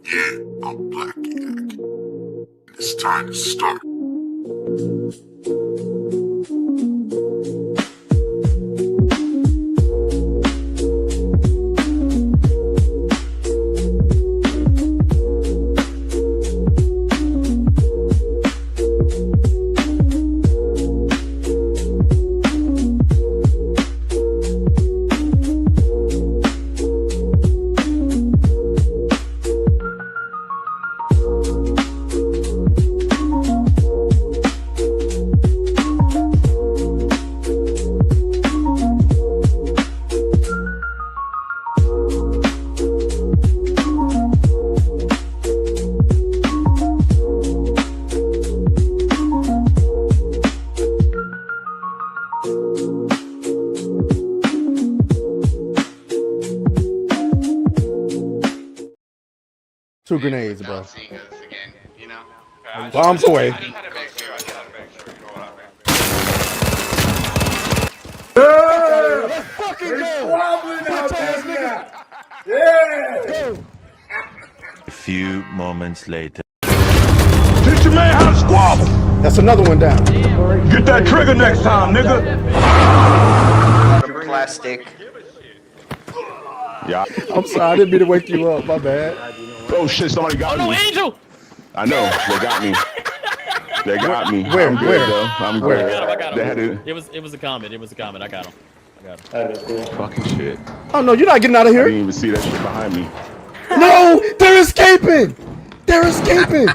Yeah, I'm Black Yak. It's time to start. Two grenades, bro. Bombs away. Let's fucking go. Yeah. A few moments later. Teach your man how to squabble. That's another one down. Get that trigger next time, nigga. Plastic. Yeah. I'm sorry, I didn't mean to wake you up. My bad. Oh shit, somebody got me. Oh no, Angel! I know, they got me. They got me. Where? I'm good, Where? though. I'm Where? good. I got him. They had to... It was a comment. It was a comment. I got him. Fucking shit. Oh no, you're not getting out of I here. didn't even see that shit behind me. No, they're escaping. They're escaping.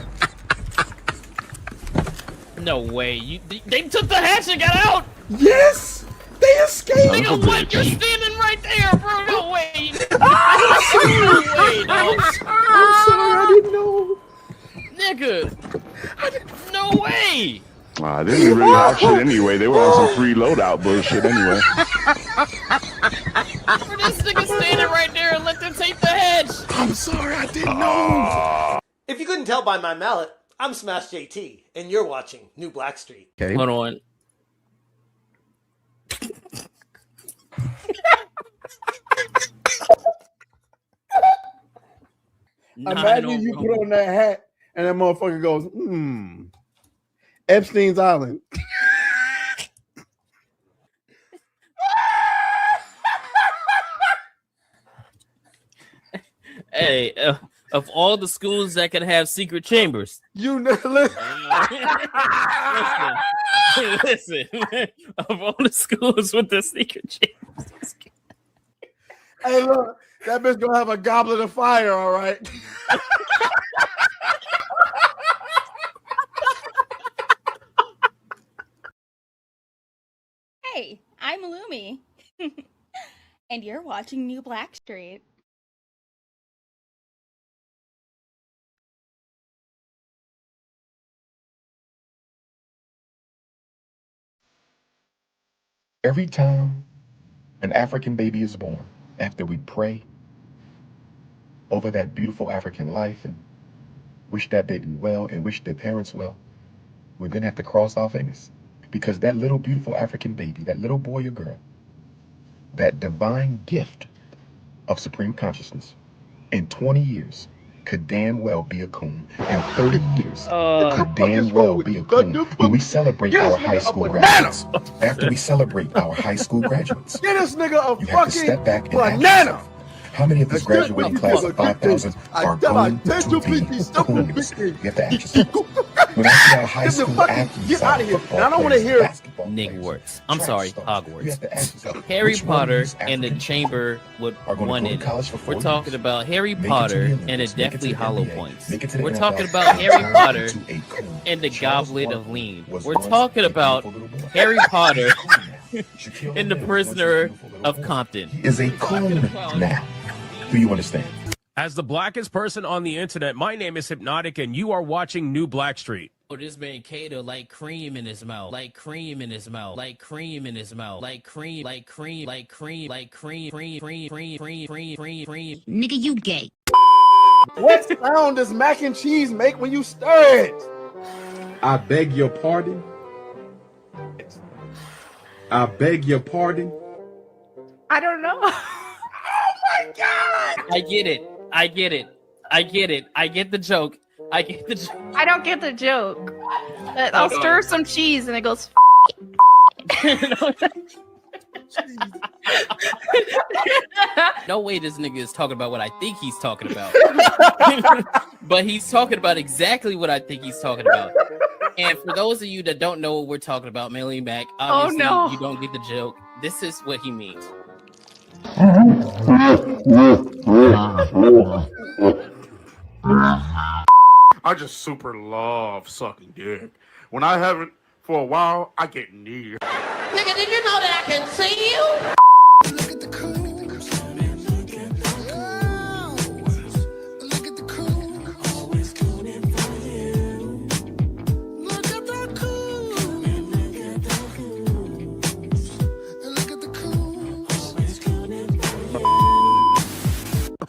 No way. They took the hatch and got out. Yes, they escaped. Nigga, what? You're standing right there, bro. No way. No way, dog. I'm sorry, I didn't know. Nigga. No way. They didn't really have shit anyway. They were on some free loadout bullshit anyway. For this nigga standing right there and let them take the hedge. I'm sorry, I didn't know. If you couldn't tell by my mallet, I'm Smash JT, and you're watching New Blackstreet. Okay. Hold on. Imagine you put on that hat and that motherfucker goes, Epstein's Island. Hey, of all the schools that could have secret chambers, You know, listen. Of all the schools with the secret chambers, hey, look, that bitch gonna have a goblet of fire, all right? Hey, I'm Lumi. And you're watching New Blackstreet. Every time an African baby is born, after we pray over that beautiful African life and wish that baby well and wish their parents well, we're going to have to cross our fingers. Because that little beautiful African baby, that little boy or girl, that divine gift of supreme consciousness, in 20 years, could damn well be a coon. In 30 years, could damn well be a coon. When we celebrate our high school graduates, after we celebrate our high school graduates, Get this nigga a you have to fucking step back and ask banana. yourself, how many of this graduating class of 5,000 are going to be coons? You have to ask yourself. When I see our high school athletes, Get out of here. football Now, I don't wanna players, hear basketball players, Nigwarts. I'm track sorry, stars, you Hogwarts. have to ask yourself, Harry which one of Potter these and the African Chamber would are gonna go to wanted. college for 4 We're talking years, about Harry make it to Potter the and the Olympics, make it to Deathly the Hollow NBA, Points. make it to the We're NFL, talking about Harry turn Potter into a coon. and the Charles Goblet of Barkley Lean. was We're once talking a about beautiful little boy. Harry Potter Shaquille and the O'Neal was once a Prisoner beautiful little of boy. Compton. He is a coon now. Do you understand? As the blackest person on the internet, my name is Hypnotic, and you are watching New Blackstreet. Oh, this man Kato like cream in his mouth, like cream in his mouth, like cream in his mouth, like cream, like cream, like cream, like cream, cream, cream, cream, cream, cream, cream, cream. Nigga, you gay. What sound does mac and cheese make when you stir it? I beg your pardon. I beg your pardon. I don't know. Oh my God! I get it. I get it. I get it. I get the joke. I get the joke. I don't get the joke. But I'll stir some cheese and it goes. No way this nigga is talking about what I think he's talking about. But he's talking about exactly what I think he's talking about. And for those of you that don't know what we're talking about, Millie Mac, obviously you don't get the joke. This is what he means. I just super love sucking dick. When I haven't for a while, I get needy. Nigga, did you know that I can see you? Look at the cool. Look at the cool. Always cooning for you. Look at the cool. Look at the cool. Always cooning for you.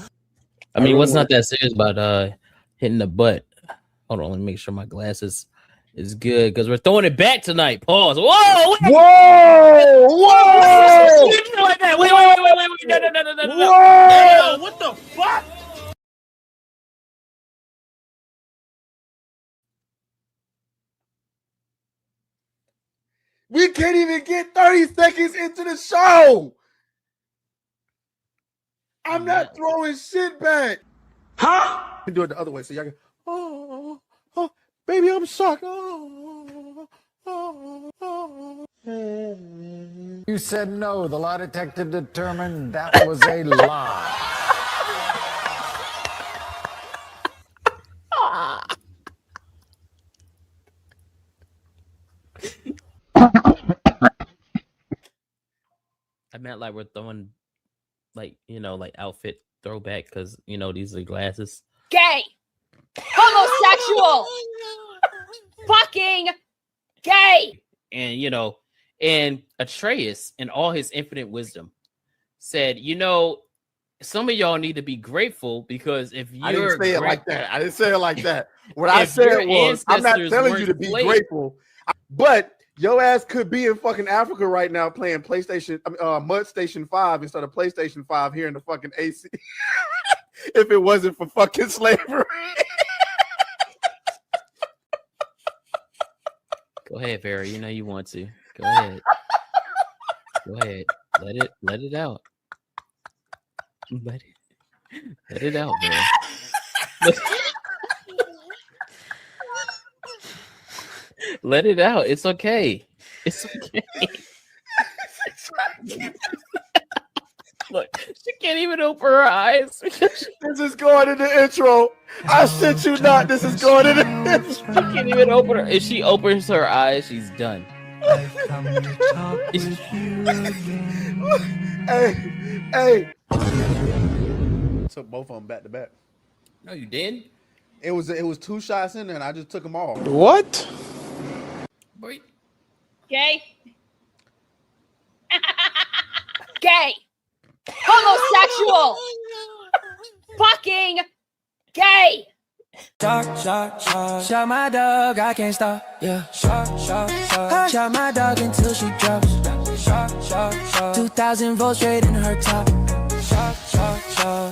I mean, what's not that serious about hitting the butt? Hold on, let me make sure my glasses is good because we're throwing it back tonight. Pause. Whoa! Wait. Whoa! Whoa! Like that. Wait. No. Whoa! What the fuck? We can't even get 30 seconds into the show. I'm not throwing shit back. Huh? You can do it the other way so y'all can. Oh, baby, I'm shocked. You said no. The lie detector determined that was a lie. I meant like we're throwing, like, you know, like outfit throwback because, you know, these are glasses. Gay! Homosexual! Fucking gay! And, you know, and Atreus, in all his infinite wisdom, said, you know, some of y'all need to be grateful because if you're... I didn't say it like that. I didn't say it like that. What I said was, I'm not telling you to be grateful, but your ass could be in fucking Africa right now playing PlayStation, Mud Station 5 instead of PlayStation 5 here in the fucking AC. If it wasn't for fucking slavery. Go ahead, Barry. You know you want to. Go ahead. Go ahead. Let it out. Let it out, man. Let it out. It's okay. It's okay. Look, she can't even open her eyes. This is going in the intro. I shit you not. This is going in the intro. She can't even open her. If she opens her eyes, she's done. Hey. Took both of them back to back. No, you didn't. It was 2 shots in there, and I just took them all. What? Boy. Gay. Gay. Homosexual. Fucking gay. Shot my dog, I can't stop. Yeah. Shot my dog until she drops. 2,000 volts straight in her top.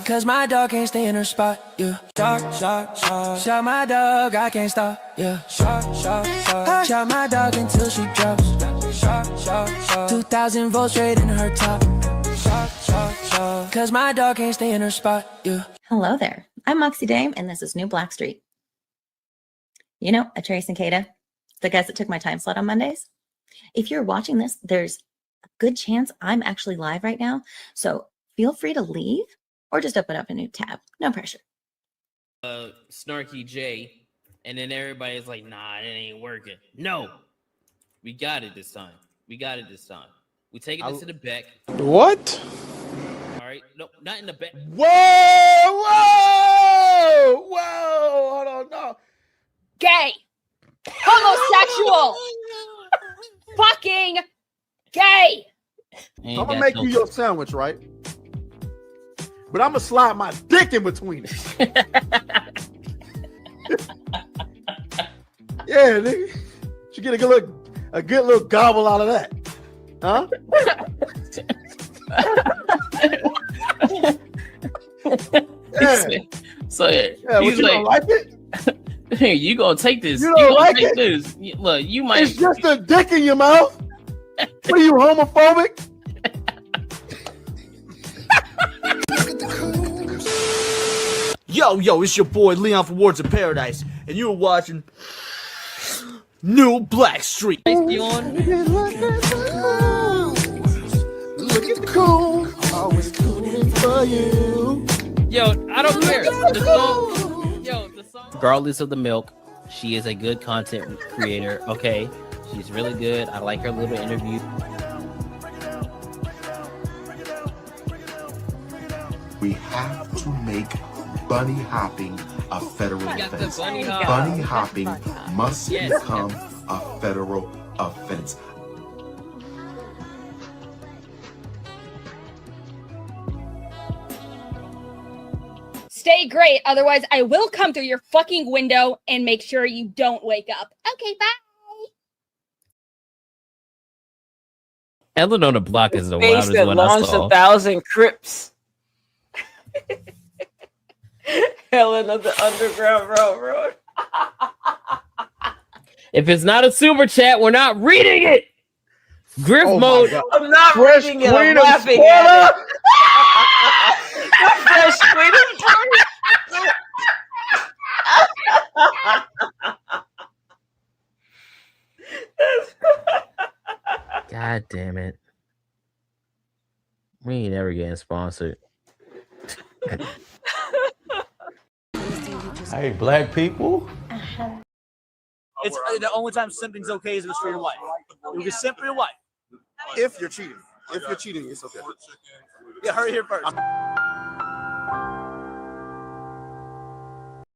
Cause my dog can't stay in her spot. Yeah. Shot my dog, I can't stop. Yeah. Shot my dog until she drops. 2,000 volts straight in her top. Cause my dog can't stay in her spot. Yeah. Hello there. I'm Moxie Dame, and this is New Black Street. You know, Atreus and Kata, the guys that took my time slot on Mondays. If you're watching this, there's a good chance I'm actually live right now. So feel free to leave or just open up a new tab. No pressure. Snarky J, and then everybody's like, nah, it ain't working. No, we got it this time. We taking this to the back. What? All right, no, not in the back. Whoa! Hold on, no. Gay. Homosexual. Fucking gay. I'm gonna make you your sandwich, right? But I'm gonna slide my dick in between it. Yeah, nigga. You get a good little gobble out of that. Huh? Yeah. So Yeah, he's you don't like it? Hey, you gonna take this? You don't like it? This. Look, you might. It's just a dick in your mouth. What are you, homophobic? Yo, it's your boy Leon from Words of Paradise, and you're watching New Black Street. Look at the cool, always cooling for you. Yo, I don't care. The song, regardless of the milk, she is a good content creator. Okay, she's really good. I like her little interview. We have to make bunny hopping a federal offense. bunny Hopping must become a federal offense. Stay great, otherwise I will come through your fucking window and make sure you don't wake up. Okay, bye. Ellen on the Block is the Face wildest that one I launched saw. 1,000 Crips. Helen of the Underground Railroad. If it's not a super chat, we're not reading it. Griff mode. I'm not Fresh reading it. Queen I'm of laughing at it. Fresh Queen of God damn it. We ain't ever getting sponsored. Hey, black people. It's the only time simping's okay is if it's for your wife. You can simp for your wife. If you're cheating. If you're cheating, it's okay. Yeah, hurry here first.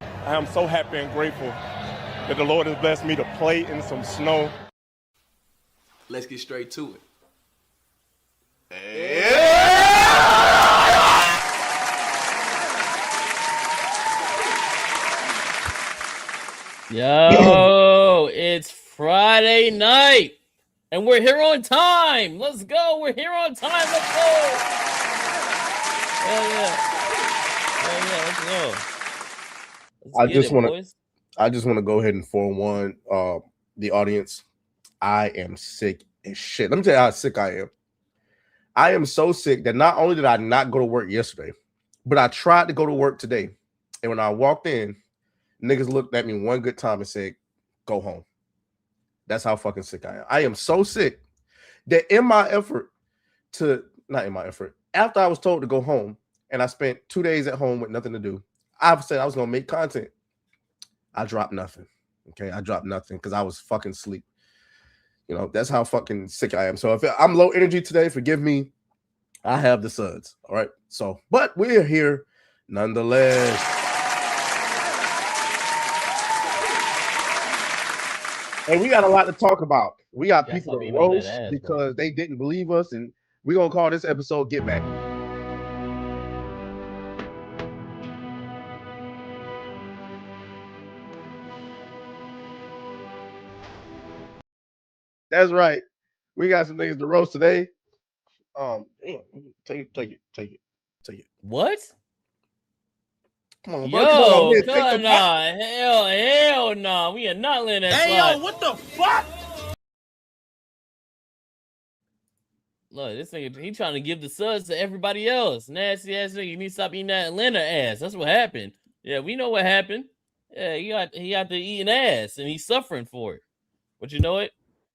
I am so happy and grateful that the Lord has blessed me to play in some snow. Let's get straight to it. Yo, it's Friday night, and we're here on time. Let's go. We're here on time. Let's go. Hell yeah. Hell yeah. Let's go. I just want to go ahead and forewarn the audience. I am sick as shit. Let me tell you how sick I am. I am so sick that not only did I not go to work yesterday, but I tried to go to work today. And when I walked in, niggas looked at me one good time and said, go home. That's how fucking sick I am. I am so sick that after I was told to go home and I spent 2 days at home with nothing to do, I said I was going to make content. I dropped nothing. Okay, I dropped nothing because I was fucking asleep. You know, that's how fucking sick I am. So if I'm low energy today, forgive me. I have the suds. All right. So, but we're here nonetheless. And we got a lot to talk about. We got people to roast because they didn't believe us, and we're gonna call this episode Get Back. That's right. We got some things to roast today. Take it. What? Come on, bro. Yo, come on, nah. Hell nah. We are not letting that slide. Hey, yo, what the fuck? Look, this nigga, he trying to give the suds to everybody else. Nasty ass nigga. You need to stop eating that Atlanta ass. That's what happened. Yeah, we know what happened. Yeah, he got to eating ass, and he's suffering for it. But you know what?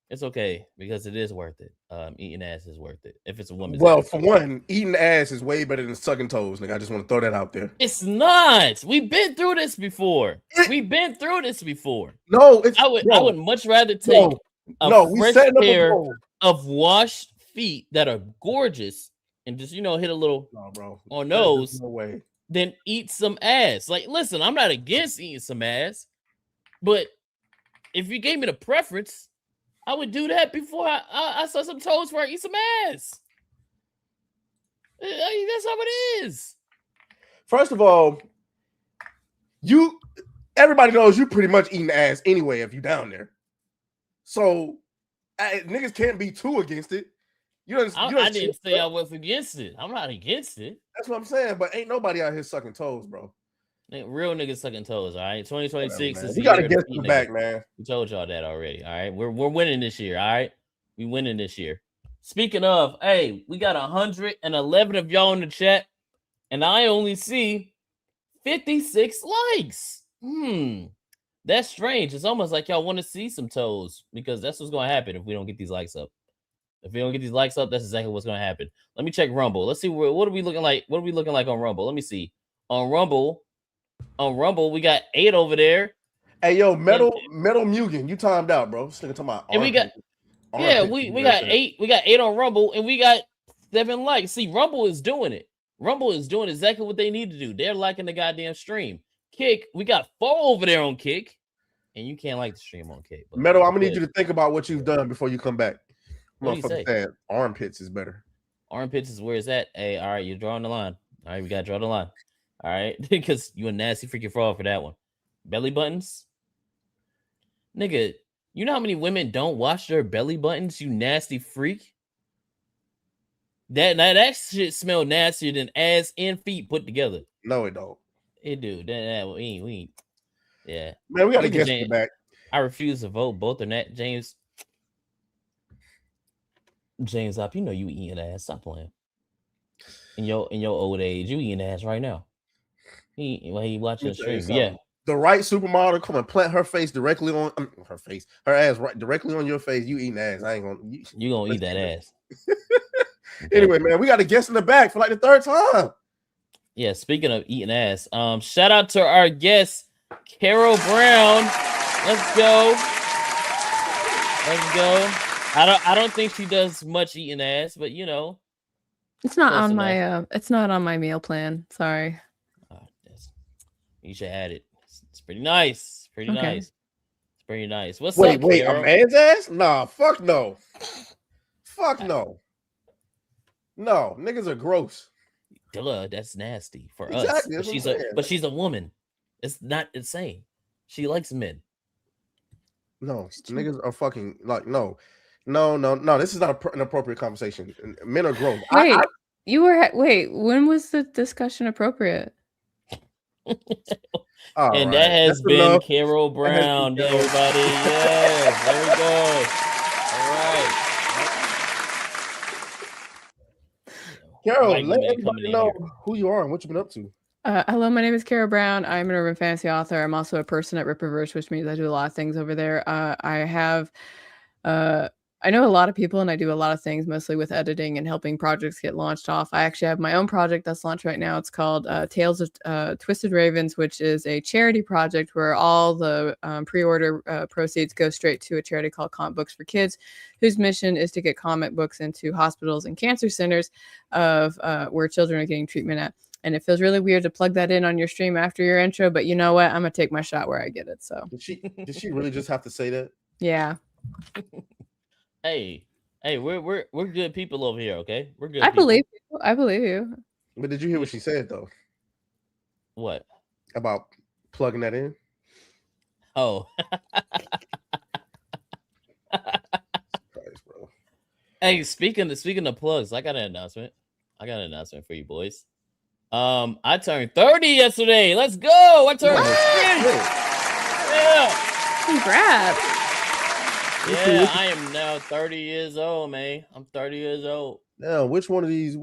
It's okay because it is worth it. Eating ass is worth it if it's a woman's. Well, ass. for one, eating ass is way better than sucking toes, nigga. I just want to throw that out there. It's not. We've been through this before. No, I would much rather take a fresh pair of washed feet that are gorgeous and just hit a little on those. No way. Than eat some ass. Like, listen, I'm not against eating some ass, but if you gave me the preference, I would do that before I saw some toes before I eat some ass. That's how it is. First of all, everybody knows you pretty much eating ass anyway if you down there. So niggas can't be too against it. I didn't say I was against it. I'm not against it. That's what I'm saying. But ain't nobody out here sucking toes, bro. Real niggas sucking toes, all right? 2026 is we the gotta year get of the them feet back, niggas. man. We told y'all that already, all right? We're winning this year, all right? We winning this year. Speaking of, hey, we got 111 of y'all in the chat, and I only see 56 likes. That's strange. It's almost like y'all want to see some toes because that's what's going to happen if we don't get these likes up. If we don't get these likes up, that's exactly what's going to happen. Let me check Rumble. Let's see what are we looking like. What are we looking like on Rumble? Let me see. On Rumble, we got 8 over there. Hey, yo, Metal Mugen, you timed out, bro. This nigga talking about and we got we got 8. We got 8 on Rumble, and we got 7 likes. See, Rumble is doing it. Rumble is doing exactly what they need to do. They're liking the goddamn stream. Kick, we got 4 over there on Kick, and you can't like the stream on Kick. Metal, I'm gonna need you to think about what you've done before you come back. What do you say? Saying armpits is better. Armpits is where it's at. Hey, all right, you're drawing the line. All right, we gotta draw the line. All right, because you a nasty freaking fraud for that one. Belly buttons, nigga. You know how many women don't wash their belly buttons? You nasty freak. That shit smell nastier than ass and feet put together. No, it don't. It do. We ain't. Yeah, man, we gotta get it back. I refuse to vote. Both are that. James up. You know you eating ass. Stop playing. In your old age, you eating ass right now. He watching the stream. Yeah. The right supermodel come and plant her face directly on her ass right directly on your face. You eating ass. I ain't gonna. You gonna eat that ass. Anyway, man, we got to guess in the back for like the 3rd time. Yeah, speaking of eating ass, shout out to our guest, Carrow Brown. Let's go. I don't think she does much eating ass, but you know. It's not on my meal plan. Sorry. You should add it. It's pretty nice. Pretty nice. It's pretty nice. What's up, Carrow? A man's ass? Nah, fuck no. Fuck no. No, niggas are gross. Duh, that's nasty for exactly, us. But she's a woman. It's not the same. She likes men. No, niggas are fucking like no. This is not an appropriate conversation. Men are gross. Wait, when was the discussion appropriate? And that has been Carrow Brown, everybody. Yeah, there we go. All right. Carrow, let everybody know who you are and what you've been up to. Hello, my name is Carrow Brown. I'm an urban fantasy author. I'm also a person at Rippaverse, which means I do a lot of things over there. I know a lot of people and I do a lot of things, mostly with editing and helping projects get launched off. I actually have my own project that's launched right now. It's called Tales of Twisted Ravens, which is a charity project where all the pre-order proceeds go straight to a charity called Comic Books for Kids, whose mission is to get comic books into hospitals and cancer centers of where children are getting treatment at. And it feels really weird to plug that in on your stream after your intro, but you know what? I'm gonna take my shot where I get it. So did she really just have to say that? Yeah. Hey, we're good people over here, okay? We're good. I believe you. But did you hear what she said though? What? About plugging that in? Oh. Christ, bro. Hey, speaking of plugs, I got an announcement. For you boys. I turned 30 yesterday. Let's go. I turned 30. Yeah. Congrats. Yeah, I am now 30 years old, man. I'm 30 years old. Now, which one of these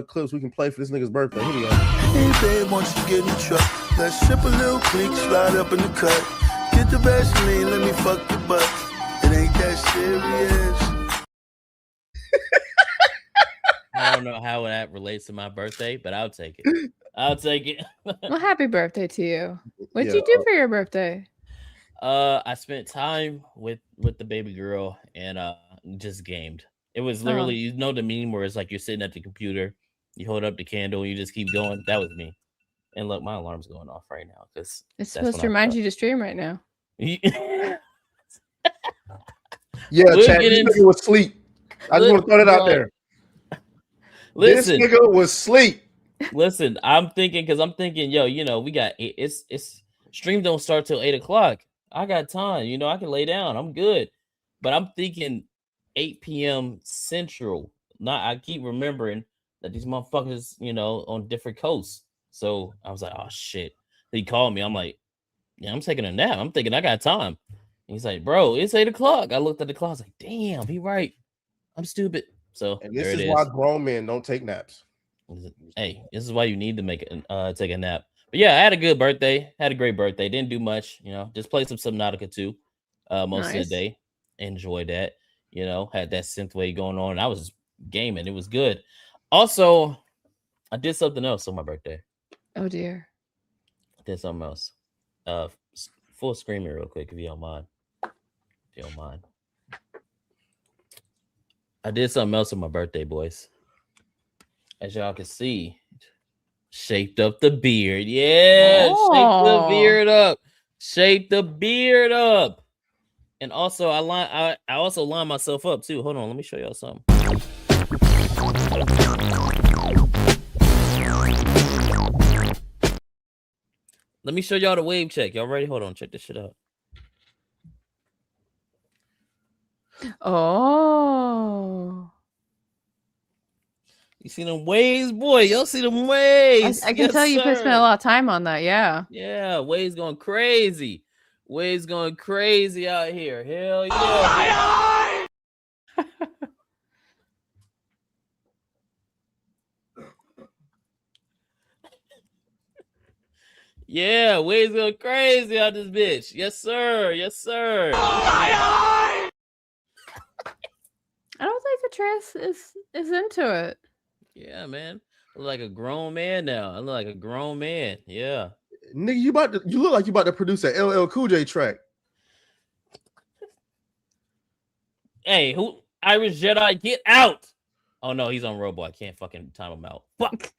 clips we can play for this nigga's birthday? Here we go. Hey, babe, once you get in the truck, let's sip a little quick, slide up in the cut. Get the Vaseline, let me fuck your butt. It ain't that serious. I don't know how that relates to my birthday, but I'll take it. Well, happy birthday to you. What'd you do for your birthday? I spent time with the baby girl and just gamed. It was literally, you know, the meme where it's like you're sitting at the computer, you hold up the candle, and you just keep going. That was me. And look, my alarm's going off right now because it's supposed to remind you to stream right now. Yeah, Chad, this nigga was asleep. I just want to throw that out there. Listen, this nigga was asleep. Listen, I'm thinking, yo, you know, we got it's stream don't start till 8:00. I got time, you know, I can lay down. I'm good. But I'm thinking 8 p.m. Central. I keep remembering that these motherfuckers, you know, on different coasts. So I was like, oh shit. He called me. I'm like, yeah, I'm taking a nap. I'm thinking I got time. He's like, bro, it's 8 o'clock. I looked at the clock. I was like, damn, he right. I'm stupid. So And this there it is is. why grown men don't take naps. Hey, this is why you need to take a nap. But yeah, I had a good birthday. Had a great birthday. Didn't do much, just played some Subnautica 2 most of the day. Enjoyed that. Had that synthwave going on. I was gaming. It was good. Also, I did something else on my birthday. Oh dear. I did something else. Full screen real quick, if you don't mind. I did something else on my birthday, boys. As y'all can see, shaped up the beard. Yeah, shaped the beard up. Shape the beard up. And also, I also line myself up too. Hold on, let me show y'all something. Let me show y'all the wave check. Y'all ready? Hold on, check this shit out. Oh. You see them waves, boy? Y'all see them waves? I can tell you spent a lot of time on that. Yeah. Yeah, waves going crazy. Waves going crazy out here. Hell yeah. Yeah, waves going crazy out this bitch. Yes, sir. Yes, sir. I don't think Atreus is into it. Yeah, man. I look like a grown man now. I look like a grown man. Yeah. Nigga, you look like you about to produce an LL Cool J track. Hey, who? Irish Jedi, get out! Oh no, he's on Robo. I can't fucking time him out. Fuck.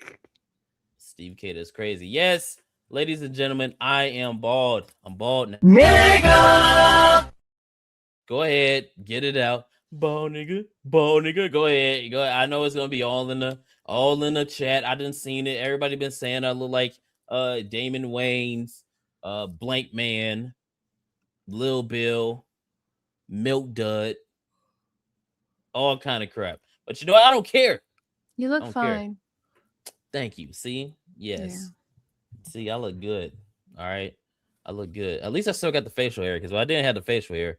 Steve Kid is crazy. Yes, ladies and gentlemen, I am bald. I'm bald now. Nigga! Go ahead, get it out. Bald nigga, bald nigga. Go ahead. Go ahead. I know it's gonna be all in the chat. I didn't seen it. Everybody been saying I look like Damon Wayans, Blank Man, Lil Bill, Milk Dud, all kind of crap. But you know what? I don't care. You look fine. Thank you. See? Yes. Yeah. See, I look good. All right. I look good. At least I still got the facial hair, because if I didn't have the facial hair,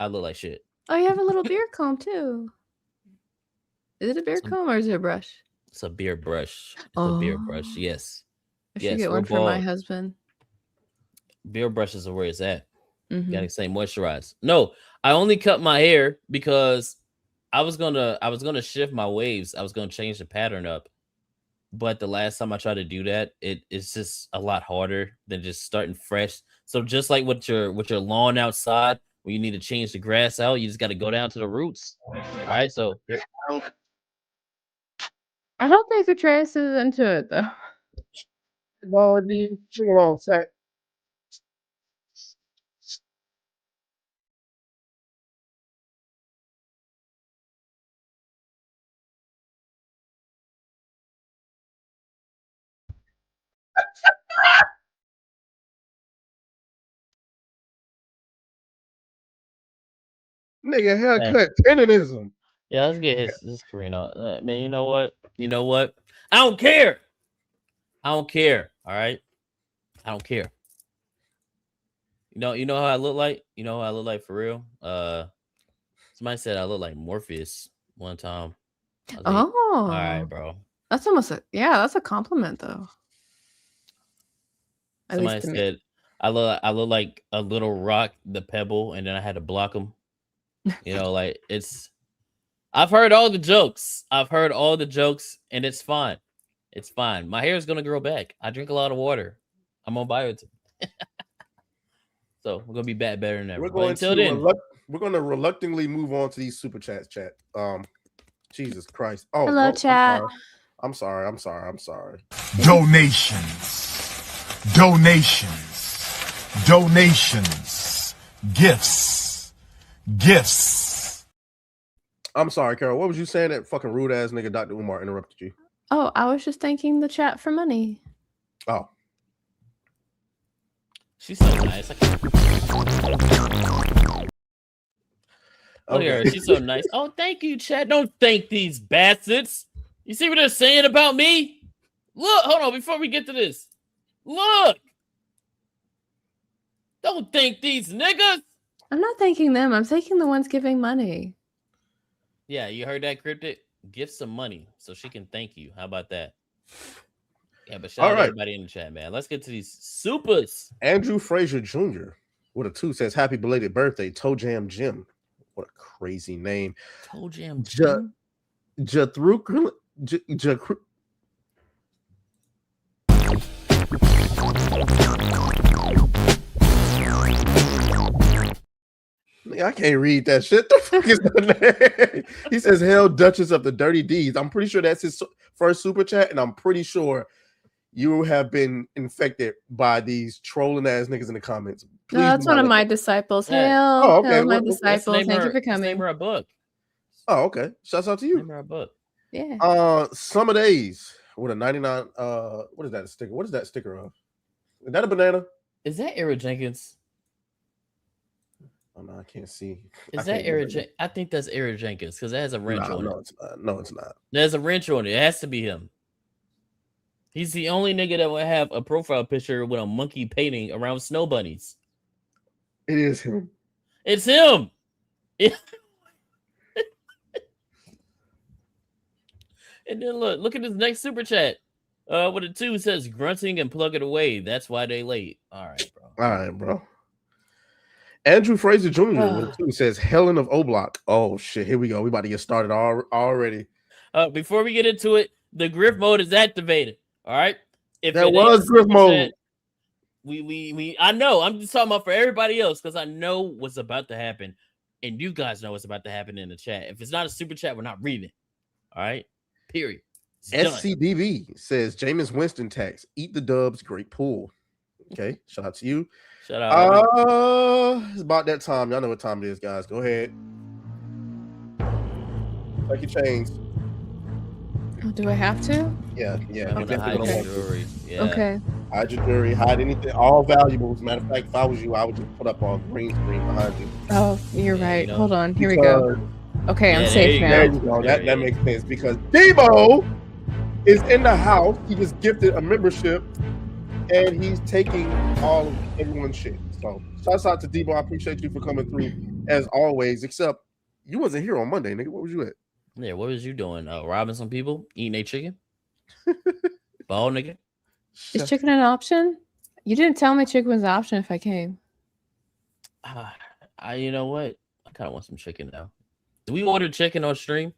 I look like shit. Oh, you have a little beard comb too. Is it a beard comb or is it a brush? It's a beard brush. It's a beard brush. Yes. I should get one for my husband. Beard brushes are where it's at. Mm-hmm. Gotta stay moisturized. No, I only cut my hair because I was gonna shift my waves. I was gonna change the pattern up. But the last time I tried to do that, it's just a lot harder than just starting fresh. So just like with your lawn outside, when you need to change the grass out, you just got to go down to the roots. All right, so I don't think Atreus is into it though. No, you on set. Nigga, haircut tenderism. Yeah, let's get his career out. Man, you know what? I don't care. All right, I don't care. You know how I look like? You know how I look like for real? Somebody said I look like Morpheus one time. Oh, all right, bro. That's almost that's a compliment though. Somebody said I look like a little rock, the pebble, and then I had to block him. Like I've heard all the jokes. And it's fine. It's fine. My hair is gonna grow back. I drink a lot of water. I'm on biotin. So we're gonna be better than ever. We're going to reluctantly move on to these super chats. Chat. Jesus Christ. Oh, hello, chat. I'm sorry. Donations. Gifts. I'm sorry, Carol. What was you saying? That fucking rude ass nigga Dr. Umar interrupted you. Oh, I was just thanking the chat for money. Oh. She's so nice. Look at her. She's so nice. Oh, thank you, chat. Don't thank these bastards. You see what they're saying about me? Look, hold on. Before we get to this, Look. Don't thank these niggas. I'm not thanking them. I'm thanking the ones giving money. Yeah, you heard that, Cryptic? Give some money so she can thank you. How about that? Yeah, but shout out to everybody in the chat, man. Let's get to these supers. Andrew Frazier Jr. with a 2 says, "Happy belated birthday, Toe Jam Jim." What a crazy name. Toe Jam Jim? I can't read that shit. The fuck is the name? He says, "Hell, Duchess of the Dirty Deeds." I'm pretty sure that's his first super chat, and I'm pretty sure you have been infected by these trolling ass niggas in the comments. No, that's one of my disciples. Yeah. Hail, Oh, okay. hail, my Well, disciples. Thank you for Let's coming. name her a book. Oh, okay. Shouts out to you. Name her a book. Yeah. Summer Days with a 99. What is that sticker? What is that sticker of? Is that a banana? Is that Era Jenkins? Oh no, I can't see. Is that Era Jenkins? I think that's Era Jenkins because it has a wrench on it. No, it's not. No, it's not. There's a wrench on it. It has to be him. He's the only nigga that would have a profile picture with a monkey painting around snow bunnies. It is him. It's him. And then look at his next super chat. With a 2 says grunting and plug it away. That's why they late. All right, bro. Andrew Fraser Jr. with a 2 says Helen of O'Block. Oh shit, here we go. We about to get started already. Before we get into it, the griff mode is activated. All right. If that was griff mode. We I know. I'm just talking about for everybody else because I know what's about to happen, and you guys know what's about to happen in the chat. If it's not a super chat, we're not reading. All right. Period. SCDV says Jameis Winston tax. Eat the dubs. Great pool. Okay. Shout out to you. Shout out. It's about that time. Y'all know what time it is, guys. Go ahead. Take your chains. Oh, do I have to? Yeah. I'm gonna hide your jewelry. Yeah. Okay. Hide your jewelry. Hide anything. All valuables. Matter of fact, if I was you, I would just put up a green screen behind you. Oh, you're right. Hold on. Here we go. Okay, I'm safe now. There you go. That makes sense because Debo is in the house. He was gifted a membership, and he's taking all of everyone's shit. So, shouts out to Debo. I appreciate you for coming through as always. Except you wasn't here on Monday, nigga. Where was you at? Yeah, what was you doing? Robbing some people, eating a chicken, ball nigga. Is chicken an option? You didn't tell me chicken was an option if I came. You know what? I kind of want some chicken now. Do we order chicken on stream?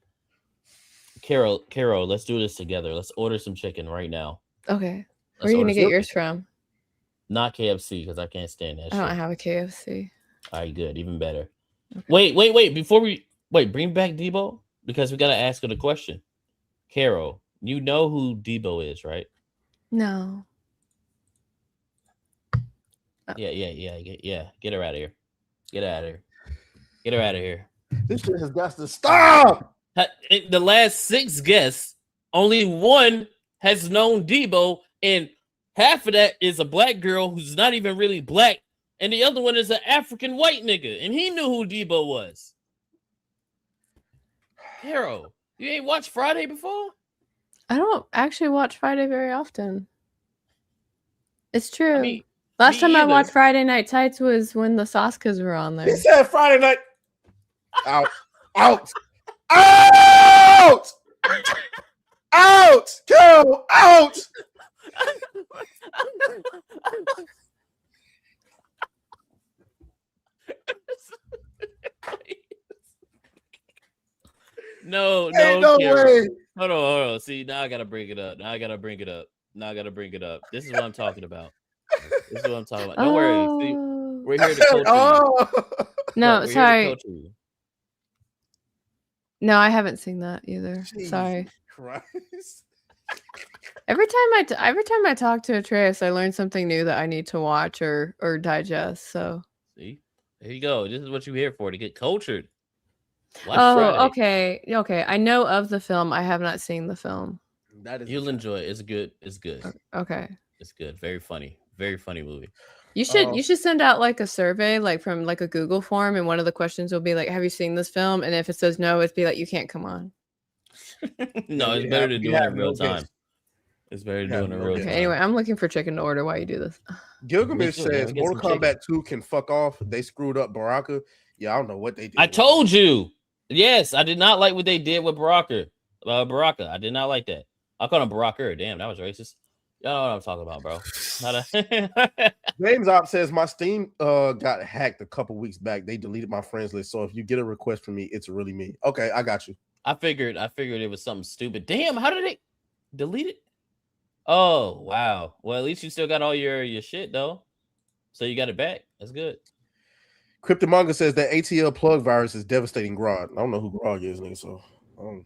Carrow, let's do this together. Let's order some chicken right now. Okay. Where are you gonna get yours from? Not KFC because I can't stand that. I don't have a KFC. All right, good, even better. Okay. Wait. Before we bring back Debo because we gotta ask her the question. Carrow, you know who Debo is, right? No. Yeah. Get her out of here. Get her out of here. This shit has got to stop. The last 6 guests, only one has known Debo, and half of that is a black girl who's not even really black, and the other one is an African white nigga, and he knew who Debo was. Carrow, you ain't watched Friday before? I don't actually watch Friday very often. It's true. I mean, last time I watched Friday Night Tights was when the Saskas were on there. He said Friday night. Out. Go out. No way. Hold on. See, now I gotta bring it up. This is what I'm talking about. Don't worry. See, we're here to coach you. No, sorry. No, I haven't seen that either. Jesus Sorry. Christ. Every time I talk to Atreus, I learn something new that I need to watch or digest. So see, there you go. This is what you're here for, to get cultured. Watch Friday. Okay. I know of the film. I have not seen the film. You'll enjoy it. It's good. Okay. It's good. Very funny movie. You should send out like a survey, like from like a Google form, and one of the questions will be like, "Have you seen this film?" And if it says no, it's be like, "You can't come on." No, it's better to do it in real time. It's very doing a real time. Anyway, I'm looking for chicken to order while you do this. Gilgamesh says Mortal Kombat 2 can fuck off. They screwed up Baraka. Yeah, I don't know what they did. I told you. Yes, I did not like what they did with Baraka. I did not like that. I called him Baraka. Damn, that was racist. Y'all know what I'm talking about, bro. James Op says my Steam got hacked a couple weeks back. They deleted my friends list. So if you get a request from me, it's really me. Okay, I got you. I figured it was something stupid. Damn, how did they delete it? Oh, wow. Well, at least you still got all your shit though. So you got it back. That's good. Cryptomanga says that ATL plug virus is devastating Grog. I don't know who Grog is, nigga, so I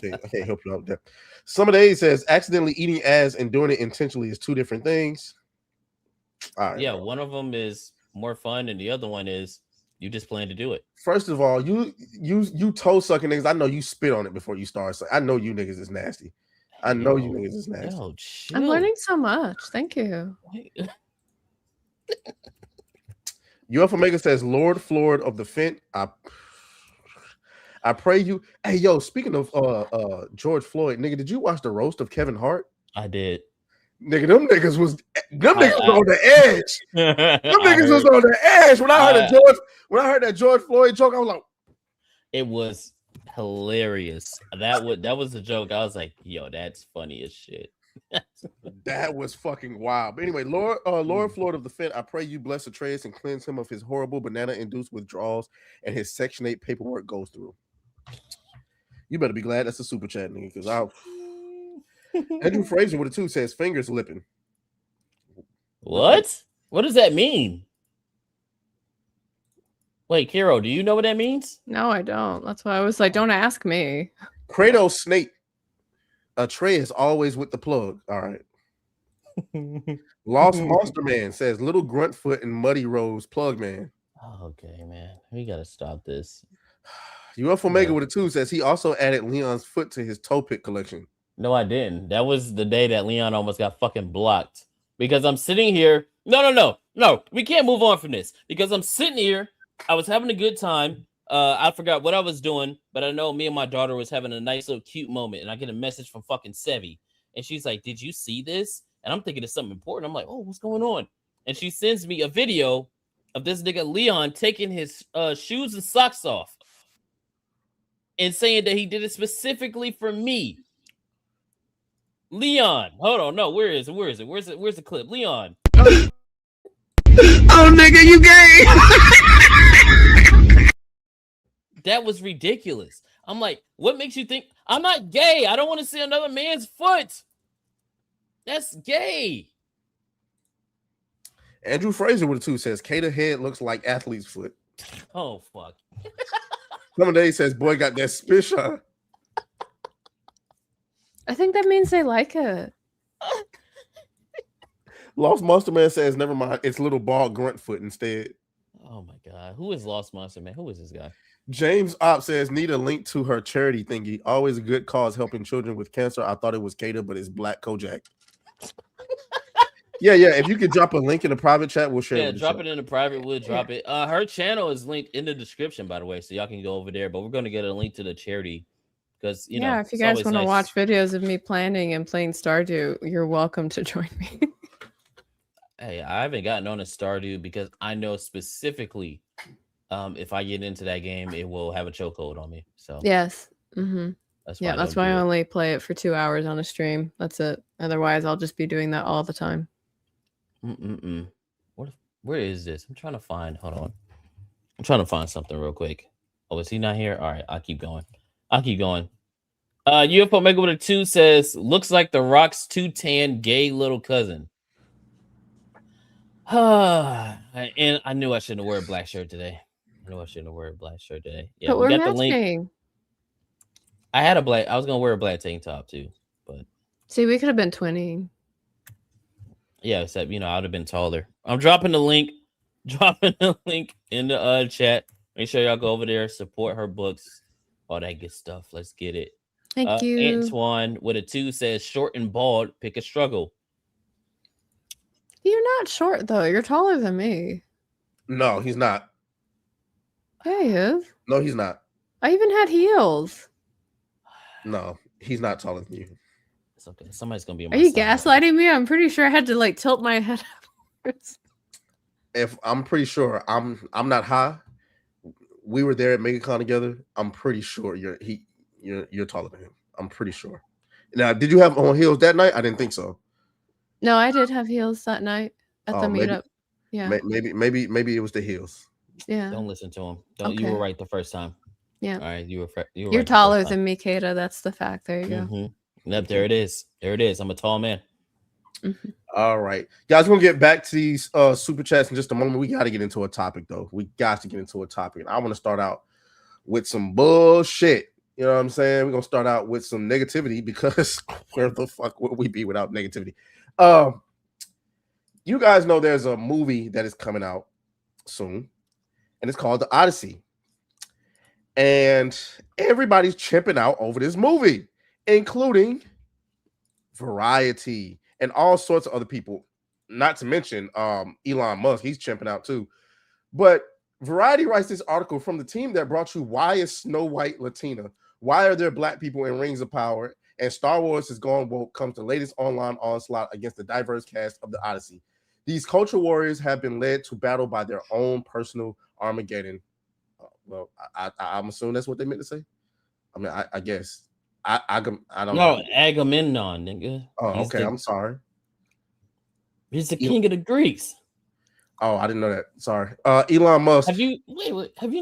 can't help you out with that. Some of the A says accidentally eating ass and doing it intentionally is two different things. All right, yeah, one of them is more fun, and the other one is you just plan to do it. First of all, you toe sucking niggas. I know you spit on it before you start. So I know you niggas is nasty. I know you niggas is nasty. Yo, I'm learning so much. Thank you. UF Omega says, Lord Flord of the Fent, I pray you. Hey, yo, speaking of George Floyd, nigga, did you watch the roast of Kevin Hart? I did. Nigga, them niggas was on the edge. Them niggas was on the edge. When I heard that George Floyd joke, I was like, it was hilarious. That was the joke. I was like, yo, that's funny as shit. That was fucking wild. But anyway, Lord Flord of the Fed, I pray you bless Atreus and cleanse him of his horrible banana-induced withdrawals and his Section 8 paperwork goes through. You better be glad that's a super chat, nigga, because Andrew Fraser with a 2 says fingers lipping. What? What does that mean? Wait, Carrow, do you know what that means? No, I don't. That's why I was like, don't ask me. Kratos Snake. Atreus always with the plug. All right. Lost Monster Man says Little Gruntfoot and Muddy Rose plug man. Okay, man. We gotta stop this. UF Omega with a 2 says he also added Leon's foot to his toe pick collection. No, I didn't. That was the day that Leon almost got fucking blocked. Because I'm sitting here. No. We can't move on from this. Because I'm sitting here. I was having a good time. I forgot what I was doing, but I know me and my daughter was having a nice little cute moment, and I get a message from fucking Sevi, and she's like, "Did you see this?" And I'm thinking it's something important. I'm like, "Oh, what's going on?" And she sends me a video of this nigga Leon taking his shoes and socks off, and saying that he did it specifically for me. Leon, hold on, no, where is it? Where's the clip? Leon. Oh, nigga, you gay. That was ridiculous. I'm like, what makes you think I'm not gay? I don't want to see another man's foot. That's gay. Andrew Fraser with a 2 says Kata head looks like athlete's foot. Oh, fuck. Someday says boy got that spit shine. I think that means they like it. Lost Monster Man says, never mind, it's little bald grunt foot instead. Oh my god. Who is Lost Monster Man? Who is this guy? James Op says, need a link to her charity thingy. Always a good cause helping children with cancer. I thought it was Kata, but it's Black Kojak. Yeah. If you could drop a link in the private chat, we'll share it. Yeah, drop it in the private. We'll drop it. Her channel is linked in the description, by the way, so y'all can go over there. But we're going to get a link to the charity because, you know, if you guys want to watch videos of me planning and playing Stardew, you're welcome to join me. Hey, I haven't gotten on a Stardew because I know specifically if I get into that game, it will have a chokehold on me. So yes. Mm-hmm. That's why I only play it for 2 hours on a stream. That's it. Otherwise, I'll just be doing that all the time. Where is this? I'm trying to find. Hold on. I'm trying to find something real quick. Oh, is he not here? All right, I'll keep going. UFO Omega with a 2 says, looks like The Rock's too tan gay little cousin. And I knew I shouldn't have worn a black shirt today. Yeah, but we got the matching. link. I was gonna wear a black tank top too, but see, we could have been twinning. Yeah, except I would have been taller. I'm dropping the link. In the chat. Make sure y'all go over there, support her books, all that good stuff. Let's get it. Thank you. Antoine with a 2 says, short and bald, pick a struggle. You're not short though. You're taller than me. No, he's not. Yeah, he is. No, he's not. I even had heels. No, he's not taller than you. It's okay. Somebody's gonna be on Are my you side. gaslighting me? I'm pretty sure I had to like tilt my head upwards. If I'm pretty sure I'm not high. We were there at MegaCon together. I'm pretty sure you're taller than him. I'm pretty sure. Now, did you have on heels that night? I didn't think so. No, I did have heels that night at the meetup. Yeah. Maybe it was the heels. Yeah. Don't listen to him. Don't. You were right the first time. Yeah. All right. You were You're right taller than me, Kata. That's the fact. There you go. Mm-hmm. Yep. There it is. There it is. I'm a tall man. Mm-hmm. All right, guys, we're gonna get back to these super chats in just a moment. We got to get into a topic though. We got to get into a topic, and I want to start out with some bullshit. You know what I'm saying? We're gonna start out with some negativity because where the fuck would we be without negativity? You guys know there's a movie that is coming out soon, and it's called The Odyssey, and everybody's chimping out over this movie, including Variety and all sorts of other people, not to mention Elon Musk. He's chimping out too. But Variety writes this article from the team that brought you Why is Snow White Latina? Why are there black people in Rings of Power? And Star Wars has gone woke comes the latest online onslaught against the diverse cast of the Odyssey. These culture warriors have been led to battle by their own personal Armageddon. Well, I'm assuming that's what they meant to say. I mean, I guess. I don't know. No, Agamemnon, nigga. Oh, okay. I'm sorry. He's the king of the Greeks. Oh, I didn't know that. Sorry. Elon Musk. Have you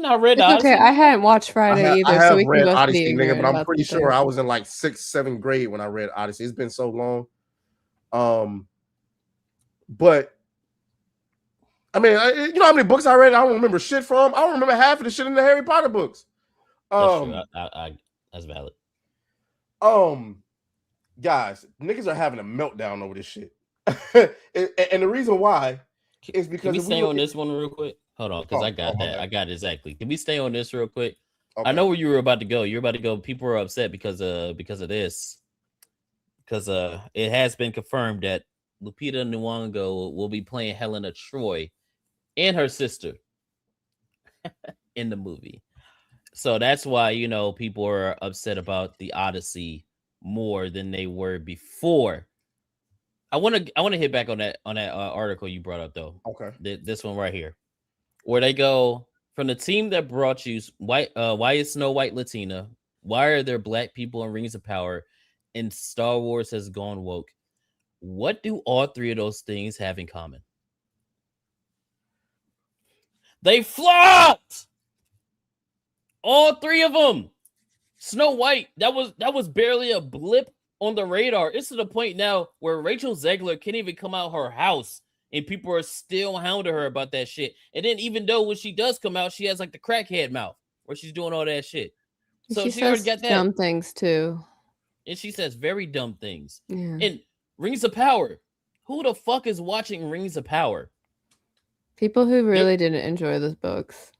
not read Odyssey? Okay, I hadn't watched Friday either, so we can go Odyssey, see nigga, but I'm pretty sure I was in like 6th, 7th grade when I read Odyssey. It's been so long. But I mean, you know how many books I read? I don't remember shit from. I don't remember half of the shit in the Harry Potter books. That's true. That's valid. Guys, niggas are having a meltdown over this shit. and the reason why is because can we stay on this one real quick? Hold on, because I got that. I got it exactly. Can we stay on this real quick? Okay. I know where you were about to go. You're about to go. People are upset because of this. Because it has been confirmed that Lupita Nyong'o will be playing Helena Troy and her sister in the movie. So that's why, you know, people are upset about the Odyssey more than they were before. I want to hit back on that article you brought up though. Okay. This one right here, where they go from the team that brought you why is Snow White Latina? Why are there black people in Rings of Power? And Star Wars has gone woke. What do all three of those things have in common? They flopped. All three of them. Snow White, that was barely a blip on the radar. It's to the point now where Rachel Zegler can't even come out her house and people are still hounding her about that shit. And then even though when she does come out, she has like the crackhead mouth where she's doing all that shit. So she already got that. Dumb things too. And she says very dumb things. Yeah. And Rings of Power. Who the fuck is watching Rings of Power? People who really didn't enjoy those books.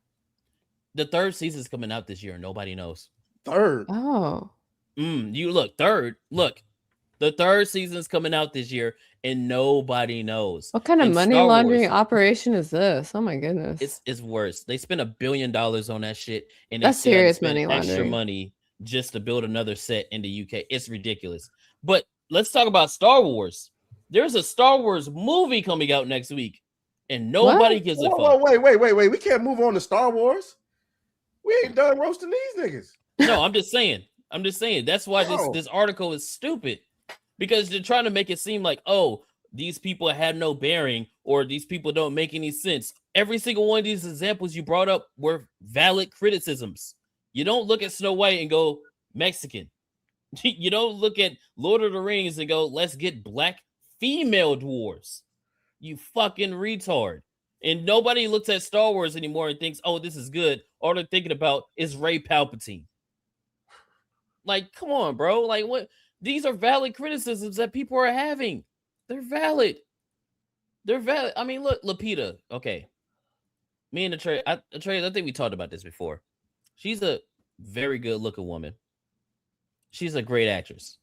The third season's coming out this year and nobody knows. Third? Oh. You look, third. Look. The third season's coming out this year and nobody knows. What kind of money laundering operation is this? Oh my goodness. It's worse. They spent $1 billion on that shit. And that's serious money laundering. Extra money just to build another set in the UK. It's ridiculous. But let's talk about Star Wars. There's a Star Wars movie coming out next week, and nobody gives a fuck. Wait. We can't move on to Star Wars. We ain't done roasting these niggas. No, I'm just saying. That's why this article is stupid. Because they're trying to make it seem like, oh, these people had no bearing or these people don't make any sense. Every single one of these examples you brought up were valid criticisms. You don't look at Snow White and go, Mexican. You don't look at Lord of the Rings and go, let's get black female dwarves. You fucking retard. And nobody looks at Star Wars anymore and thinks, oh, this is good. All they're thinking about is Rey Palpatine. Like, come on, bro. Like, what? These are valid criticisms that people are having. They're valid. I mean, look, Lupita. Okay. Me and Atreus, I think we talked about this before. She's a very good looking woman. She's a great actress.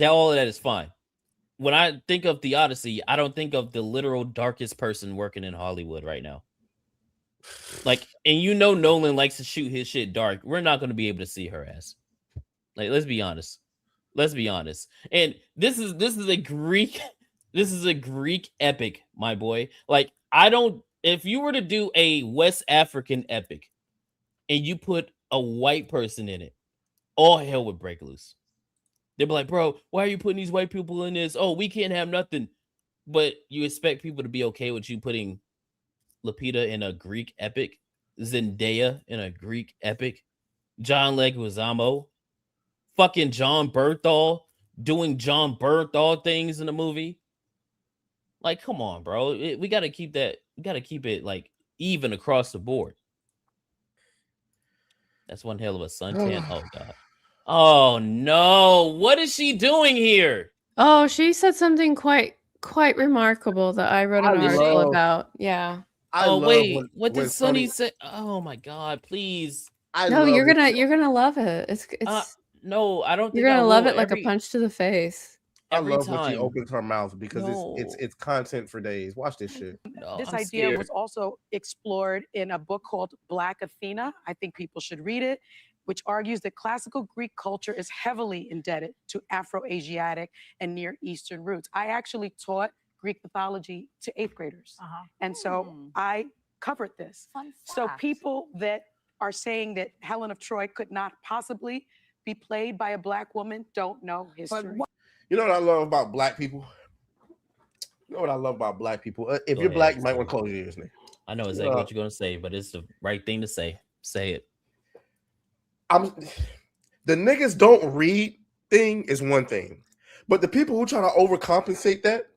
All of that is fine. When I think of the Odyssey, I don't think of the literal darkest person working in Hollywood right now. Like, and you know Nolan likes to shoot his shit dark. We're not going to be able to see her ass. Like, let's be honest. Let's be honest. And this is a Greek epic, my boy. Like, if you were to do a West African epic and you put a white person in it, all hell would break loose. They'd be like, bro, why are you putting these white people in this? Oh, we can't have nothing. But you expect people to be okay with you putting Lupita in a Greek epic, Zendaya in a Greek epic, John Leguizamo, fucking John Bernthal doing John Bernthal things in the movie. Like, come on, bro. We got to keep that. We got to keep it like even across the board. That's one hell of a suntan. Oh god. Oh no. What is she doing here? Oh, she said something quite remarkable that I wrote an article about. Yeah. What did Sonny say? Oh my god, please. No, you're gonna love it. It's no, I don't think you're gonna love it like a punch to the face. I love when she opens her mouth because it's content for days. Watch this shit. This idea was also explored in a book called Black Athena. I think people should read it, which argues that classical Greek culture is heavily indebted to Afro-Asiatic and Near Eastern roots. I actually taught Greek mythology to 8th graders. And so I covered this. So people that are saying that Helen of Troy could not possibly be played by a Black woman don't know history. You know what I love about Black people? If you're Black, you might want to close your ears, nigga. I know exactly what you're going to say, but it's the right thing to say. Say it. The niggas don't read thing is one thing, but the people who try to overcompensate that,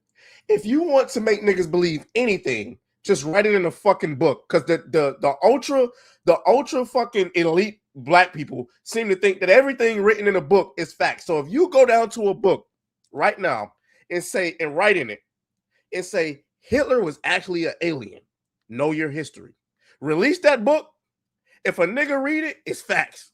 if you want to make niggas believe anything, just write it in a fucking book. Because the ultra fucking elite Black people seem to think that everything written in a book is fact. So if you go down to a book right now and write in it and say Hitler was actually an alien, know your history. Release that book. If a nigga read it, it's facts.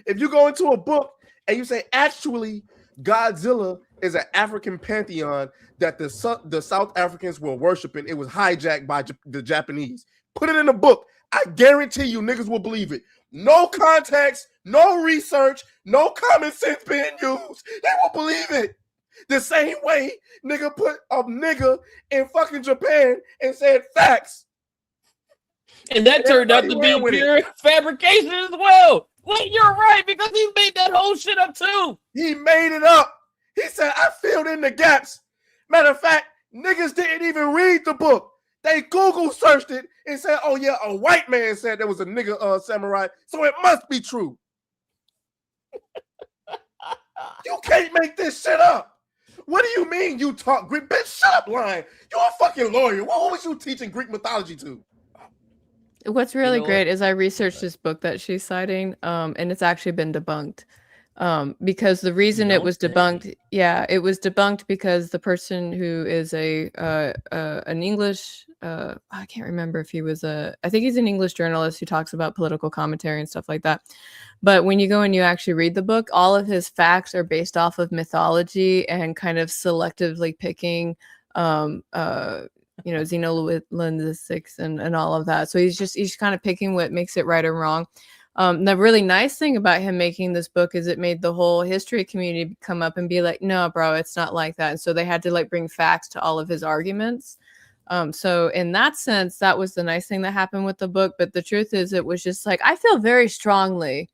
If you go into a book and you say actually Godzilla is an African pantheon that the South Africans were worshiping, it was hijacked by the Japanese. Put it in a book. I guarantee you niggas will believe it. No context, no research, no common sense being used. They will believe it. The same way nigga put a nigga in fucking Japan and said facts. And that turned out to be pure fabrication as well. Wait, you're right, because he made that whole shit up too. He made it up. He said, I filled in the gaps. Matter of fact, niggas didn't even read the book. They Google searched it and said, oh yeah, a white man said there was a nigga samurai, so it must be true. You can't make this shit up. What do you mean you talk Greek? Bitch, shut up, lying. You're a fucking lawyer. What was you teaching Greek mythology to? What's really great is I researched this book that she's citing, and it's actually been debunked. Because the reason it was debunked, it was debunked because the person who is an English, I can't remember if he was I think he's an English journalist who talks about political commentary and stuff like that. But when you go and you actually read the book, all of his facts are based off of mythology and kind of selectively picking, xenolinguistics and all of that. So he's kind of picking what makes it right or wrong. The really nice thing about him making this book is it made the whole history community come up and be like, no, bro, it's not like that. And so they had to like bring facts to all of his arguments. So in that sense, that was the nice thing that happened with the book. But the truth is, it was just like, I feel very strongly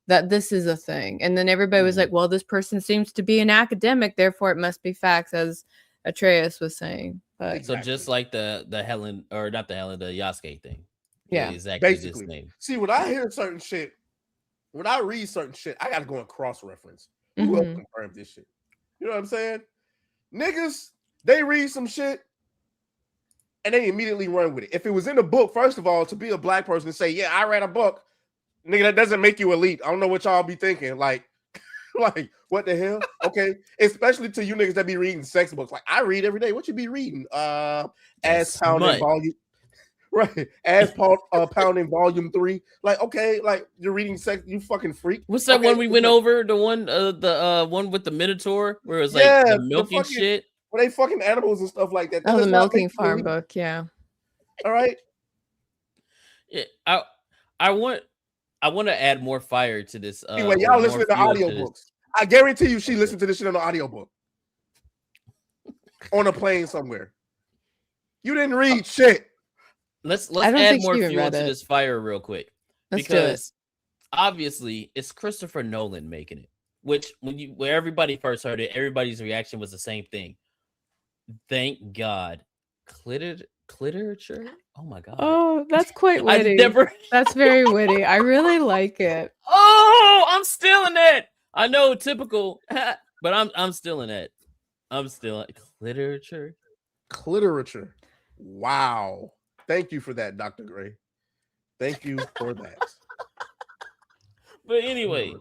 that this is a thing. And then everybody was like, well, this person seems to be an academic, therefore it must be facts, as Atreus was saying. But so just like the Helen, or not the Helen, the Yasuke thing. Yeah, exactly. Basically. This name. See, when I hear certain shit, when I read certain shit, I gotta go and cross-reference. Who else confirmed this shit? You know what I'm saying? Niggas, they read some shit and they immediately run with it. If it was in the book, first of all, to be a Black person and say, yeah, I read a book, nigga, that doesn't make you elite. I don't know what y'all be thinking. Like, what the hell? Okay. Especially to you niggas that be reading sex books. Like, I read every day. What you be reading? Ass Pounding Volume. Right. Ass Pounding Volume 3. Like, okay, like you're reading sex, you fucking freak. What's that one we went over? The one one with the Minotaur, where it's like the milking shit. Where they fucking animals and stuff like that. Oh, the milking farm book, yeah. All right. Yeah, I want to add more fire to this. Anyway, y'all listen to the audiobooks. I guarantee you she listened to this shit on the audiobook. On a plane somewhere. You didn't read shit. Let's I don't add think more she even fuel read to it. this fire real quick. Let's do it. Because obviously it's Christopher Nolan making it. Which when everybody first heard it, everybody's reaction was the same thing. Thank God. Cliterature? Oh my God. Oh, that's quite witty. never- That's very witty. I really like it. Oh, I'm still in that. I know, typical, but I'm still in that. I'm still in cliterature. Cliterature. Wow. Thank you for that, Dr. Gray. Thank you for that. But anyway,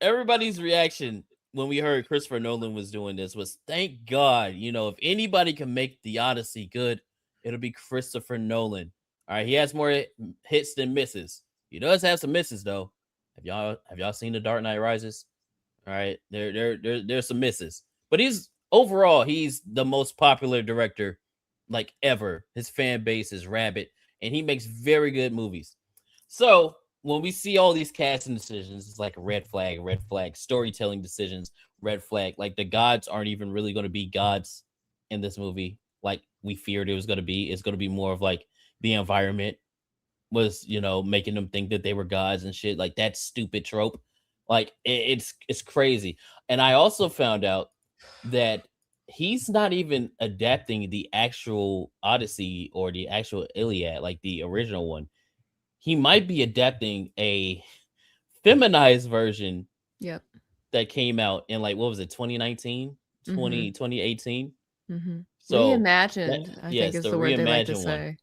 everybody's reaction when we heard Christopher Nolan was doing this was, thank God, if anybody can make the Odyssey good, it'll be Christopher Nolan. All right, he has more hits than misses. He does have some misses though. Have y'all seen The Dark Knight Rises? All right, there's some misses, but he's the most popular director like ever. His fan base is rabid, and he makes very good movies. So when we see all these casting decisions, it's like a red flag, storytelling decisions, red flag. Like the gods aren't even really going to be gods in this movie like we feared it was going to be. It's going to be more of like the environment was, making them think that they were gods and shit. Like that stupid trope. Like it's crazy. And I also found out that he's not even adapting the actual Odyssey or the actual Iliad, like the original one. He might be adapting a feminized version. Yep. That came out in like, what was it, 2019, 2018? Mm-hmm. So reimagined, I think is the word they like to say.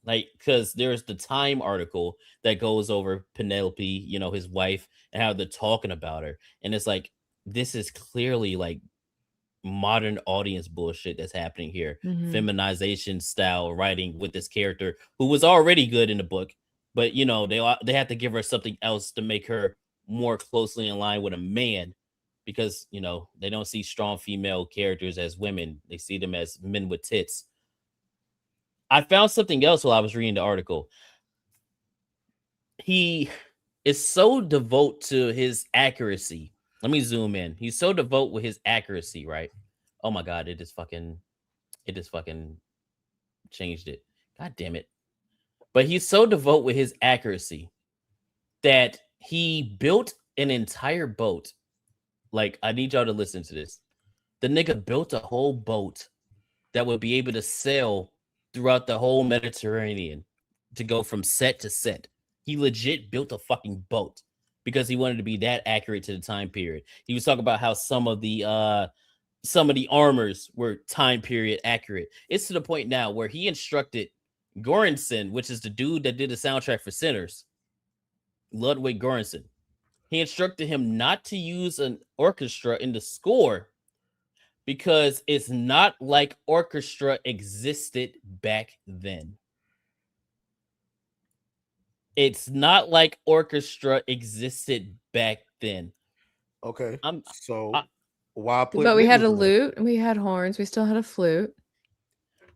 Like, because there's the Time article that goes over Penelope, his wife, and how they're talking about her. And it's like, this is clearly like modern audience bullshit that's happening here. Feminization style writing with this character who was already good in the book, but they have to give her something else to make her more closely in line with a man, because they don't see strong female characters as women. They see them as men with tits. I found something else while I was reading the article. He is so devout to his accuracy. Let me zoom in. He's so devout with his accuracy, right? Oh my God, it just fucking changed it. God damn it. But he's so devout with his accuracy that he built an entire boat. Like, I need y'all to listen to this. The nigga built a whole boat that would be able to sail throughout the whole Mediterranean to go from set to set. He legit built a fucking boat because he wanted to be that accurate to the time period. He was talking about how some of the armors were time period accurate. It's to the point now where he instructed Göransson, which is the dude that did the soundtrack for Sinners, Ludwig Göransson. He instructed him not to use an orchestra in the score because it's not like orchestra existed back then. It's not like orchestra existed back then. Okay. But we had a lute and we had horns. We still had a flute.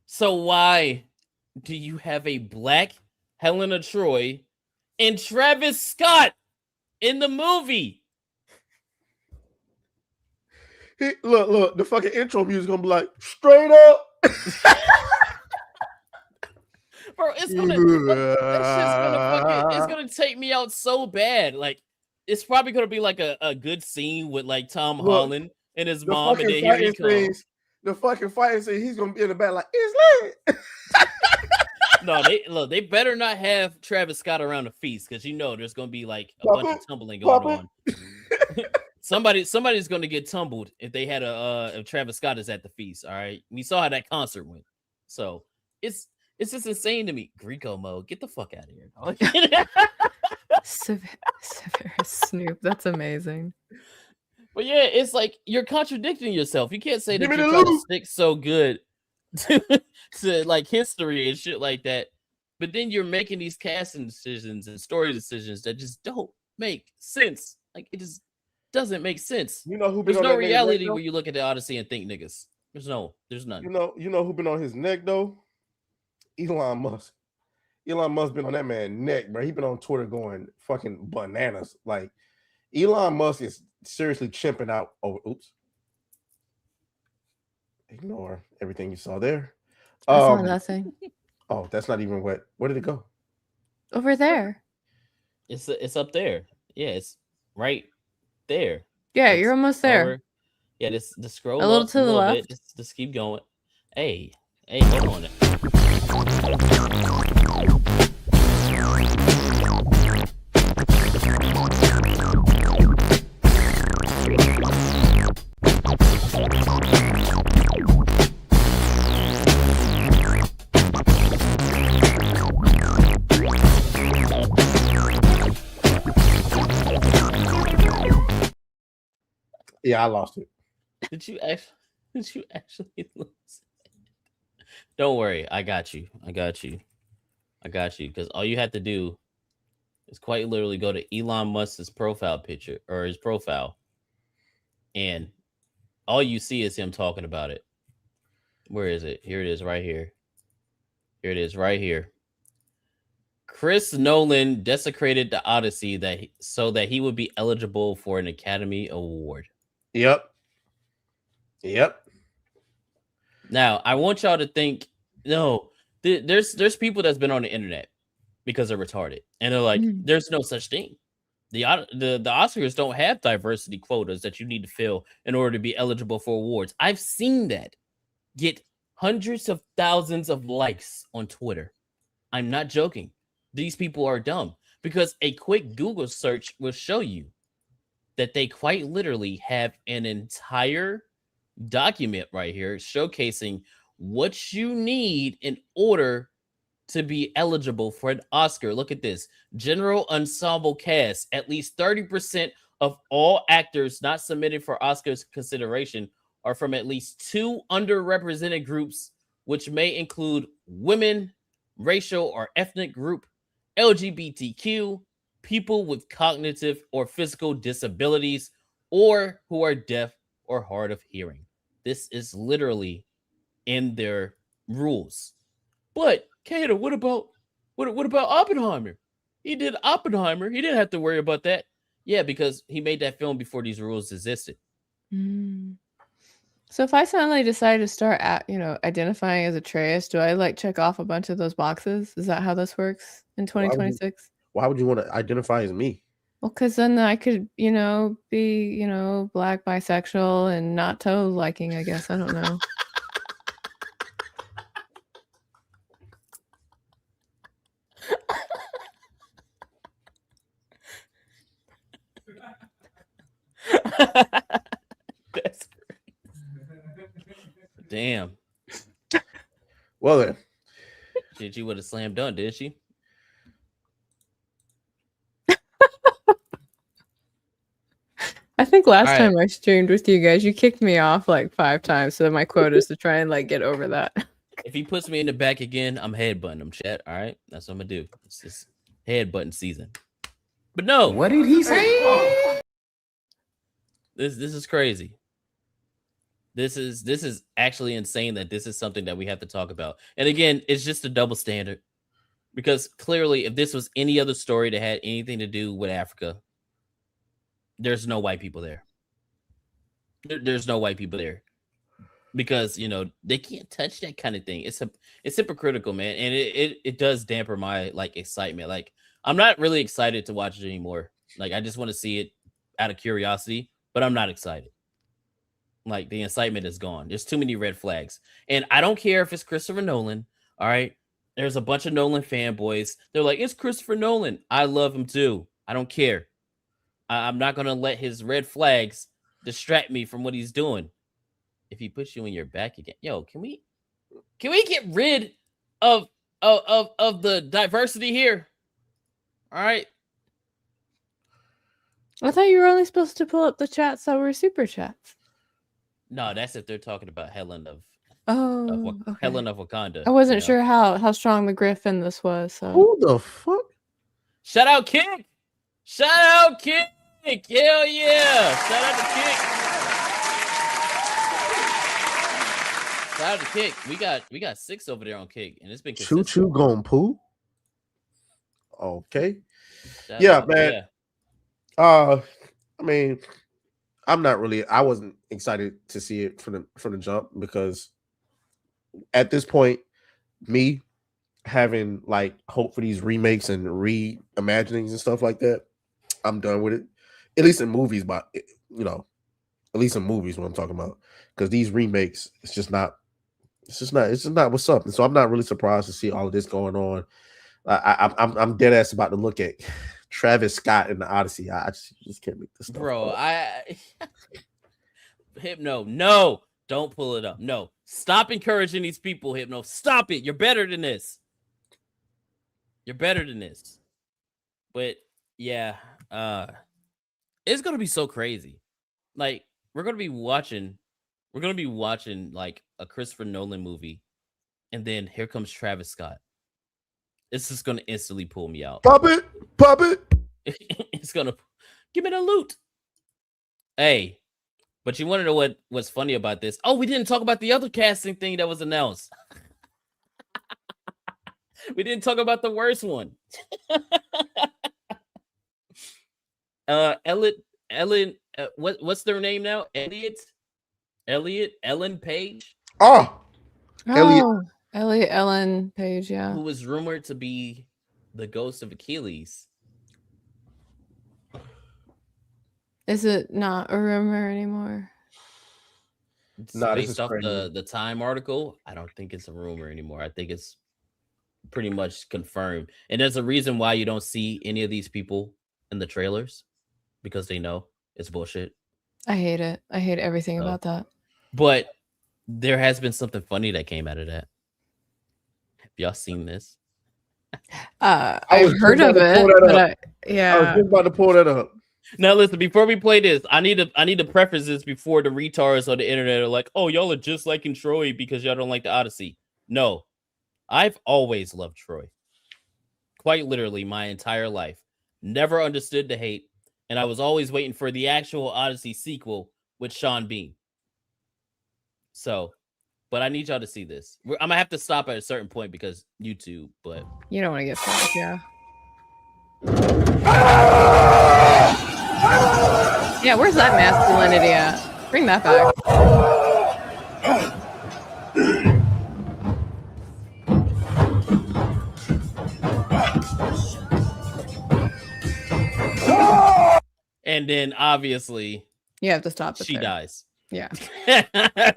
So why do you have a black Helena Troy and Travis Scott in the movie? Look, the fucking intro music gonna be like, straight up. Bro, it's gonna take me out so bad. Like, it's probably gonna be like a good scene with like Tom Holland and his mom, and then here he comes. The fucking fighting scene, he's gonna be in the back like, it's lit. No, they better not have Travis Scott around the feast, because there's gonna be like a bunch of tumbling going on. Somebody's gonna get tumbled if they had if Travis Scott is at the feast. All right, we saw how that concert went, so it's just insane to me. Greco mode, get the fuck out of here. Severus Snoop, that's amazing. But yeah, it's like you're contradicting yourself. You can't say that you're trying to stick so good to like history and shit like that, but then you're making these casting decisions and story decisions that just don't make sense. Like, it just doesn't make sense. There's no reality where you look at the Odyssey and think niggas. There's none. You know who been on his neck though? Elon Musk. Elon Musk been on that man's neck, bro. He been on Twitter going fucking bananas. Like, Elon Musk is seriously chimping out over. Oops. Ignore everything you saw there. I saw nothing. Oh, that's not even what. Where did it go? Over there. It's up there. Yeah, it's right there. Yeah, you're almost there. Over. Yeah, just scroll A little up to a the little left. bit. Just keep going. Hey, hold on it. Yeah, I lost it. Did you actually lose? Don't worry, I got you. Because all you have to do is quite literally go to Elon Musk's profile picture or his profile, and all you see is him talking about it. Where is it? Here it is, right here. Here it is, right here. Chris Nolan desecrated the Odyssey so that he would be eligible for an Academy Award. Yep. Now, I want y'all to think, no, there's people that's been on the internet because they're retarded. And they're like, there's no such thing. The Oscars don't have diversity quotas that you need to fill in order to be eligible for awards. I've seen that get hundreds of thousands of likes on Twitter. I'm not joking. These people are dumb because a quick Google search will show you that they quite literally have an entire document right here showcasing what you need in order to be eligible for an Oscar. Look at this. General ensemble cast. At least 30% of all actors not submitted for Oscars consideration are from at least 2 underrepresented groups, which may include women, racial or ethnic group, LGBTQ, people with cognitive or physical disabilities, or who are deaf or hard of hearing. This is literally in their rules. But Kata, what about Oppenheimer? He did Oppenheimer. He didn't have to worry about that. Yeah, because he made that film before these rules existed. So if I suddenly decide to start identifying as Atreus, do I check off a bunch of those boxes? Is that how this works in 2026? Why would you want to identify as me? Well, because then I could, be, black, bisexual, and not toe liking, I guess. I don't know. That's great. Damn. Well then. She would have slammed dunk, did she? I think last time I streamed with you guys, you kicked me off 5 times. So my quota is to try and get over that. If he puts me in the back again, I'm headbutting him, chat. All right, that's what I'm gonna do. It's just headbutting season. But no, What did he say? This is crazy. This is actually insane that this is something that we have to talk about. And again, it's just a double standard. Because clearly, if this was any other story that had anything to do with Africa, there's no white people there. There's no white people there. Because, they can't touch that kind of thing. It's hypocritical, man. And it does damper my excitement. I'm not really excited to watch it anymore. I just want to see it out of curiosity, but I'm not excited. The excitement is gone. There's too many red flags. And I don't care if it's Christopher Nolan. All right. There's a bunch of Nolan fanboys. They're like, it's Christopher Nolan. I love him too. I don't care. I'm not going to let his red flags distract me from what he's doing. If he puts you in your back again, yo, can we get rid of the diversity here? All right. I thought you were only supposed to pull up the chats that were super chats. No, that's if they're talking about Helen of Wakanda. I wasn't sure how strong the Griffin this was. So. Who the fuck? Shout out Kick! Shout out Kick! Hell yeah! Shout out to Kick! Shout out to Kick. We got 6 over there on Kick, and it's been consistent. Choo gon' poo. Okay. Yeah, man. I mean, I wasn't excited to see it from the jump because at this point, me having like hope for these remakes and reimaginings and stuff like that, I'm done with it. At least in movies, but at least in movies, what I'm talking about. Because these remakes, it's just not what's up. And so I'm not really surprised to see all of this going on. I'm dead ass about to look at Travis Scott in the Odyssey. I just can't make this stuff Bro, up. Hypno, no, don't pull it up. No, stop encouraging these people, Hypno. Stop it. You're better than this. You're better than this. But yeah, it's gonna be so crazy. Like we're gonna be watching like a Christopher Nolan movie, and then here comes Travis Scott. It's just gonna instantly pull me out. Pop it. It's gonna give me the loot. Hey, but you want to know what's funny about this? Oh, we didn't talk about the other casting thing that was announced. We didn't talk about the worst one. Ellen, what's their name now? Ellen Page. Ellen Page, yeah. Who was rumored to be the ghost of Achilles. Is it not a rumor anymore? Based off the Time article, I don't think it's a rumor anymore. I think it's pretty much confirmed. And there's a reason why you don't see any of these people in the trailers, because they know it's bullshit. I hate it. I hate everything about that. But there has been something funny that came out of that. Have y'all seen this? I've heard of it, but I was just about to pull that up. Now listen, before we play this, I need to preface this before the retards on the internet are like, oh, y'all are just liking Troy because y'all don't like the Odyssey. No, I've always loved Troy. Quite literally my entire life. Never understood the hate, and I was always waiting for the actual Odyssey sequel with Sean Bean. So, but I need y'all to see this. I'm gonna have to stop at a certain point because YouTube, but you don't want to get fucked, yeah. Yeah, where's that masculinity at? Bring that back. And then obviously you have to stop it. She dies. Yeah.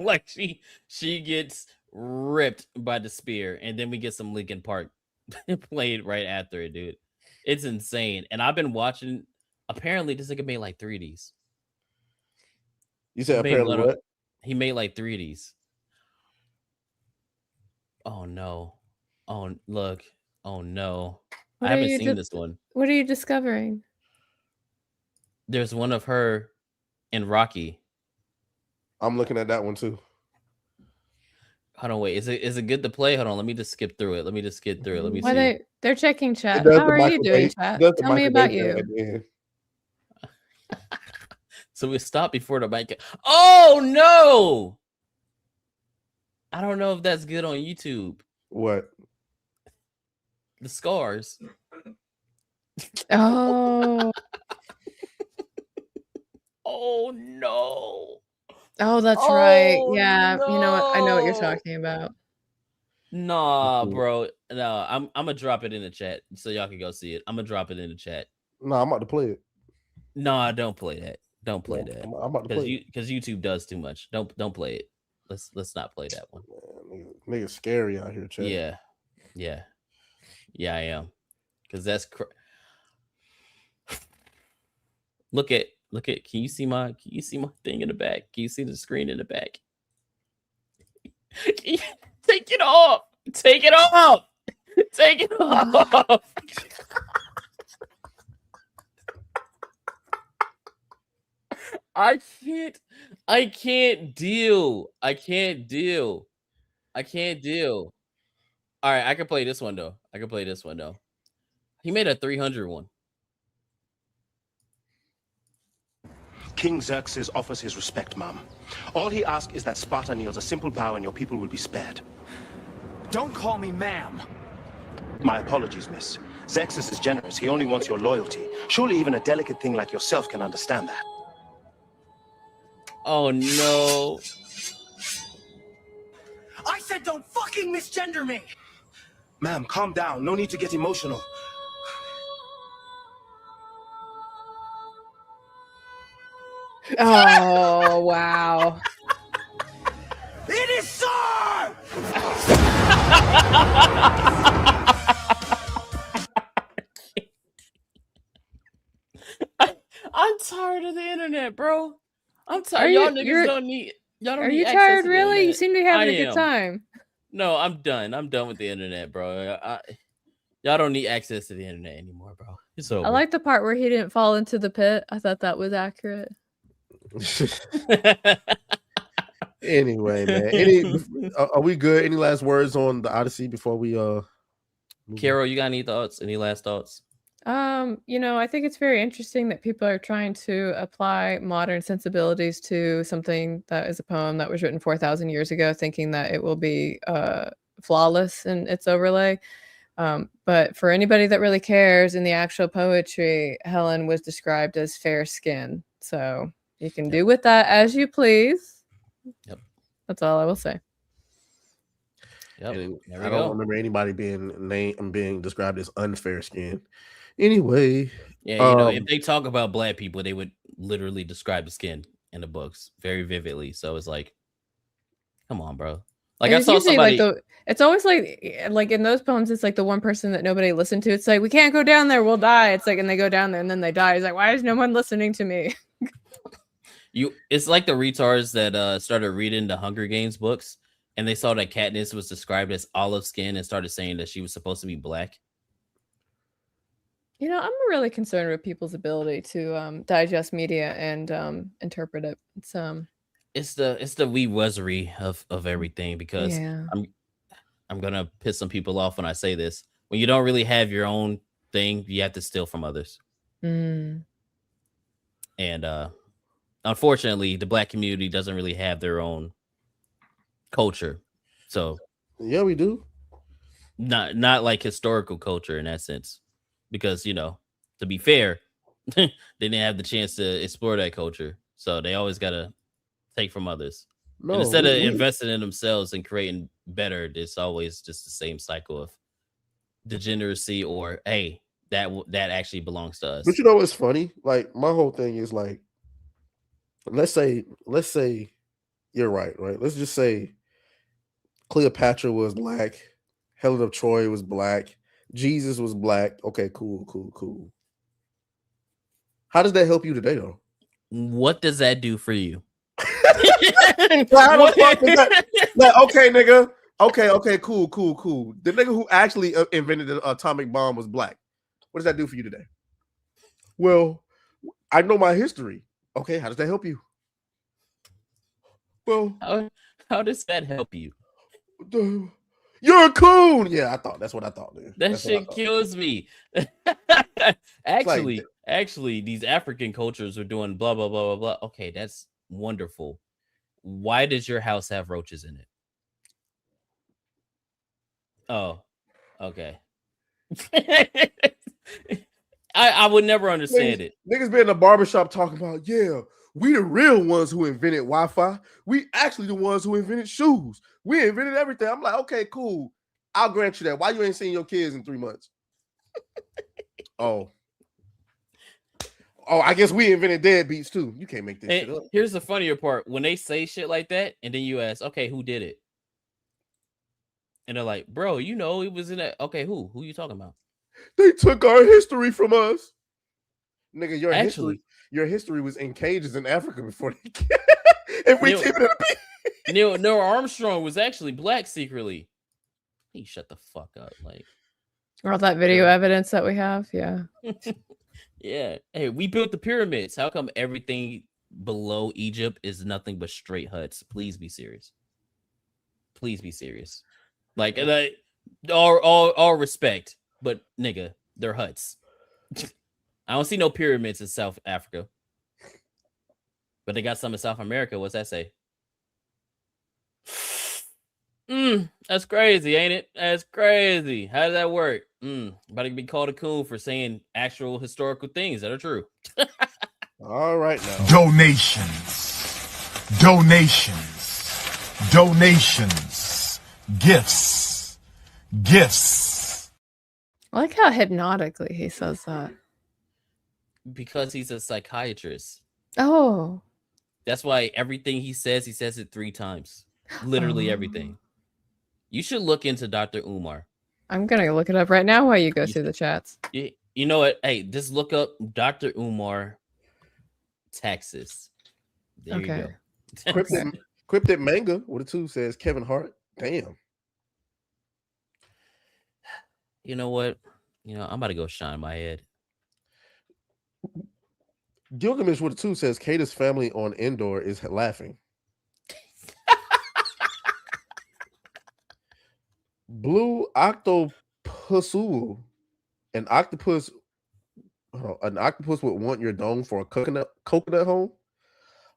Like she gets ripped by the spear, and then we get some Linkin Park played right after it, dude. It's insane. And I've been watching. Apparently, this nigga made like 3 of these. You said apparently what? He made like 3 of these. Oh no. Oh look. Oh no. I haven't seen this one. What are you discovering? There's one of her in Rocky. I'm looking at that one too. Hold on, wait. Is it good to play? Hold on, let me just skip through it. Let me see. Why they're checking chat. How are you doing, chat? Tell me about you. So we stopped before the mic. Oh no! I don't know if that's good on YouTube. What? The scars. Oh. Oh no. Oh, that's right. Yeah, no. You know what? I know what you're talking about. Nah, bro. No, I'm gonna drop it in the chat so y'all can go see it. I'm gonna drop it in the chat. No, I'm about to play it. Nah, don't play that. Don't play that. I'm about to play it. Because YouTube does too much. Don't play it. Let's not play that one. Nigga scary out here, chat. Yeah, I am. Because that's look at. Can you see my thing in the back? Can you see the screen in the back? Take it off. Take it off. Take it off. I can't deal. All right, I can play this one though. He made a 300 one. King Xerxes offers his respect, ma'am. All he asks is that Sparta kneels a simple bow and your people will be spared. Don't call me ma'am. My apologies, miss. Xerxes is generous. He only wants your loyalty. Surely even a delicate thing like yourself can understand that. Oh no. I said don't fucking misgender me. Ma'am, calm down. No need to get emotional. Oh wow. It is so. I'm tired of the internet, bro. I'm Are tired. you? Y'all niggas don't need. Y'all don't Are need you access tired? to the Really? You internet. seem to be having I a good am. time. No, I'm done. I'm done with the internet, bro. Y'all don't need access to the internet anymore, bro. It's over. I like the part where he didn't fall into the pit. I thought that was accurate. Anyway, man. Are we good? Any last words on the Odyssey before we Carrow, you got any thoughts? Any last thoughts? I think it's very interesting that people are trying to apply modern sensibilities to something that is a poem that was written 4,000 years ago, thinking that it will be flawless in its overlay. But for anybody that really cares, in the actual poetry, Helen was described as fair skin. So you can do with that as you please. Yep. That's all I will say. Yep. I don't remember anybody being described as unfair skin. Anyway, yeah, if they talk about black people, they would literally describe the skin in the books very vividly. So it's like, come on, bro. Like And I it's saw usually somebody. it's always like in those poems, it's like the one person that nobody listened to. It's like, we can't go down there, we'll die. It's like, and they go down there and then they die. It's like, why is no one listening to me? It's like the retards that started reading the Hunger Games books, and they saw that Katniss was described as olive skin and started saying that she was supposed to be black. I'm really concerned with people's ability to digest media and interpret it. It's the wee wuzzery of everything, because Yeah. I'm gonna piss some people off when I say this. When you don't really have your own thing, you have to steal from others. Mm. And unfortunately, the black community doesn't really have their own culture. So yeah, we do. Not like historical culture in that sense, because to be fair, they didn't have the chance to explore that culture, so they always gotta take from others. No, and instead of investing in themselves and creating better, it's always just the same cycle of degeneracy, or hey, that actually belongs to us. But you know what's funny? Like, my whole thing is like, let's say you're right? Let's just say Cleopatra was black, Helen of Troy was black, Jesus was black. Okay, cool. How does that help you today, though? What does that do for you? How the fuck is that? Like, okay, nigga. Okay, cool. The nigga who actually invented the atomic bomb was black. What does that do for you today? Well, I know my history. Okay, how does that help you? Well, how does that help you? You're a coon. Yeah, that's what I thought, dude. That shit kills me. Actually, these African cultures are doing blah blah blah blah blah. Okay, that's wonderful. Why does your house have roaches in it? Oh, okay. I would never understand it. Niggas be in the barbershop talking about, yeah, we the real ones who invented Wi-Fi. We actually the ones who invented shoes. We invented everything. I'm like, okay, cool. I'll grant you that. Why you ain't seen your kids in 3 months? Oh, I guess we invented deadbeats too. You can't make this shit up. Here's the funnier part. When they say shit like that, and then you ask, okay, who did it? And they're like, bro, it was in that. Okay, who you talking about? They took our history from us. Nigga, your history was in cages in Africa before they if we keep it Neil Armstrong was actually black secretly. Hey, shut the fuck up. Like, all that video evidence that we have. Yeah. Yeah. Hey, we built the pyramids. How come everything below Egypt is nothing but straight huts? Please be serious. Please be serious. Like, all respect, but nigga, they're huts. I don't see no pyramids in South Africa, but they got some in South America. What's that say? That's crazy, ain't it? That's crazy. How does that work? About to be called a coon for saying actual historical things that are true. All right now. Donations. Donations. Gifts. I like how hypnotically he says that. Because he's a psychiatrist. Oh. That's why everything he says it 3 times. Literally everything. You should look into Dr. Umar. I'm gonna look it up right now while you go through the chats. You know what? Hey, just look up Dr. Umar, Texas. There you go. Cryptid Manga with a 2 says Kevin Hart. Damn. You know what? I'm about to go shine my head. Gilgamesh with a 2 says Kata's family on Endor is laughing. Blue Octopusul. An octopus would want your dome for a coconut home.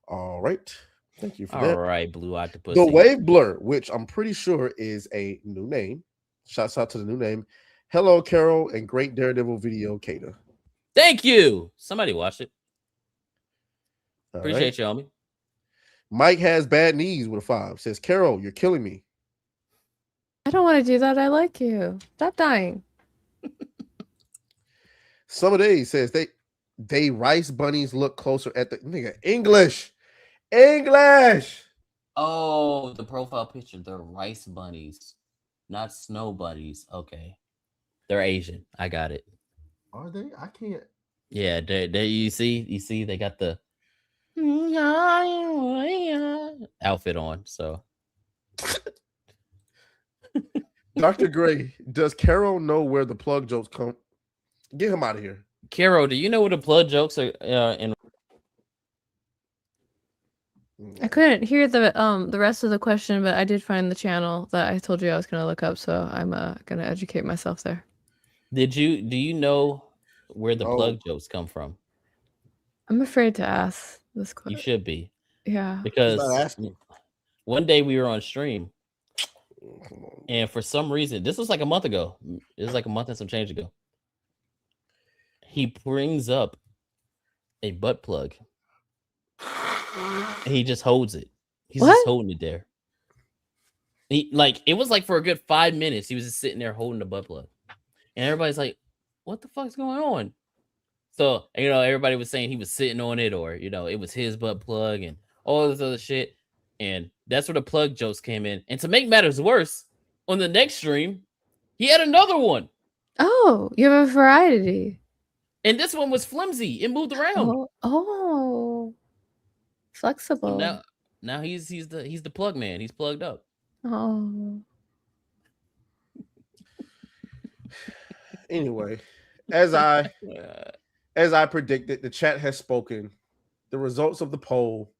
All right. Thank you for that. All right, Blue Octopus. The Wave Blur, which I'm pretty sure is a new name. Shouts out to the new name. Hello, Carrow, and great Daredevil video, Kata. Thank you. Somebody watched it. All Appreciate you, homie. Mike has bad knees with a 5. Says, Carrow, you're killing me. I don't want to do that. I like you. Stop dying. Summer Days says they rice bunnies look closer at the nigga English. Oh, the profile picture. They're rice bunnies, not snow bunnies. Okay. They're Asian. I got it. Are they? I can't. Yeah, they you see they got the outfit on. So Dr. Gray, does Carrow know where the plug jokes come? Get him out of here. Carrow, do you know where the plug jokes are in? I couldn't hear the rest of the question, but I did find the channel that I told you I was gonna look up, so I'm gonna educate myself there. Do you know where the plug jokes come from? I'm afraid to ask this question. You should be. Yeah. Because one day we were on stream, and for some reason, this was like a month ago. It was like a month and some change ago. He brings up a butt plug. And he just holds it. He's just holding it there. It was like for a good 5 minutes. He was just sitting there holding the butt plug. And everybody's like, what the fuck's going on? So, everybody was saying he was sitting on it, or, it was his butt plug and all this other shit. And that's where the plug jokes came in. And to make matters worse, on the next stream, he had another one. Oh, you have a variety. And this one was flimsy. It moved around. Oh. Flexible. So now he's the plug man. He's plugged up. Oh. Anyway, as I predicted, the chat has spoken. The results of the poll: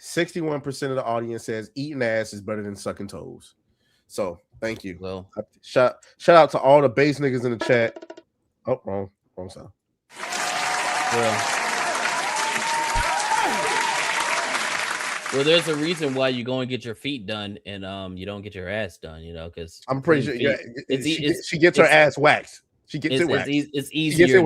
61% of the audience says eating ass is better than sucking toes. So thank you. Well, shout out to all the base niggas in the chat. Oh, wrong sound. Well, there's a reason why you go and get your feet done and you don't get your ass done, because I'm pretty sure she gets her ass waxed. She gets it waxed. It's easier to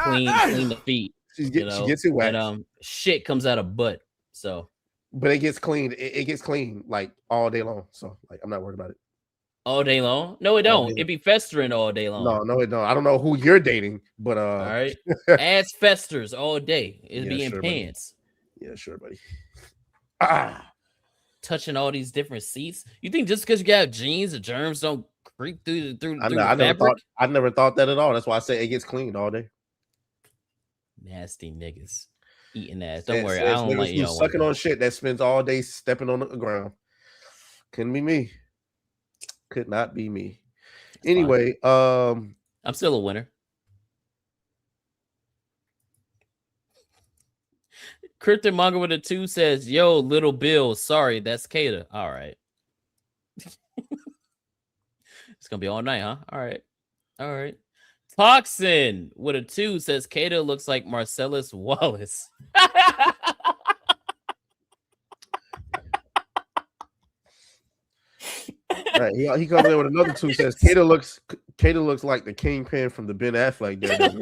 clean the feet. She gets it waxed. And shit comes out of butt. So, but it gets cleaned. It gets clean like all day long. So I'm not worried about it. All day long? No, it don't. It be festering all day long. No, it don't. I don't know who you're dating, but all right. Ass festers all day. It'd be in pants. Buddy. Yeah, sure, buddy. Touching all these different seats. You think just because you got jeans, the germs don't creep through the fabric? I never thought that at all. That's why I say it gets cleaned all day. Nasty niggas eating ass. Don't worry, I don't like you sucking on shit that spends all day stepping on the ground. Couldn't be me. Could not be me. That's anyway, fine. I'm still a winner. Cryptic Manga with a 2 says, yo, little Bill, sorry, that's Kata. All right. It's gonna be all night, huh? All right. Toxin with a 2 says Kata looks like Marcellus Wallace. Right, he comes in with another 2 says Kata looks like the Kingpin from the Ben Affleck Daredevil.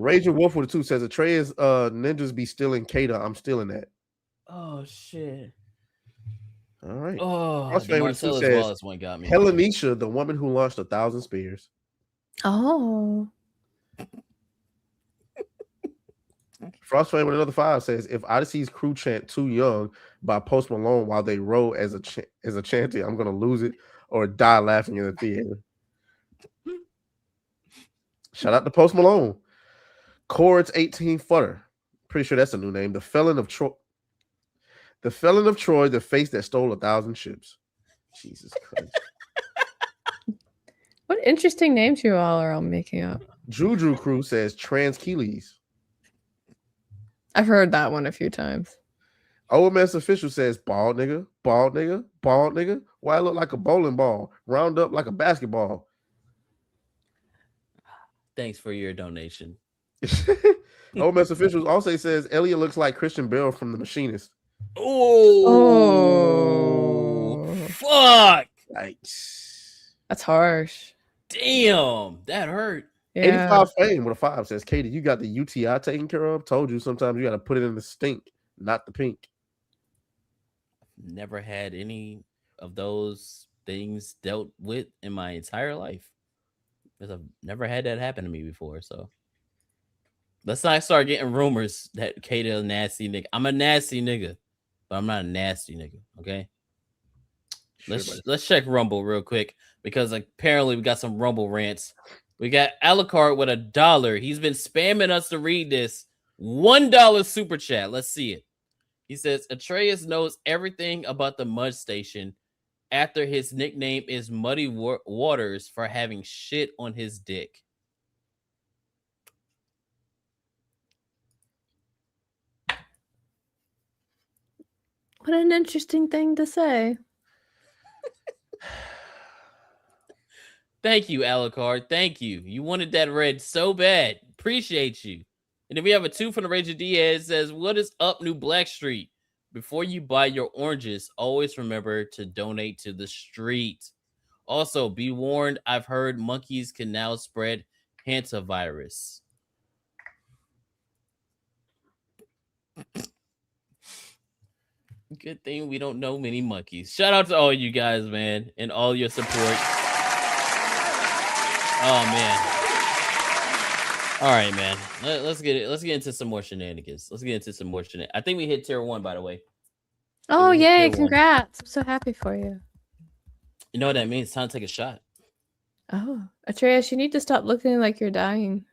Raging Wolf with a 2 says Atreus ninjas be stealing Kata. I'm stealing that. Oh shit. All right. Oh, the Marcellus Wallace one got me. Helenisha, the woman who launched 1,000 spears. Oh. Frostflame with another 5 says if Odyssey's crew chant "Too Young" by Post Malone while they row as a chanty, I'm gonna lose it or die laughing in the theater. Shout out to Post Malone. Chords 18 Futter. Pretty sure that's a new name. The Felon of Troy. The Felon of Troy, the face that stole 1,000 ships. Jesus Christ. What interesting names you all are all making up. Juju Crew says Tranquiles. I've heard that one a few times. OMS Official says bald nigga, bald nigga, bald nigga. Why I look like a bowling ball? Round up like a basketball. Thanks for your donation. OMS Officials also says Elliot looks like Christian Bale from The Machinist. Oh, fuck. Yikes. That's harsh. Damn, that hurt. Yeah. 85 Fame with a 5 says, Katie, you got the UTI taken care of. Told you sometimes you got to put it in the stink, not the pink. Never had any of those things dealt with in my entire life. Because I've never had that happen to me before. So let's not start getting rumors that Katie is a nasty nigga. I'm a nasty nigga, but I'm not a nasty nigga. Okay. Let's check Rumble real quick because apparently we got some Rumble rants. We got Alucard with $1. He's been spamming us to read this $1 super chat. Let's see it. He says Atreus knows everything about the mud station after his nickname is Muddy Waters for having shit on his dick. What an interesting thing to say. Thank you, Alucard. Thank you. You wanted that read so bad. Appreciate you. And then we have a 2 from the Ranger Diaz. It says, what is up, New Blackstreet? Before you buy your oranges, always remember to donate to the street. Also, be warned, I've heard monkeys can now spread hantavirus. Good thing we don't know many monkeys. Shout out to all you guys, man, and all your support. Oh man. All right, man. Let's get into some more shenanigans. I think we hit tier 1, by the way. Oh yay, congrats. I'm so happy for you. You know what that means? It's time to take a shot. Oh, Atreus, you need to stop looking like you're dying.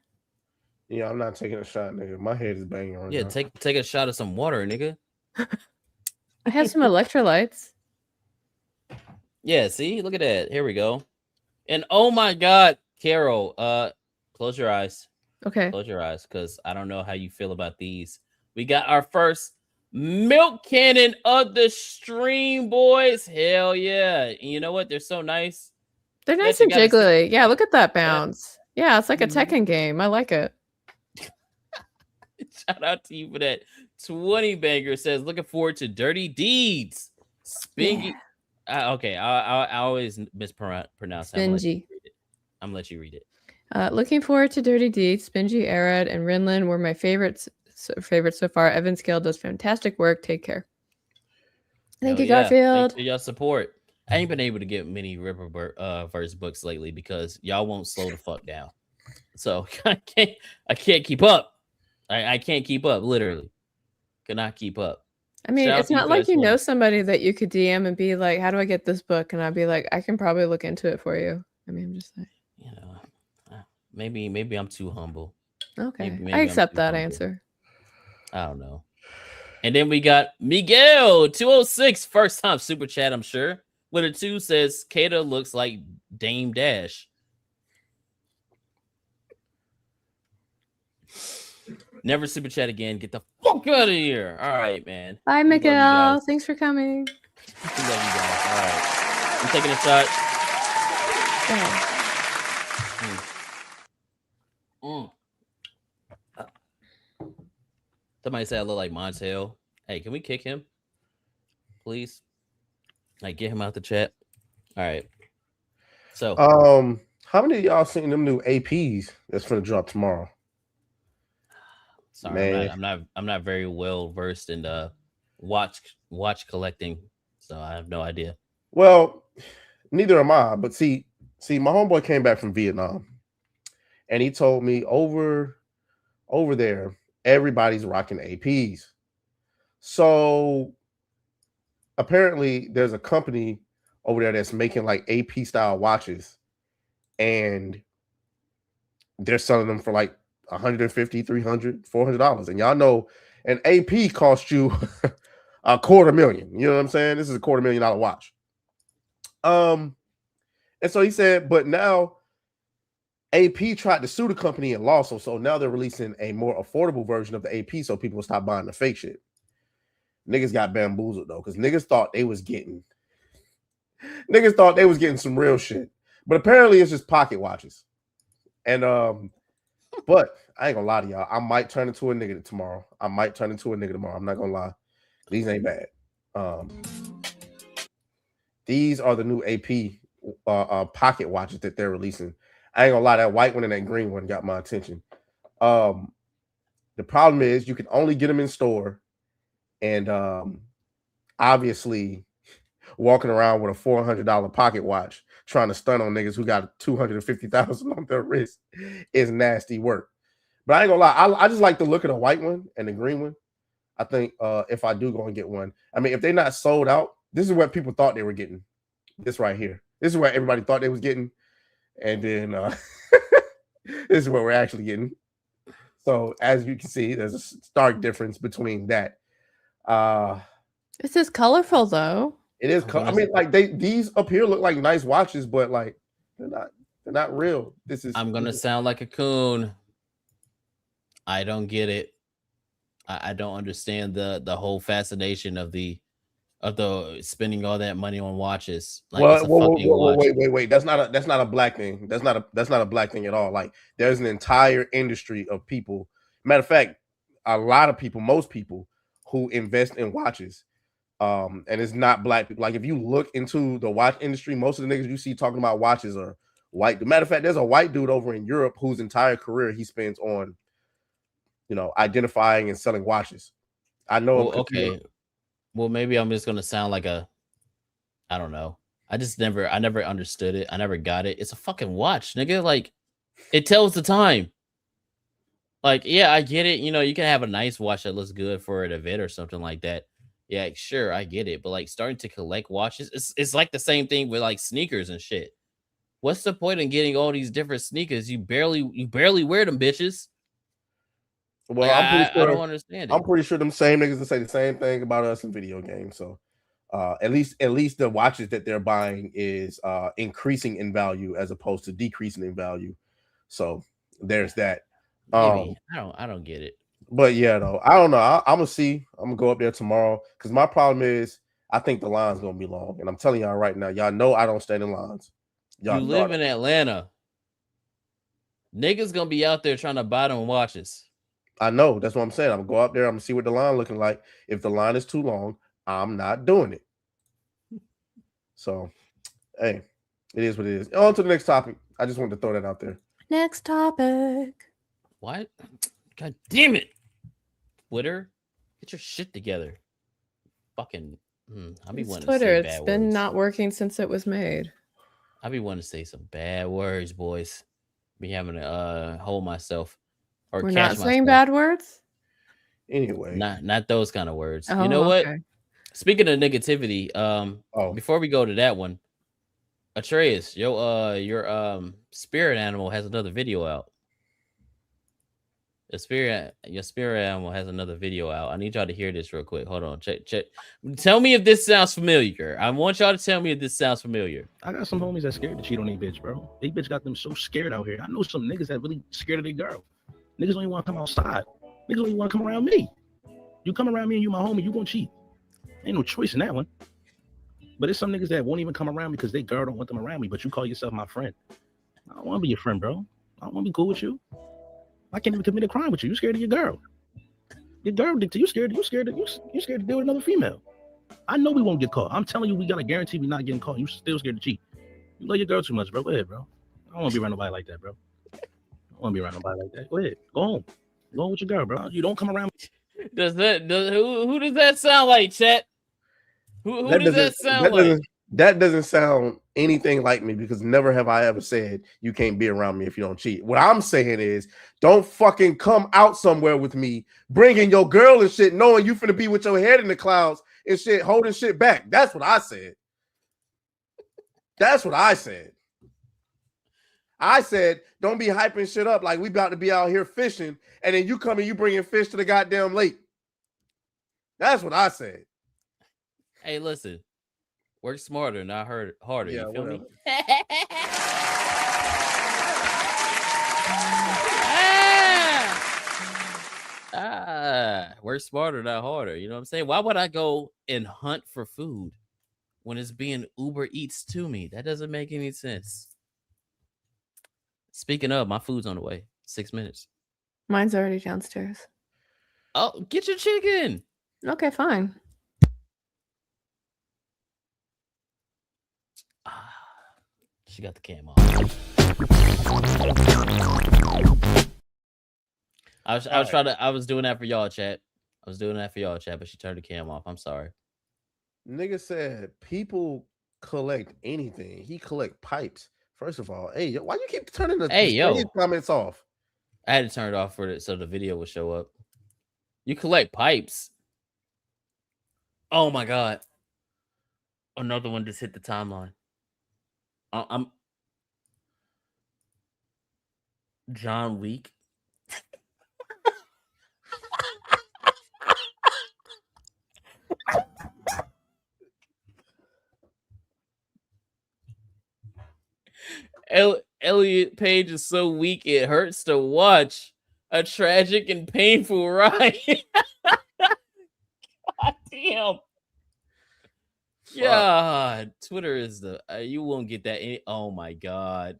Yeah, I'm not taking a shot, nigga. My head is banging right now. Yeah, take a shot of some water, nigga. I have some electrolytes. Yeah, see? Look at that. Here we go. And oh my god, Carrow, close your eyes. Okay. Close your eyes, because I don't know how you feel about these. We got our first milk cannon of the stream, boys. Hell yeah. And you know what? They're so nice. They're nice and jiggly. Yeah, look at that bounce. Yeah, it's like a Tekken game. I like it. Shout out to you for that. 20 banger says, looking forward to Dirty Deeds. Spingy. Yeah. Okay, I always mispronounce. Spingy. I'm gonna let you read it. Looking forward to Dirty Deeds. Spingy, Arad, and Rinlin were my favorites so far. Evan Scale does fantastic work. Take care. Thank you, Garfield. Thanks for your support. I ain't been able to get many Riververse books lately because y'all won't slow the fuck down. So I can't keep up. I can't keep up, literally. Cannot keep up. I mean, it's not like you know somebody that you could DM and be like, how do I get this book? And I'd be like, I can probably look into it for you. I mean, I'm just like, you know, maybe I'm too humble. Okay. Maybe I accept that humble. answer. I don't know. And then we got Miguel 206, first time super chat, I'm sure. With a 2 says Kata looks like Dame Dash. Never super chat again. Get the fuck out of here. All right, man. Bye, Miguel. Thanks for coming. We love you guys. All right. I'm taking a shot. Yeah. Somebody said I look like Montel. Hey, can we kick him? Please? Like, get him out the chat. All right. So, how many of y'all seen them new APs that's gonna drop tomorrow? Sorry, I'm not very well versed in watch collecting, so I have no idea. Well, neither am I. But see, my homeboy came back from Vietnam, and he told me over there, everybody's rocking APs. So apparently, there's a company over there that's making like AP style watches, and they're selling them for like $150, $300, $400. And y'all know an AP costs you $250,000. You know what I'm saying? This is a $250,000 watch. And so he said, but now AP tried to sue the company and lost. So now they're releasing a more affordable version of the AP so people will stop buying the fake shit. Niggas got bamboozled though, because niggas thought they was getting some real shit. But apparently it's just pocket watches. And but I ain't gonna lie to y'all. I might turn into a nigga tomorrow. I'm not gonna lie. These ain't bad. These are the new AP pocket watches that they're releasing. I ain't gonna lie, that white one and that green one got my attention. The problem is you can only get them in store, and obviously walking around with a $400 pocket watch trying to stun on niggas who got $250,000 on their wrist is nasty work. But I ain't gonna lie, I just like the look of the white one and the green one. I think if I do go and get one, I mean, if they're not sold out, this is what people thought they were getting. This right here. This is what everybody thought they was getting. And then this is what we're actually getting. So as you can see, there's a stark difference between that. This is colorful though. It is. I mean, like these up here look like nice watches, but like they're not real. I'm gonna sound like a coon. I don't get it. I don't understand the whole fascination of the spending all that money on watches. Like, wait. That's not a black thing. That's not a black thing at all. Like, there's an entire industry of people. Matter of fact, a lot of people, most people who invest in watches. And it's not black people. Like, if you look into the watch industry, most of the niggas you see talking about watches are white. Matter of fact, there's a white dude over in Europe whose entire career he spends on, identifying and selling watches. I know. Well, okay. Well, maybe I'm just gonna sound like I don't know. I never understood it. I never got it. It's a fucking watch, nigga. Like, it tells the time. Like, yeah, I get it. You can have a nice watch that looks good for an event or something like that. Yeah, sure, I get it. But like starting to collect watches, it's like the same thing with like sneakers and shit. What's the point in getting all these different sneakers? You barely wear them, bitches. Well, like, I'm pretty sure, I don't understand it. I'm pretty sure them same niggas will say the same thing about us in video games. So at least the watches that they're buying is increasing in value as opposed to decreasing in value. So there's that. I don't get it. But yeah, though, I don't know. I'm gonna see. I'm gonna go up there tomorrow because my problem is I think the line's gonna be long, and I'm telling y'all right now, y'all know I don't stand in lines. You live in Atlanta. Niggas gonna be out there trying to buy them watches. I know. That's what I'm saying. I'm gonna go up there. I'm gonna see what the line looking like. If the line is too long, I'm not doing it. So, hey, it is what it is. On to the next topic. I just wanted to throw that out there. Next topic. What? God damn it. Twitter, get your shit together. Fucking, I be wanting Twitter. to say It's bad been words. not working since it was made. I be wanting to say some bad words, boys. Be having to hold myself. Or We're catch not myself. saying bad words. Anyway, not those kind of words. Oh, you know what? okay. Speaking of negativity, before we go to that one, Atreus, your spirit animal has another video out. Your spirit animal has another video out. I need y'all to hear this real quick. Hold on. Check. Tell me if this sounds familiar. I want y'all to tell me if this sounds familiar. I got some homies that scared to cheat on their bitch, bro. They bitch got them so scared out here. I know some niggas that really scared of their girl. Niggas don't even want to come outside. Niggas don't even want to come around me. You come around me and you my homie, you gonna cheat. Ain't no choice in that one. But it's some niggas that won't even come around me because they girl don't want them around me, but you call yourself my friend. I don't want to be your friend, bro. I don't want to be cool with you. I can't even commit a crime with you. You scared of your girl. Your girl did to you scared to deal with another female. I know we won't get caught. I'm telling you, we got a guarantee we're not getting caught. You still scared to cheat. You love your girl too much, bro. Go ahead, bro. I don't want to be around nobody like that, bro. I don't want to be around nobody like that. Go ahead. Go home. Go with your girl, bro. You don't come around. Who does that sound like, Chet? Who does that sound like? That doesn't sound anything like me because never have I ever said you can't be around me if you don't cheat. What I'm saying is don't fucking come out somewhere with me, bringing your girl and shit, knowing you finna be with your head in the clouds and shit, holding shit back. That's what I said. That's what I said. I said, don't be hyping shit up like we about to be out here fishing, and then you come and you bringing fish to the goddamn lake. That's what I said. Hey, listen. Work smarter, not harder. Yeah, you feel whatever. me? Work smarter, not harder. You know what I'm saying? Why would I go and hunt for food when it's being Uber Eats to me? That doesn't make any sense. Speaking of, my food's on the way. 6 minutes. Mine's already downstairs. Oh, get your chicken. Okay, fine. She got the cam on. I was doing that for y'all, chat. But she turned the cam off. I'm sorry. Nigga said people collect anything. He collect pipes. First of all, hey, why you keep turning the comments off? I had to turn it off so the video would show up. You collect pipes. Oh my god. Another one just hit the timeline. I'm John Wick. Elliot Page is so weak it hurts to watch. A tragic and painful ride. God damn. God, Twitter is the you won't get that. Oh my god.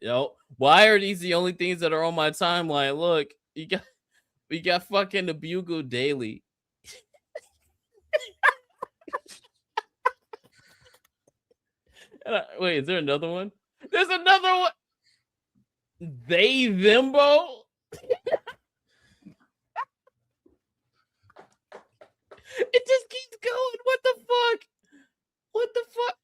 Why are these the only things that are on my timeline? Look, we got fucking the Bugle Daily. Wait, is there another one? There's another one. They Thembo. It just keeps going. What the fuck? What the fuck?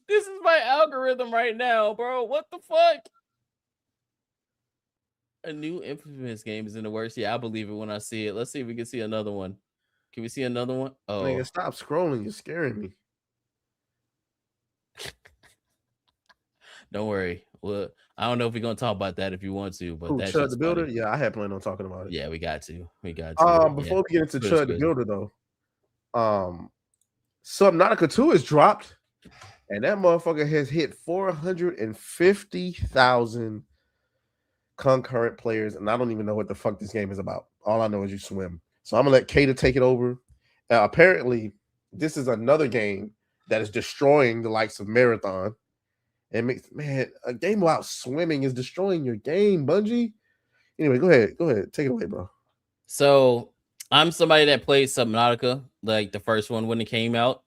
This is my algorithm right now, bro. What the fuck? A new Infamous game is in the works. Yeah, I believe it when I see it. Let's see if we can see another one. Can we see another one? Oh, nigga, stop scrolling. You're scaring me. Don't worry. Well, I don't know if we're gonna talk about that if you want to, but that's Chud the Builder. Funny. Yeah, I had planned on talking about it. Yeah, we got to. Before we get into Chud the Builder, though, Subnautica 2 is dropped, and that motherfucker has hit 450,000 concurrent players, and I don't even know what the fuck this game is about. All I know is you swim. So I'm gonna let Kata take it over. Apparently, this is another game that is destroying the likes of Marathon. It makes a game without swimming is destroying your game, Bungie. Anyway, go ahead, take it away, bro. So I'm somebody that played Subnautica, like the first one when it came out,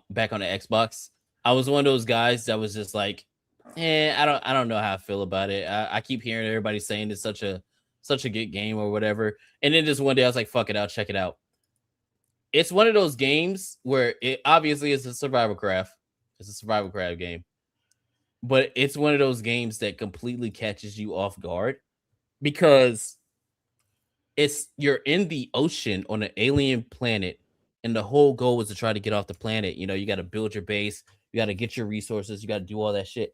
back on the Xbox. I was one of those guys that was just like, I don't know how I feel about it. I keep hearing everybody saying it's such a good game or whatever, and then just one day I was like, fuck it, I'll check it out. It's one of those games where it obviously is a survival craft. It's a survival craft game. But it's one of those games that completely catches you off guard because you're in the ocean on an alien planet, and the whole goal is to try to get off the planet. You know, you got to build your base, you got to get your resources, you got to do all that shit.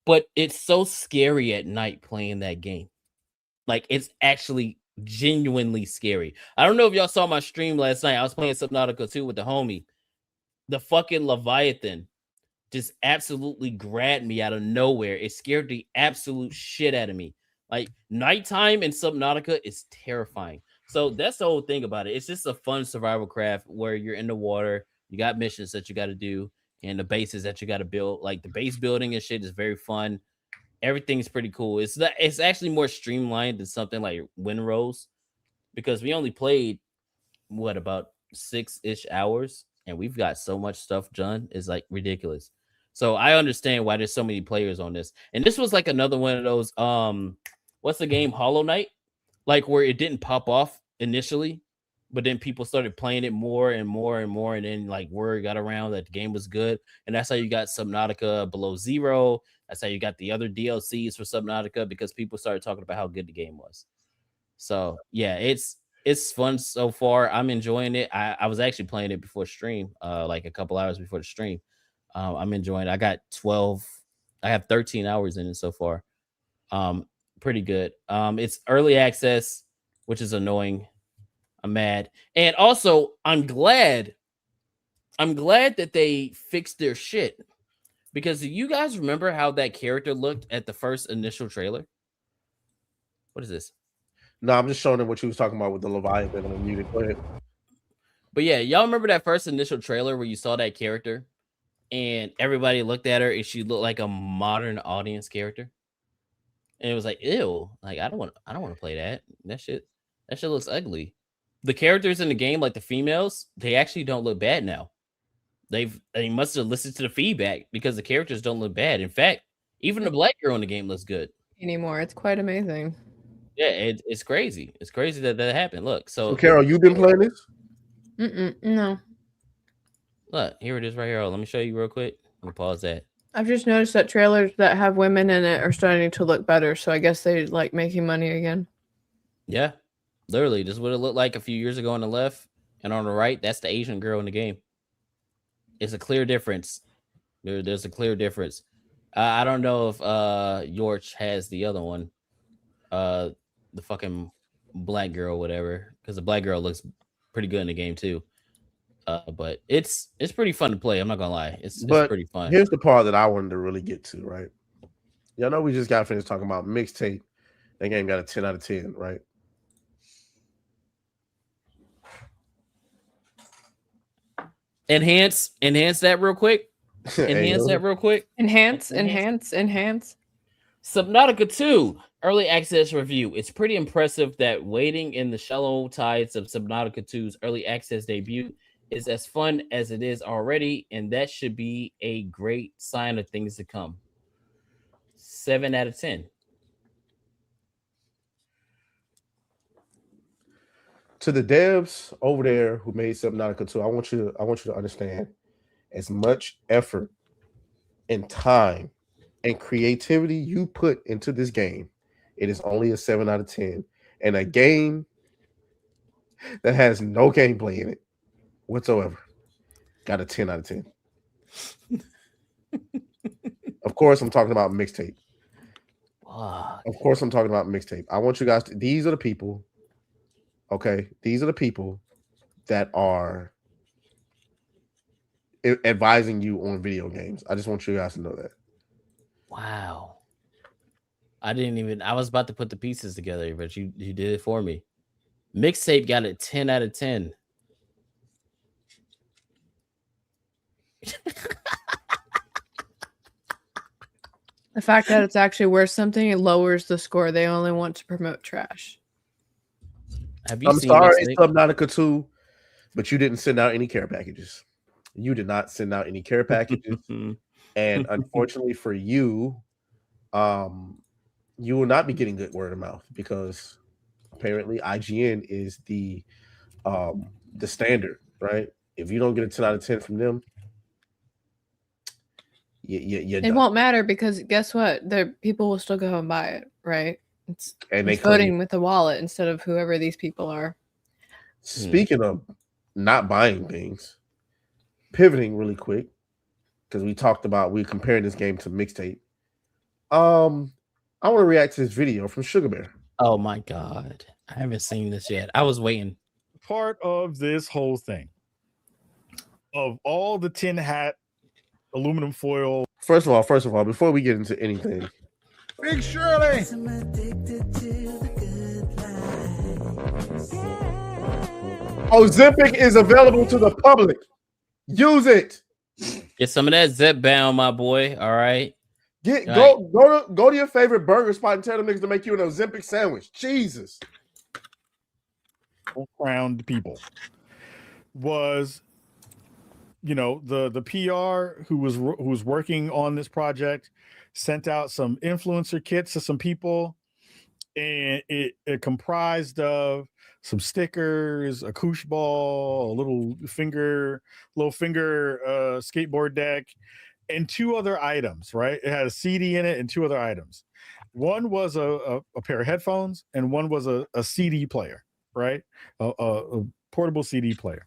But it's so scary at night playing that game. Like, it's actually genuinely scary. I don't know if y'all saw my stream last night. I was playing Subnautica 2 with the homie. The fucking Leviathan just absolutely grabbed me out of nowhere. It scared the absolute shit out of me. Like, nighttime in Subnautica is terrifying. So that's the whole thing about it. It's just a fun survival craft where you're in the water. You got missions that you got to do and the bases that you got to build. Like, the base building and shit is very fun. Everything's pretty cool. It's actually more streamlined than something like Windrose, because we only played about 6-ish hours and we've got so much stuff done. It's like ridiculous. So I understand why there's so many players on this. And this was like another one of those what's the game, Hollow Knight? Like where it didn't pop off initially, but then people started playing it more and more and more, and then like word got around that the game was good. And that's how you got Subnautica Below Zero. That's how you got the other DLCs for Subnautica, because people started talking about how good the game was. So yeah, it's fun so far. I'm enjoying it. I was actually playing it before stream, like a couple hours before the stream. I'm enjoying it. I have 13 hours in it so far. Pretty good. It's early access, which is annoying. I'm mad. And also, I'm glad that they fixed their shit. Because do you guys remember how that character looked at the first initial trailer? What is this? No, I'm just showing them what you was talking about with the Leviathan on the music. Go ahead. But yeah, y'all remember that first initial trailer where you saw that character and everybody looked at her and she looked like a modern audience character? And it was like, ew, like I don't want to play that. That shit looks ugly. The characters in the game, like the females, they actually don't look bad now. They must have listened to the feedback, because the characters don't look bad. In fact, even the black girl in the game looks good Anymore. It's quite amazing. Yeah, it's crazy. It's crazy that happened. Look, so Carrow, you been playing this? No. Look, here it is right here. Let me show you real quick. Let me pause that. I've just noticed that trailers that have women in it are starting to look better, so I guess they like making money again. Yeah, literally, this is what it looked like a few years ago on the left, and on the right, that's the Asian girl in the game. It's a clear difference. There's a clear difference. I don't know if Yorch has the other one, the fucking black girl, whatever, because the black girl looks pretty good in the game too. But it's pretty fun to play. I'm not gonna lie, it's pretty fun. Here's the part that I wanted to really get to, right? Y'all know we just got finished talking about Mixtape. That game got a 10 out of 10, right? Enhance that real quick. Enhance. Subnautica 2 early access review. It's pretty impressive that wading in the shallow tides of Subnautica 2's early access debut is as fun as it is already, and that should be a great sign of things to come. 7 out of 10. To the devs over there who made Subnautica 2, I want you to understand, as much effort and time and creativity you put into this game, it is only a 7 out of 10. And a game that has no gameplay in it whatsoever got a 10 out of 10. Of course, I'm talking about Mixtape. Of course, I'm talking about Mixtape. I want you guys to, these are the people, okay? These are the people that are advising you on video games. I just want you guys to know that. Wow. I was about to put the pieces together, but you did it for me. Mixtape got a 10 out of 10. The fact that it's actually worth something, it lowers the score. They only want to promote trash. Have you I'm seen sorry, Mixtape? Subnautica 2, but you didn't send out any care packages. You did not send out any care packages. And unfortunately for you, you will not be getting good word of mouth, because apparently IGN is the standard, right? If you don't get a 10 out of 10 from them, it won't matter, because guess what? The people will still go and buy it, right? It's they voting with the wallet instead of whoever these people are. Speaking of not buying things, pivoting really quick, because we comparing this game to Mixtape. I want to react to this video from Sugar Bear. Oh my god, I haven't seen this yet. I was waiting. Part of this whole thing, of all the tin hat, aluminum foil. First of all, before we get into anything, Big Shirley. Ozempic is available to the public. Use it. Get some of that Zepbound, my boy. All right. Go to your favorite burger spot and tell them niggas to make you an Ozempic sandwich. Jesus. Crowned people was the PR who was working on this project sent out some influencer kits to some people, and it comprised of some stickers, a koosh ball, a little finger skateboard deck, and two other items. Right, it had a CD in it and two other items. One was a pair of headphones, and one was a CD player. Right, a portable CD player.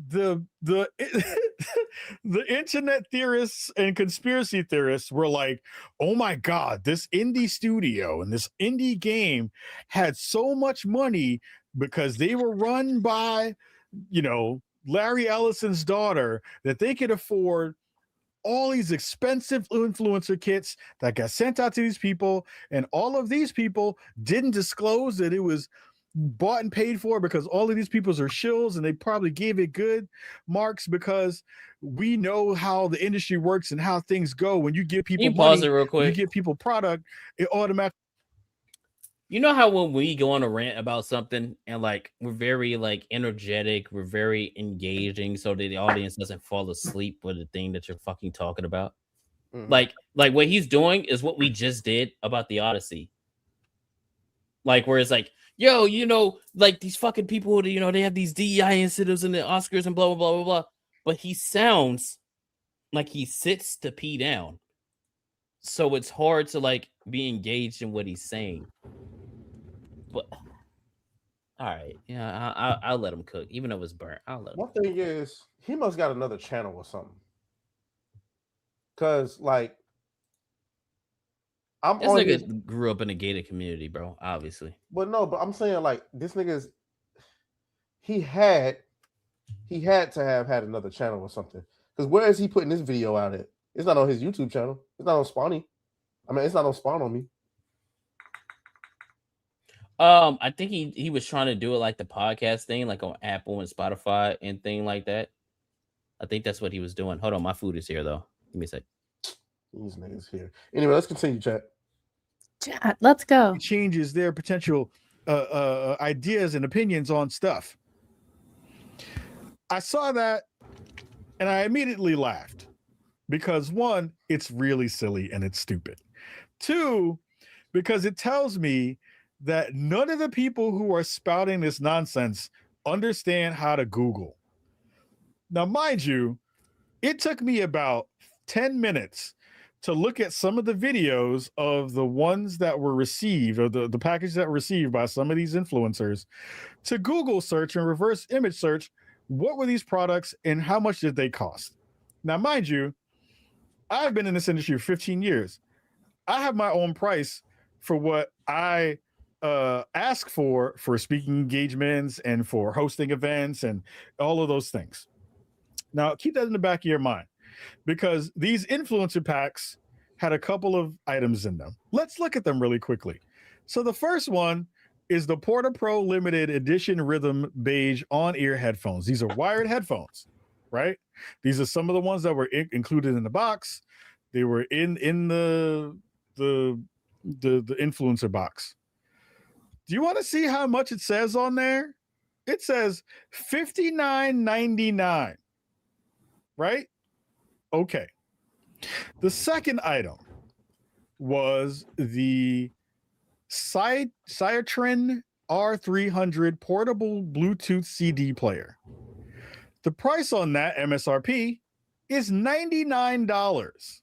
The the internet theorists and conspiracy theorists were like, oh my god, this indie studio and this indie game had so much money because they were run by Larry Ellison's daughter that they could afford all these expensive influencer kits that got sent out to these people, and all of these people didn't disclose that it was bought and paid for because all of these people are shills, and they probably gave it good marks because we know how the industry works and how things go. When you give people pause money, it real quick. you give people product, it automatically. You know how when we go on a rant about something and like we're very like energetic, we're very engaging, so that the audience doesn't fall asleep with the thing that you're fucking talking about. Mm-hmm. Like what he's doing is what we just did about the Odyssey. Like where it's like, yo, like these fucking people, they have these DEI incentives and the Oscars and blah, blah, blah, blah, blah. But he sounds like he sits to pee down. So it's hard to like be engaged in what he's saying. But all right, yeah, I'll let him cook, even though it's burnt. I'll let him. One thing is, he must got another channel or something. Cause like, This nigga grew up in a gated community, bro. Obviously, but I'm saying like this nigga's. He had to have had another channel or something. Because where is he putting this video out at? It's not on his YouTube channel. It's not on Spawny. I mean, it's not on Spawn on me. I think he was trying to do it like the podcast thing, like on Apple and Spotify and thing like that. I think that's what he was doing. Hold on, my food is here though. Give me a sec. These niggas here. Anyway, let's continue, chat. Chat, let's go. Changes their potential ideas and opinions on stuff. I saw that and I immediately laughed because one, it's really silly and it's stupid. Two, because it tells me that none of the people who are spouting this nonsense understand how to Google. Now, mind you, it took me about 10 minutes to look at some of the videos of the ones that were received, or the package that were received by some of these influencers, to Google search and reverse image search, what were these products and how much did they cost? Now, mind you, I've been in this industry for 15 years. I have my own price for what I ask for speaking engagements and for hosting events and all of those things. Now, keep that in the back of your mind, because these influencer packs had a couple of items in them. Let's look at them really quickly. So the first one is the Porta Pro Limited Edition Rhythm Beige on-ear headphones. These are wired headphones, right? These are some of the ones that were included in the box. They were in the influencer box. Do you want to see how much it says on there? It says $59.99, right? Okay. The second item was the Cytrin R300 portable Bluetooth CD player. The price on that MSRP is $99.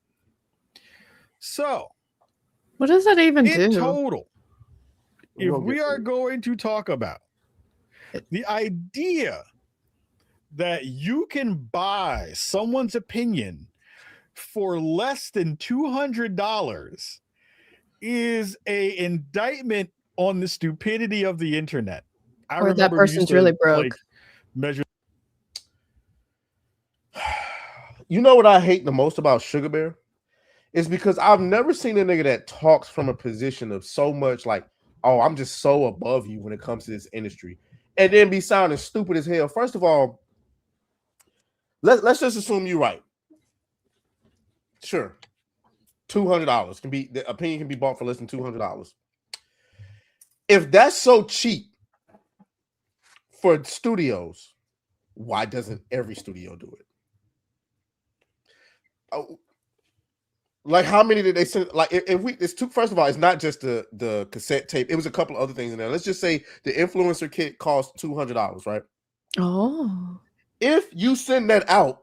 So, what does that even in do? total, if we are going to talk about the idea that you can buy someone's opinion for less than $200 is a indictment on the stupidity of the internet. Or that person's really broke. Measure. You know what I hate the most about Sugar Bear? Is because I've never seen a nigga that talks from a position of so much like, oh, I'm just so above you when it comes to this industry, and then be sounding stupid as hell. First of all, let's just assume you're right. Sure, $200 can be, the opinion can be bought for less than $200. If that's so cheap for studios, Why doesn't every studio do it? Oh, like how many did they send? Like if we this took first of all, it's not just the cassette tape. It was a couple other things in there. Let's just say the influencer kit cost $200, right? Oh. If you send that out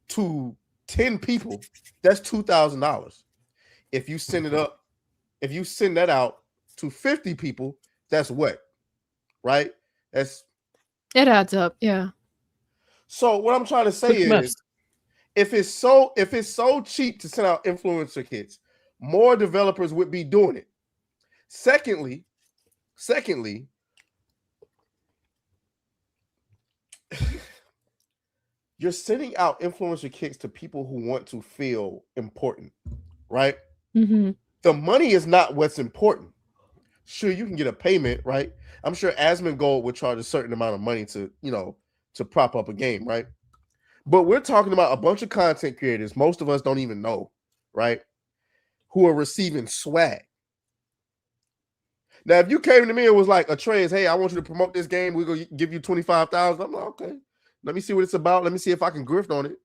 to 10 people, that's $2,000. If you send that out to 50 people, that's what? Right? It adds up, yeah. So what I'm trying to say is if it's so cheap to send out influencer kits, more developers would be doing it. Secondly, you're sending out influencer kits to people who want to feel important, right? Mm-hmm. The money is not what's important. Sure, you can get a payment, right? I'm sure Asmongold would charge a certain amount of money to prop up a game, right? But we're talking about a bunch of content creators, most of us don't even know, right? Who are receiving swag. Now, if you came to me and was like, Atreus, hey, I want you to promote this game, we're going to give you $25,000. I'm like, okay, let me see what it's about. Let me see if I can grift on it.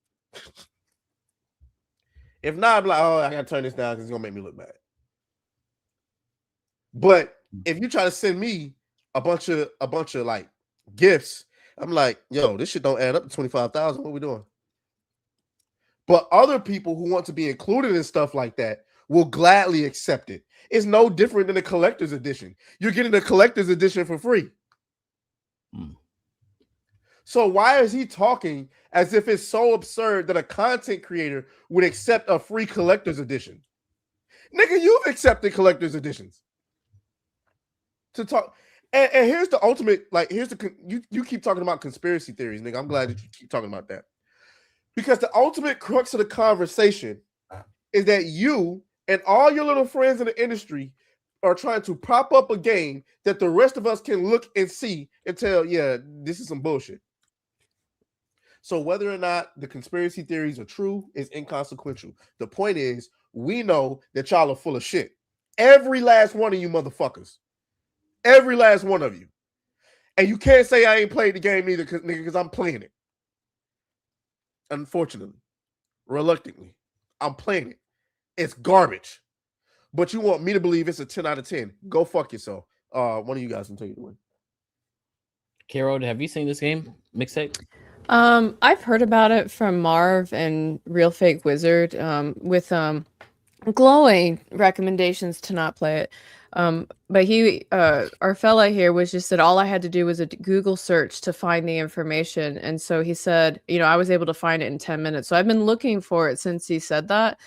If not, I'm like, oh, I got to turn this down because it's going to make me look bad. But if you try to send me a bunch of like gifts, I'm like, yo, this shit don't add up to 25,000. What are we doing? But other people who want to be included in stuff like that will gladly accept it. It's no different than a collector's edition. You're getting the collector's edition for free. So why is he talking as if it's so absurd that a content creator would accept a free collector's edition? Nigga, you've accepted collector's editions. To talk, and here's the ultimate, like, you keep talking about conspiracy theories, nigga. I'm glad that you keep talking about that. Because the ultimate crux of the conversation is that you and all your little friends in the industry are trying to prop up a game that the rest of us can look and see and tell, yeah, this is some bullshit. So whether or not the conspiracy theories are true is inconsequential. The point is, we know that y'all are full of shit. Every last one of you motherfuckers. Every last one of you. And you can't say I ain't played the game either because I'm playing it. Unfortunately. Reluctantly. I'm playing it. It's garbage. But you want me to believe it's a 10 out of 10. Go fuck yourself. One of you guys can take it away. Carrow, have you seen this game? Mixtape? I've heard about it from Marv and Real Fake Wizard with glowing recommendations to not play it. But he, our fella here was just said all I had to do was a Google search to find the information. And so he said, I was able to find it in 10 minutes. So I've been looking for it since he said that.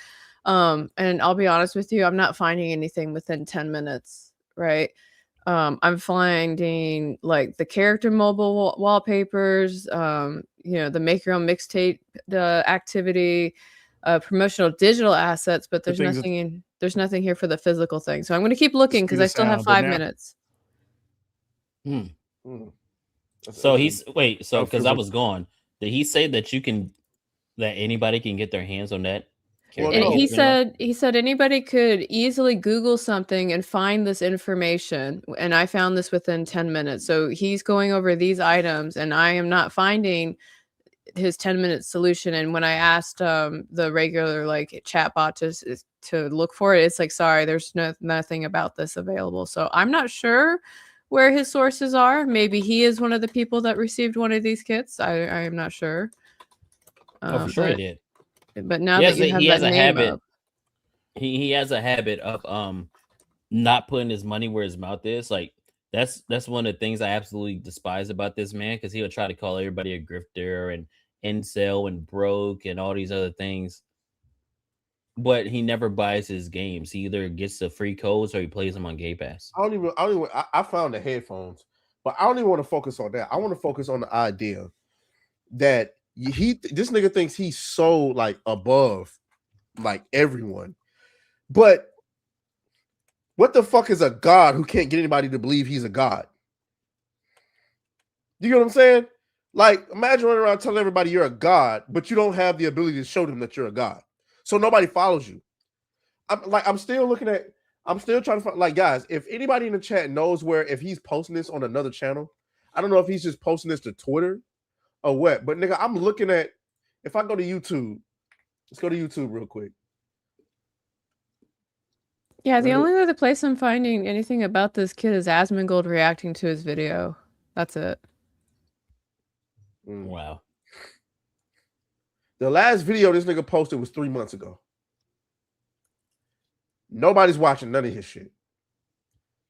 And I'll be honest with you, I'm not finding anything within 10 minutes, right? I'm finding like the character mobile wallpapers, the make your own mixtape activity, promotional digital assets, but there's nothing here for the physical thing. So I'm going to keep looking because I still have 5 minutes. So because I was gone, did he say that that anybody can get their hands on that? Well, and he said anybody could easily Google something and find this information. And I found this within 10 minutes. So he's going over these items and I am not finding his 10-minute solution. And when I asked the regular chatbot to look for it, it's like, sorry, there's nothing about this available. So I'm not sure where his sources are. Maybe he is one of the people that received one of these kits. I am not sure. For sure he did. But now that you have that name up, he has a habit of not putting his money where his mouth is. Like that's one of the things I absolutely despise about this man, because he'll try to call everybody a grifter and incel and broke and all these other things. But he never buys his games. He either gets the free codes or he plays them on Game Pass. I found the headphones, but I don't even want to focus on that. I want to focus on the idea that this nigga thinks he's so above everyone. But what the fuck is a god who can't get anybody to believe he's a god? You know what I'm saying? Imagine running around telling everybody you're a god, but you don't have the ability to show them that you're a god. So nobody follows you. I'm still trying to find, guys, if anybody in the chat knows if he's posting this on another channel, I don't know if he's just posting this to Twitter or what. But nigga, I'm looking at. If I go to YouTube, let's go to YouTube real quick. Yeah, the only other place I'm finding anything about this kid is Asmongold reacting to his video. That's it. Wow. The last video this nigga posted was 3 months ago. Nobody's watching none of his shit.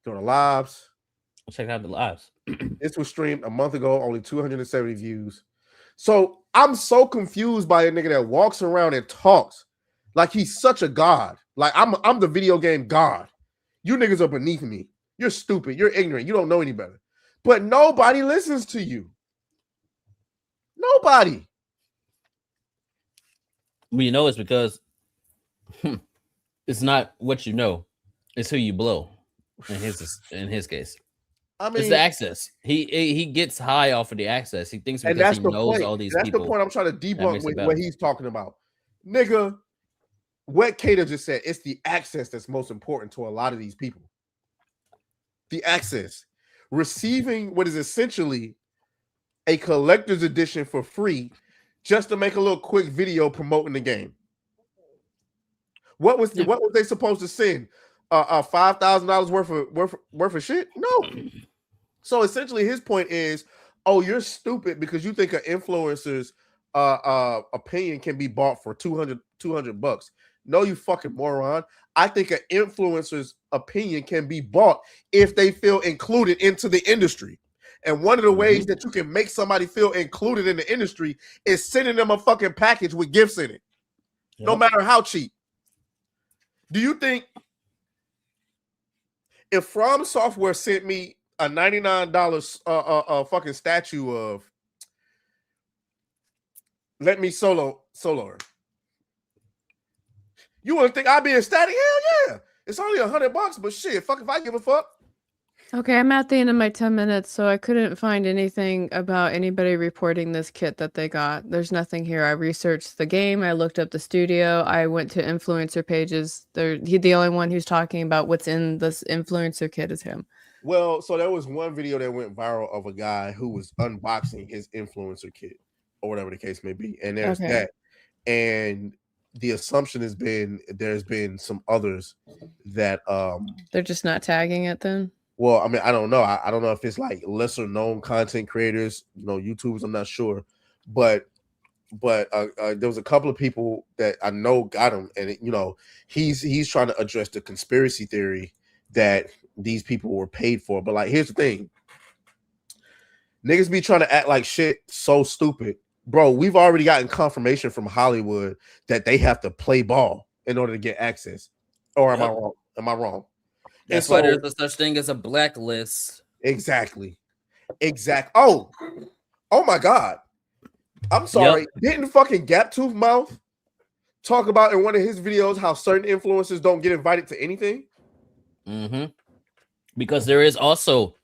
Go to lives. Check out the lives. This was streamed a month ago, only 270 views. So I'm so confused by a nigga that walks around and talks like he's such a god. Like I'm the video game god. You niggas are beneath me. You're stupid. You're ignorant. You don't know any better. But nobody listens to you. Nobody. Well, you know it's because it's not what you know, it's who you blow. In his case, I mean, it's the access. He gets high off of the access. He thinks because he knows all these people. That's the point I'm trying to debunk with what he's talking about, nigga. What Kato just said, it's the access that's most important to a lot of these people. The access, receiving what is essentially a collector's edition for free, just to make a little quick video promoting the game. What was they supposed to send? $5,000 worth of shit? No. So essentially, his point is, oh, you're stupid because you think an influencer's opinion can be bought for $200. No, you fucking moron. I think an influencer's opinion can be bought if they feel included into the industry. And one of the ways that you can make somebody feel included in the industry is sending them a fucking package with gifts in it, no matter how cheap. Do you think if From Software sent me a $99 fucking statue of Let Me Solo her, you wouldn't think I'd be ecstatic? Hell yeah. It's only $100, but shit, fuck if I give a fuck. Okay, I'm at the end of my 10 minutes, so I couldn't find anything about anybody reporting this kit that they got. There's nothing here. I researched the game. I looked up the studio. I went to influencer pages. The only one who's talking about what's in this influencer kit is him. Well, so there was one video that went viral of a guy who was unboxing his influencer kit or whatever the case may be. And there's that. And the assumption has been there's been some others that they're just not tagging it then. Well, I mean, I don't know. I don't know if it's like lesser known content creators, YouTubers. I'm not sure, but there was a couple of people that I know got him, and he's trying to address the conspiracy theory that these people were paid for. But like, here's the thing: niggas be trying to act like shit so stupid, bro. We've already gotten confirmation from Hollywood that they have to play ball in order to get access. Or am I wrong? Am I wrong? That's why there's a such thing as a blacklist. Exactly. Oh my God. I'm sorry. Didn't fucking Gaptooth Mouth talk about in one of his videos how certain influencers don't get invited to anything? Because there is also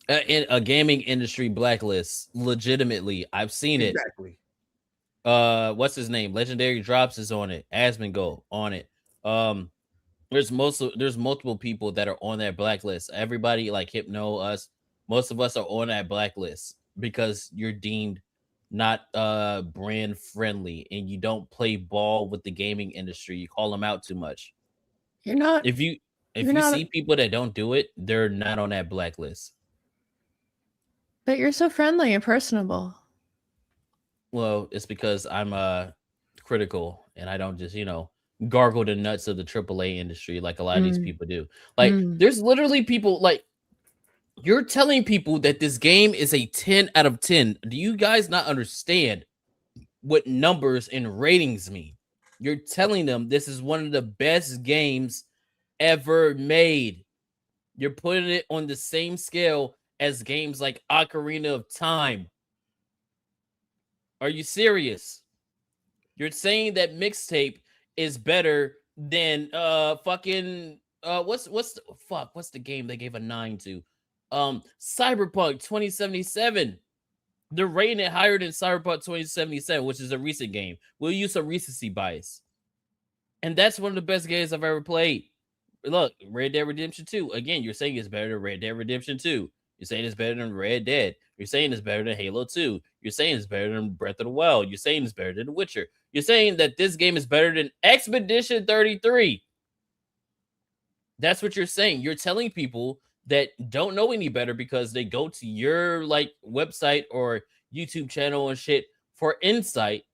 a gaming industry blacklist. Legitimately, I've seen it. Exactly. What's his name? Legendary Drops is on it. Asmongold on it. There's multiple people that are on that blacklist. Everybody like Hypno, us, most of us are on that blacklist because you're deemed not brand friendly and you don't play ball with the gaming industry. You call them out too much. You're not. If you see people that don't do it, they're not on that blacklist. But you're so friendly and personable. Well, it's because I'm critical and I don't just gargle the nuts of the AAA industry like a lot of these people do. Like there's literally people like you're telling people that this game is a 10 out of 10. Do you guys not understand what numbers and ratings mean? You're telling them this is one of the best games ever made. You're putting it on the same scale as games like Ocarina of Time. Are you serious? You're saying that Mixtape is better than what's the game they gave a 9 to? Cyberpunk 2077. They're rating it higher than Cyberpunk 2077, which is a recent game. We'll use some recency bias. And that's one of the best games I've ever played. Look, Red Dead Redemption 2. Again, you're saying it's better than Red Dead Redemption 2. You're saying it's better than Red Dead. You're saying it's better than Halo 2. You're saying it's better than Breath of the Wild. You're saying it's better than The Witcher. You're saying that this game is better than Expedition 33. That's what you're saying. You're telling people that don't know any better because they go to your like website or YouTube channel and shit for insight.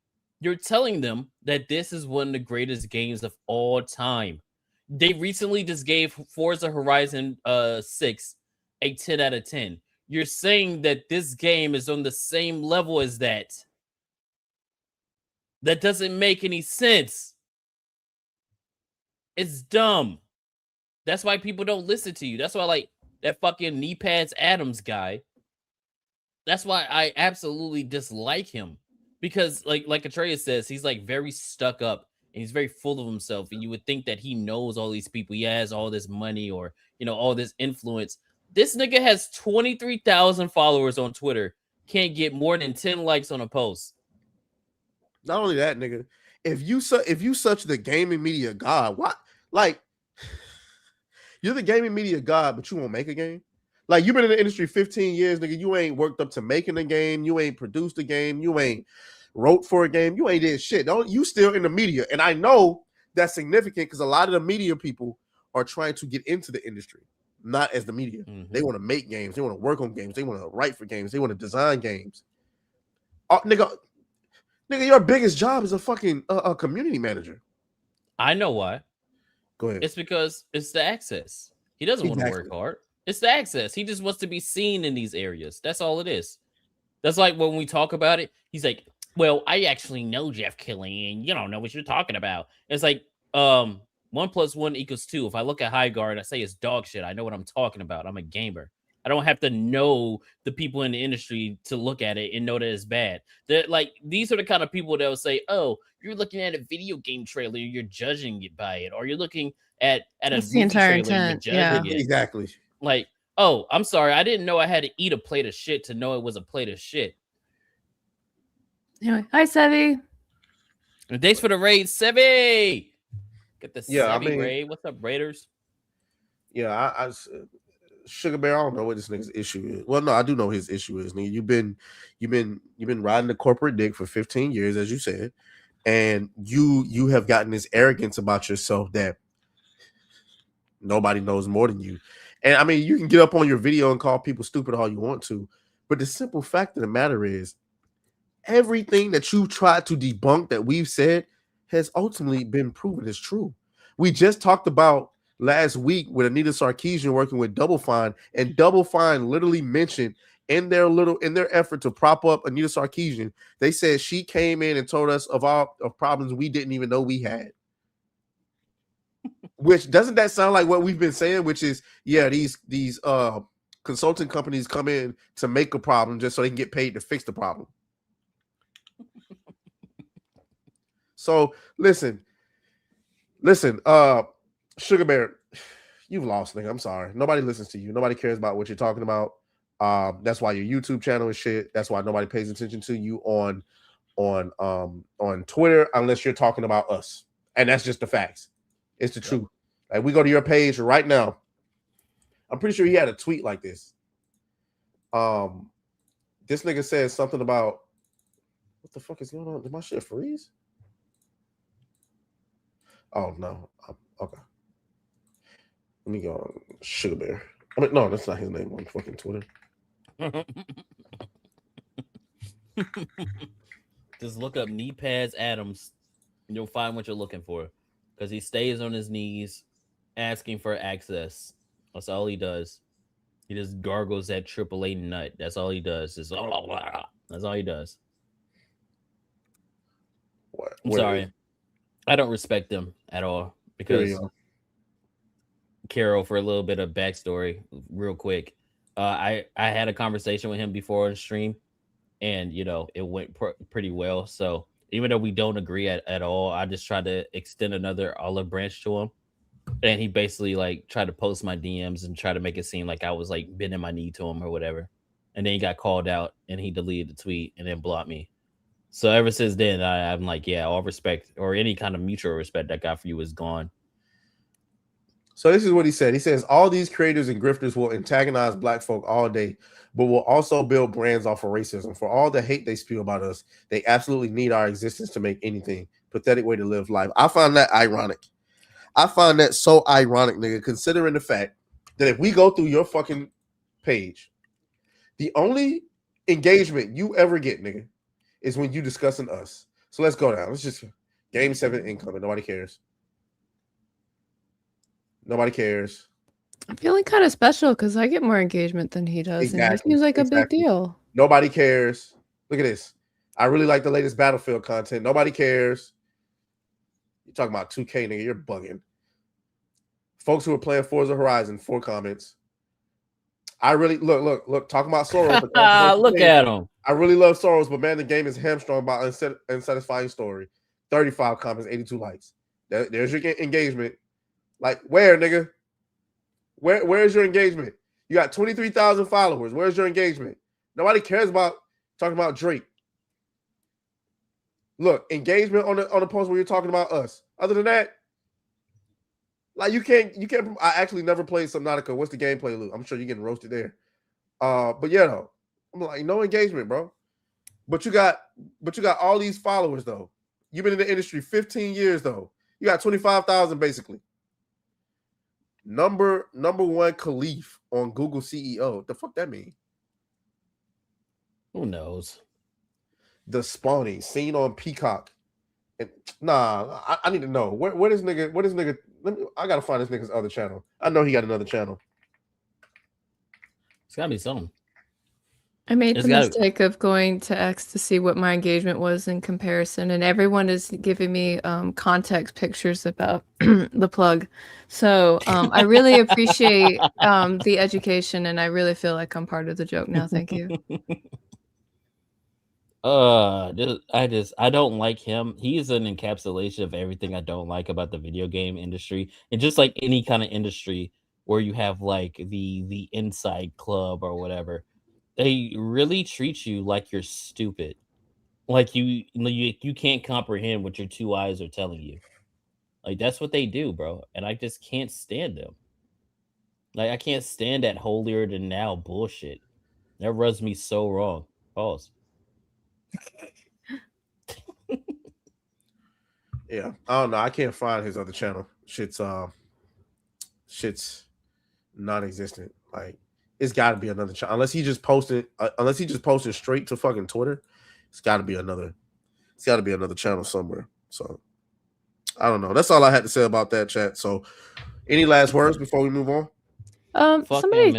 You're telling them that this is one of the greatest games of all time. They recently just gave Forza Horizon 6 a 10 out of 10. You're saying that this game is on the same level as that. That doesn't make any sense. It's dumb. That's why people don't listen to you. That's why, like, that fucking knee pads Adams guy. That's why I absolutely dislike him. Because, like Atreus says, he's like very stuck up and he's very full of himself. And you would think that he knows all these people. He has all this money or, you know, all this influence. This nigga has 23,000 followers on Twitter. Can't get more than 10 likes on a post. Not only that, nigga. If you such the gaming media god, what? Like, you're the gaming media god, but you won't make a game? Like, you've been in the industry 15 years, nigga. You ain't worked up to making a game. You ain't produced a game. You ain't wrote for a game. You ain't did shit. You still in the media. And I know that's significant because a lot of the media people are trying to get into the industry, not as the media. Mm-hmm. They want to make games. They want to work on games. They want to write for games. They want to design games. Nigga, your biggest job is a fucking a community manager. I know why. Go ahead. It's because it's the access. He doesn't want to work hard. It's the access. He just wants to be seen in these areas. That's all it is. That's like when we talk about it, he's like, well, I actually know Jeff Keighley, and you don't know what you're talking about. It's like 1 + 1 = 2. If I look at High Guard, I say it's dog shit. I know what I'm talking about. I'm a gamer. I don't have to know the people in the industry to look at it and know that it's bad. Like, these are the kind of people that will say, oh, you're looking at a video game trailer, you're judging it by it, or you're looking at That's a the entire movie trailer, intent. you're judging it. Exactly. Like, oh, I'm sorry, I didn't know I had to eat a plate of shit to know it was a plate of shit. Anyway, hi, Sevi. And thanks for the raid, Sevi. Get the Sevi raid. What's up, Raiders? Yeah, I Sugar Bear, I don't know what this nigga's issue is. Well, no, I do know his issue is. Nigga, you've been riding the corporate dick for 15 years, as you said, and you have gotten this arrogance about yourself that nobody knows more than you. And I mean, you can get up on your video and call people stupid all you want to, but the simple fact of the matter is, everything that you've tried to debunk that we've said has ultimately been proven as true. We just talked about last week with Anita Sarkeesian working with Double Fine, and Double Fine literally mentioned in their effort to prop up Anita Sarkeesian, they said she came in and told us of problems we didn't even know we had. Which, doesn't that sound like what we've been saying? Which is, yeah, these consulting companies come in to make a problem just so they can get paid to fix the problem. So listen, Sugar Bear, you've lost, nigga. I'm sorry. Nobody listens to you. Nobody cares about what you're talking about. That's why your YouTube channel is shit. That's why nobody pays attention to you on Twitter unless you're talking about us. And that's just the facts. It's the truth. Like, we go to your page right now. I'm pretty sure he had a tweet like this. This nigga says something about, what the fuck is going on? Did my shit freeze? Oh no. Okay. Let me go on Sugar Bear. I mean, no, that's not his name on fucking Twitter. Just look up knee pads Adams and you'll find what you're looking for. Because he stays on his knees asking for access. That's all he does. He just gargles that AAA nut. That's all he does. That's all he does. I'm sorry. I don't respect him at all. Because Carrow, for a little bit of backstory, real quick. I had a conversation with him before on stream, and it went pretty well. So even though we don't agree at all, I just tried to extend another olive branch to him, and he basically like tried to post my DMs and try to make it seem like I was like bending my knee to him or whatever. And then he got called out, and he deleted the tweet and then blocked me. So ever since then, I'm like, yeah, all respect or any kind of mutual respect I got for you is gone. So this is what he said. He says all these creators and grifters will antagonize black folk all day, but will also build brands off of racism. For all the hate they spew about us, they absolutely need our existence to make anything. Pathetic way to live life. I find that ironic. I find that so ironic, nigga, considering the fact that if we go through your fucking page, the only engagement you ever get, nigga, is when you discussing us. So let's go down. Let's just Game 7 incoming. Nobody cares. Nobody cares. I'm feeling kind of special because I get more engagement than he does. Exactly. And it seems like a big deal. Nobody cares. Look at this. I really like the latest Battlefield content. Nobody cares. You're talking about 2K, nigga. You're bugging. Folks who are playing Forza Horizon, 4 comments. I really look. Talking about Soros. Look at him. I really love Soros, but man, the game is hamstrung by unsatisfying story. 35 comments, 82 likes. There's your engagement. Like, where, nigga? Where's your engagement? You got 23,000 followers. Where's your engagement? Nobody cares about talking about Drake. Look, engagement on the post where you're talking about us. Other than that, like you can't. I actually never played Subnautica. What's the gameplay loop? I'm sure you're getting roasted there. But yeah, though, I'm like, no engagement, bro. But you got all these followers though. You've been in the industry 15 years though. You got 25,000 basically. Number one Khalif on Google CEO. The fuck that mean? Who knows? The Spawning seen on Peacock. And I need to know what is nigga. I gotta find this nigga's other channel. I know he got another channel. It's gotta be something. I made the mistake of going to X to see what my engagement was in comparison, and everyone is giving me context pictures about the plug. So I really appreciate the education, and I really feel like I'm part of the joke now. Thank you. I don't like him. He is an encapsulation of everything I don't like about the video game industry, and just like any kind of industry where you have like the inside club or whatever. They really treat you like you're stupid, like you can't comprehend what your 2 eyes are telling you. Like that's what they do, bro. And I just can't stand them. Like I can't stand that holier than now bullshit. That rubs me so wrong. Pause. Yeah, I don't know. I can't find his other channel. Shit's non-existent. Like. It's got to be another channel. Unless he just posted straight to fucking Twitter. It's got to be another channel somewhere. So I don't know. That's all I had to say about that, chat. So any last words before we move on? Somebody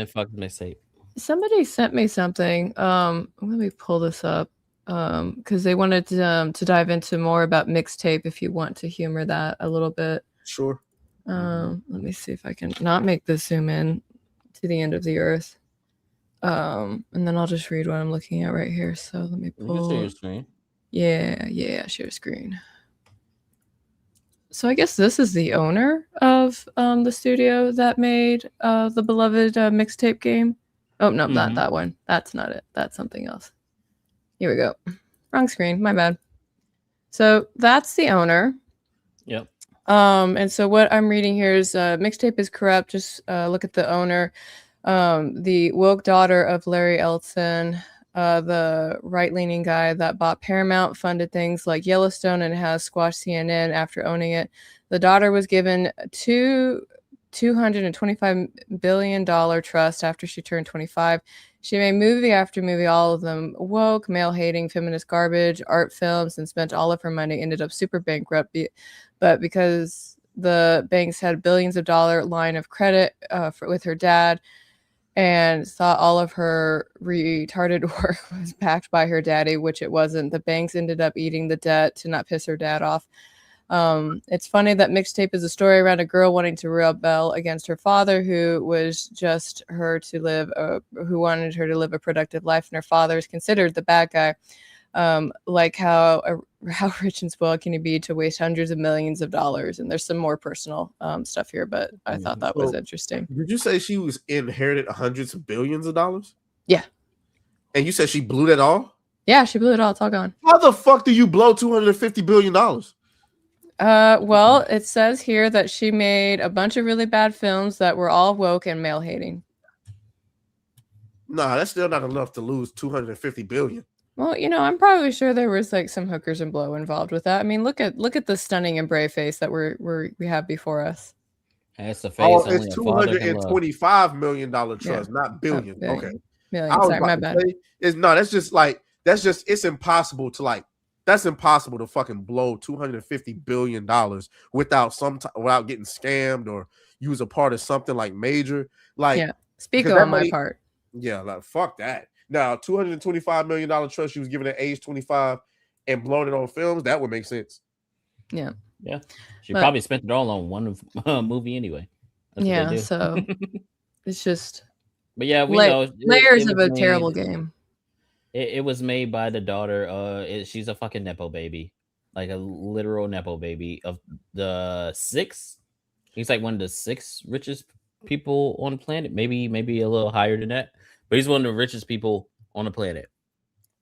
sent me something. Let me pull this up. Because they wanted to dive into more about mixtape if you want to humor that a little bit. Sure. Let me see if I can not make this zoom in to the end of the earth. And then I'll just read what I'm looking at right here. So let me pull. You can share your screen. Yeah, share screen. So I guess this is the owner of the studio that made the beloved mixtape game. Oh no, not that one. That's not it. That's something else. Here we go. Wrong screen. My bad. So that's the owner. Yep. And so what I'm reading here is mixtape is corrupt. Just look at the owner, the woke daughter of Larry Ellison, the right-leaning guy that bought Paramount, funded things like Yellowstone, and has squashed CNN after owning it. The daughter was given $225 billion trust after she turned 25. She made movie after movie, all of them woke, male-hating, feminist garbage, art films, and spent all of her money, ended up super bankrupt. But because the banks had billions of dollar line of credit with her dad and thought all of her retarded work was backed by her daddy, which it wasn't, the banks ended up eating the debt to not piss her dad off. It's funny that mixtape is a story around a girl wanting to rebel against her father, who was just her to live, who wanted her to live a productive life, and her father is considered the bad guy. Like how rich and spoiled can you be to waste hundreds of millions of dollars? And there's some more personal stuff here, but I thought that was interesting. Did you say she was inherited hundreds of billions of dollars? Yeah. And you said she blew that all? Yeah, she blew it all. It's all gone. How the fuck do you blow $250 billion? Well, it says here that she made a bunch of really bad films that were all woke and male hating. Nah, that's still not enough to lose 250 billion. Well, I'm probably sure there was like some hookers and blow involved with that. I mean, look at the stunning and brave face that we have before us. That's the face. It's $225 million trust, not billion. Okay, million. Sorry, my bad. It's impossible to that's impossible to fucking blow $250 billion without getting scammed or use a part of something like major. Speak on my part. Yeah, fuck that. Now, $225 million trust she was given at age 25 and blown it on films, that would make sense. Yeah. Yeah. She probably spent it all on one movie anyway. That's so it's just. But yeah, we know layers of a terrible game. It was made by the daughter. She's a fucking nepo baby, like a literal nepo baby of the 6. He's like one of the 6 richest people on the planet. Maybe a little higher than that. But he's one of the richest people on the planet.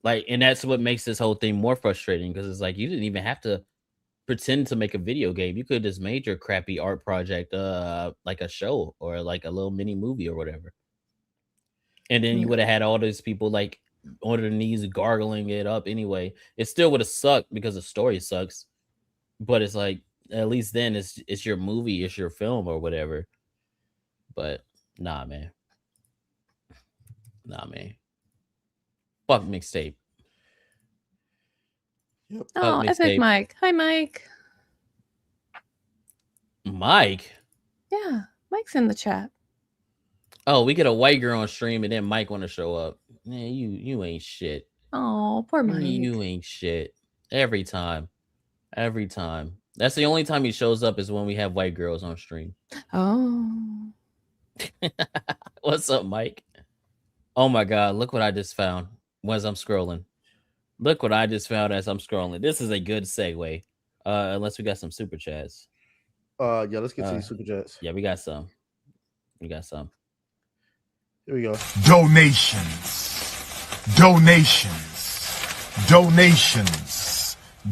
And that's what makes this whole thing more frustrating, because it's like you didn't even have to pretend to make a video game. You could have just made your crappy art project like a show or like a little mini movie or whatever. And then you would have had all those people like on their knees gargling it up anyway. It still would have sucked because the story sucks. But it's like, at least then it's your movie, it's your film or whatever. But nah, man. Fuck mixtape. Yep. Oh, Epic Mike. Hi, Mike. Mike? Yeah, Mike's in the chat. Oh, we get a white girl on stream and then Mike want to show up. Man, you ain't shit. Oh, poor Mike. You ain't shit. Every time. That's the only time he shows up is when we have white girls on stream. Oh. What's up, Mike? Oh my God, look what I just found as I'm scrolling. Look what I just found as I'm scrolling. This is a good segue. Unless we got some super chats. Yeah, let's get to these super chats. Yeah, we got some. Here we go. Donations.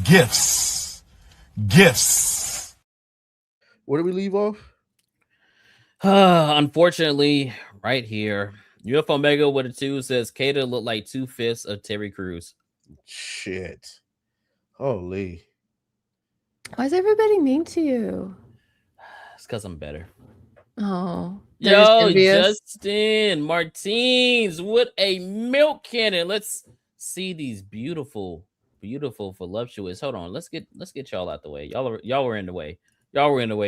Gifts. Where do we leave off? Unfortunately, right here. UFO Mega with a 2 says Kata looked like 2/5 of Terry Crews. Shit. Holy. Why is everybody mean to you? It's because I'm better. Oh. Yo, Justin Martins, what a milk cannon. Let's see these beautiful, voluptuous. Hold on. Let's get y'all out the way. Y'all were in the way.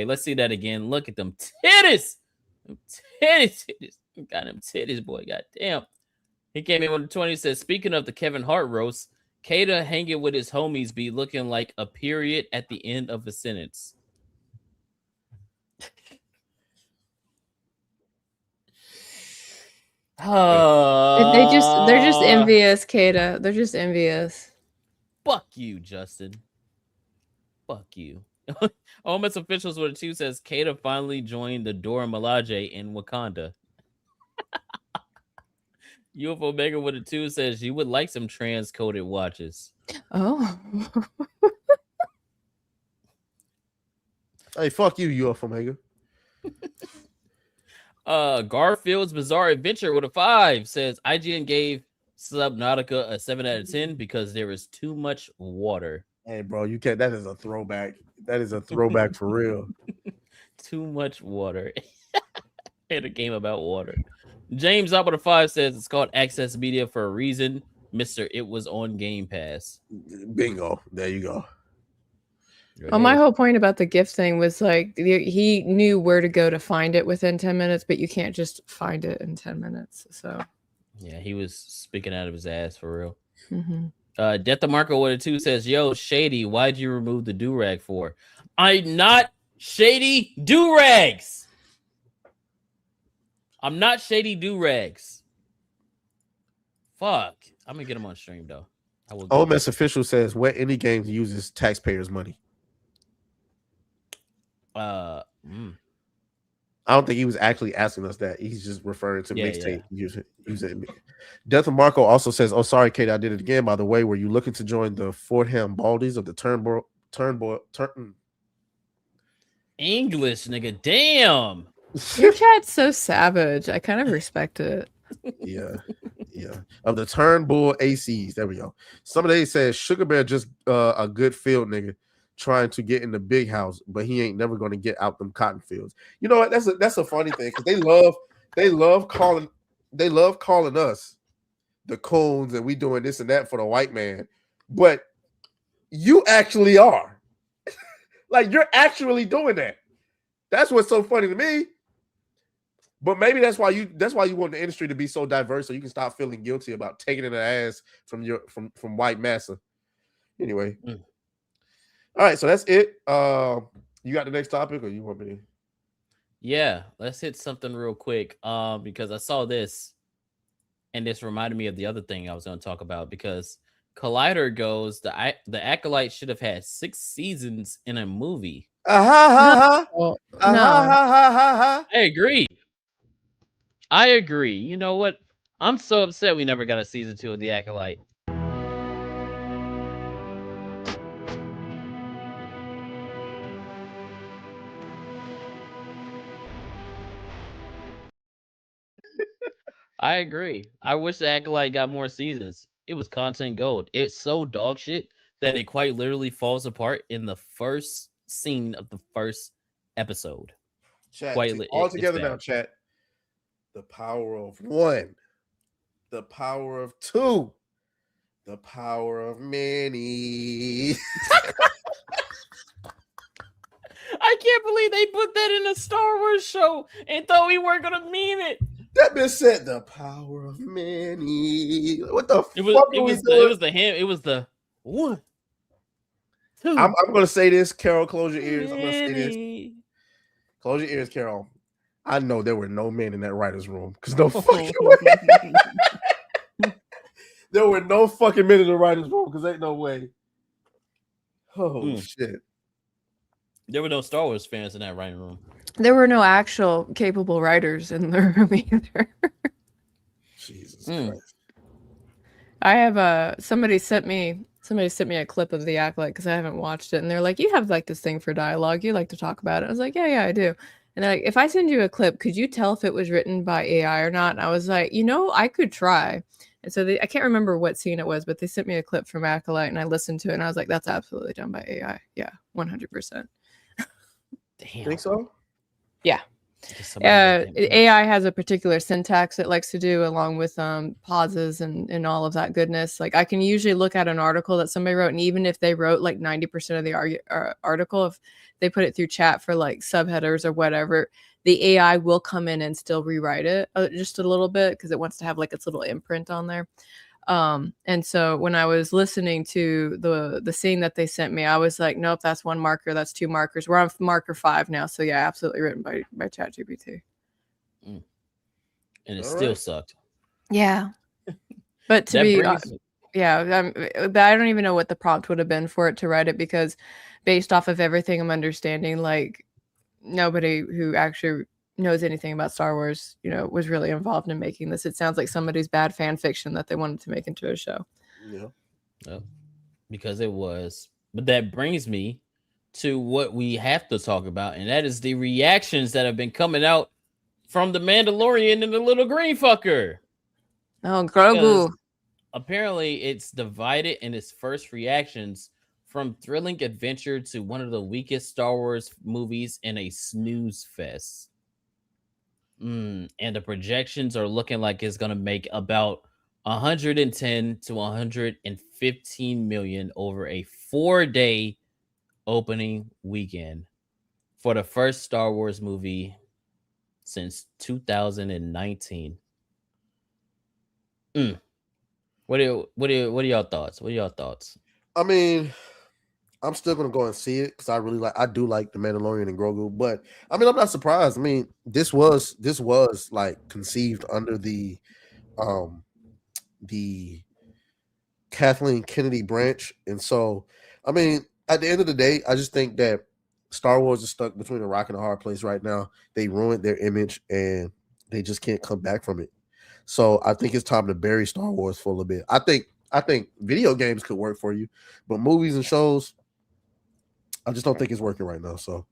Let's see that again. Look at them titties. Titties. Got them titties, boy. God damn. He came in with the 20. Says, speaking of the Kevin Hart roast, Kata hanging with his homies be looking like a period at the end of a sentence. They're just envious, Kata. They're just envious. Fuck you, Justin. Fuck you. Almost officials with a 2 says Kata finally joined the Dora Milaje in Wakanda. UFO Mega with a 2 says you would like some trans-coded watches. Oh. Hey, fuck you, UFO Mega. Garfield's Bizarre Adventure with a 5 says IGN gave Subnautica a 7 out of 10 because there is too much water. Hey, bro, you can't. That is a throwback. That is a throwback for real. Too much water. And a game about water. James up with a 5 says it's called Access Media for a reason. Mister, it was on Game Pass. Bingo. There you go. Well, my whole point about the gift thing was like he knew where to go to find it within 10 minutes, but you can't just find it in 10 minutes. So yeah, he was speaking out of his ass for real. Mm-hmm. Death of Marco with a 2 says, yo, Shady, why'd you remove the do-rag for? I'm not Shady do-rags. I'm not Shady do-rags. Fuck. I'm gonna get him on stream though. Ole Miss official says, what any game uses taxpayers' money? I don't think he was actually asking us that. He's just referring to mixtape using. Death of Marco also says, oh, sorry, Kate, I did it again. By the way, were you looking to join the Fordham Baldies of the English, nigga. Damn. Your chat's so savage. I kind of respect it. Yeah. Of the Turnbull ACs. There we go. Somebody says Sugar Bear just a good field nigga trying to get in the big house, but he ain't never going to get out them cotton fields. You know what? That's a funny thing because they love calling us the coons and we doing this and that for the white man, but you actually are. Like you're actually doing that. That's what's so funny to me. But maybe that's why you want the industry to be so diverse so you can stop feeling guilty about taking it in the ass from white massa. Anyway. All right, so that's it. You got the next topic or you want me to? Yeah, let's hit something real quick. Because I saw this and this reminded me of the other thing I was going to talk about because Collider goes, the Acolyte should have had 6 seasons in a movie. No. I agree. You know what? I'm so upset we never got a season 2 of The Acolyte. I agree. I wish The Acolyte got more seasons. It was content gold. It's so dog shit that it quite literally falls apart in the first scene of the first episode. Chat, all together now, chat. The power of 1, the power of 2, the power of many. I can't believe they put that in a Star Wars show and thought we weren't gonna mean it. That bitch said the power of many. What the fuck? It was the 1, 2. I'm gonna say this, Carroll. Close your ears. I'm gonna say this. Close your ears, Carroll. I know there were no men in that writer's room because no fucking way. There were no fucking men in the writer's room because ain't no way. Oh shit. There were no Star Wars fans in that writing room. There were no actual capable writers in the room either. Jesus Christ. I have somebody sent me a clip of The Acolyte because I haven't watched it, and they're like, "You have like this thing for dialogue. You like to talk about it." I was like, "Yeah, I do." And they're like, "If I send you a clip, could you tell if it was written by AI or not?" And I was like, I could try. And so I can't remember what scene it was, but they sent me a clip from Acolyte, and I listened to it, and I was like, "That's absolutely done by AI. Yeah, 100%." Damn. Think so? Yeah. AI has a particular syntax it likes to do along with pauses and all of that goodness. Like I can usually look at an article that somebody wrote, and even if they wrote like 90% of the article, if they put it through chat for like subheaders or whatever, the AI will come in and still rewrite it just a little bit because it wants to have like its little imprint on there. And so when I was listening to the scene that they sent me, I was like, nope, that's 1 marker, that's 2 markers. We're on marker 5 now. So yeah, absolutely written by ChatGPT. And it still sucked. Yeah. But to be but I don't even know what the prompt would have been for it to write it because based off of everything I'm understanding, like nobody who actually knows anything about Star Wars, was really involved in making this. It sounds like somebody's bad fan fiction that they wanted to make into a show. Yeah. Yep. Because it was. But that brings me to what we have to talk about, and that is the reactions that have been coming out from the Mandalorian and the little green fucker. Oh, Grogu. Apparently, it's divided in its first reactions from thrilling adventure to one of the weakest Star Wars movies in a snooze fest. And the projections are looking like it's going to make about 110 to 115 million over a 4-day opening weekend for the first Star Wars movie since 2019. What are y'all thoughts? What are y'all thoughts? I mean, I'm still gonna go and see it because I do like the Mandalorian and Grogu, but I mean I'm not surprised. I mean, this was like conceived under the Kathleen Kennedy branch, and so I mean at the end of the day, I just think that Star Wars is stuck between a rock and a hard place right now. They ruined their image and they just can't come back from it. So I think it's time to bury Star Wars for a little bit. I think video games could work for you, but movies and shows, I just don't think it's working right now. So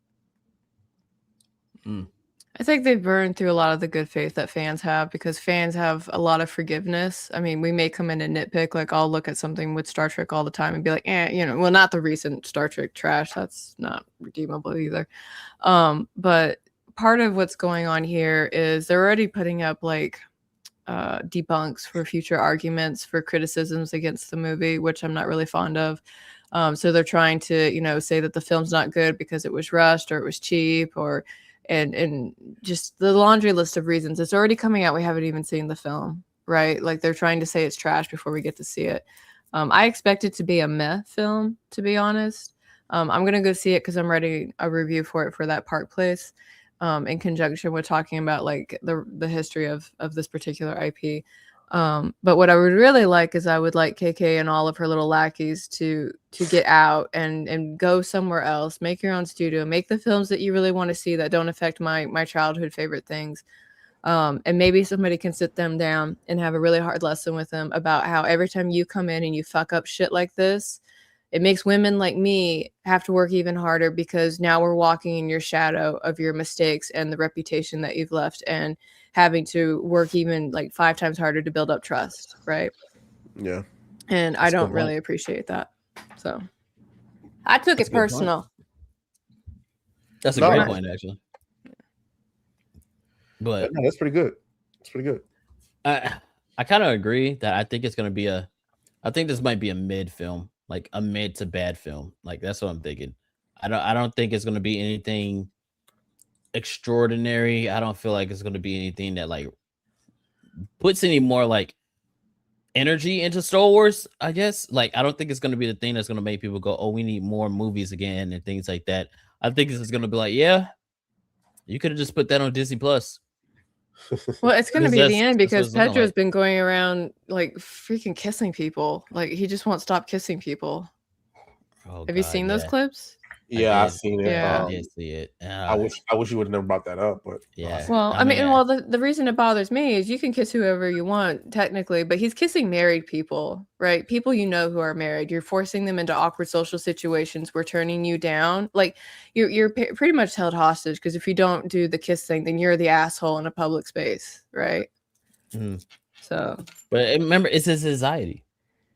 I think they've burned through a lot of the good faith that fans have because fans have a lot of forgiveness. I mean, we may come in and nitpick. Like, I'll look at something with Star Trek all the time and be like, well, not the recent Star Trek trash. That's not redeemable either. But part of what's going on here is they're already putting up like debunks for future arguments for criticisms against the movie, which I'm not really fond of. So they're trying to, say that the film's not good because it was rushed or it was cheap or and just the laundry list of reasons. It's already coming out. We haven't even seen the film, right? Like they're trying to say it's trash before we get to see it. I expect it to be a meh film, to be honest. I'm going to go see it because I'm writing a review for it for that Park Place in conjunction with talking about like the history of this particular IP. But what I would really like is I would like KK and all of her little lackeys to get out and go somewhere else, make your own studio, make the films that you really want to see that don't affect my childhood favorite things. And maybe somebody can sit them down and have a really hard lesson with them about how every time you come in and you fuck up shit like this, it makes women like me have to work even harder because now we're walking in your shadow of your mistakes and the reputation that you've left and having to work even like 5 times harder to build up trust, right? Yeah. And I don't really appreciate that. So I took it personal. That's a great point, actually. But no, that's pretty good. It's pretty good. I kind of agree that I think it's going to be I think this might be a mid film, like a mid to bad film. Like that's what I'm thinking. I don't think it's going to be anything extraordinary. I don't feel like it's going to be anything that like puts any more like energy into Star Wars, I guess. Like I don't think it's going to be the thing that's going to make people go, oh, we need more movies again and things like that. I think this is going to be like, yeah, you could have just put that on Disney Plus. Well, it's going to be the end because Pedro's been going around like freaking kissing people. Like he just won't stop kissing people. Have you seen those clips? Yeah, I've seen it. Yeah. I did see it. I wish you would have never brought that up, but yeah. Well, the reason it bothers me is you can kiss whoever you want technically, but he's kissing married people, right? People who are married. You're forcing them into awkward social situations. We're turning you down. Like you're pretty much held hostage because if you don't do the kiss thing, then you're the asshole in a public space, right? Mm-hmm. So, but remember, it's his anxiety.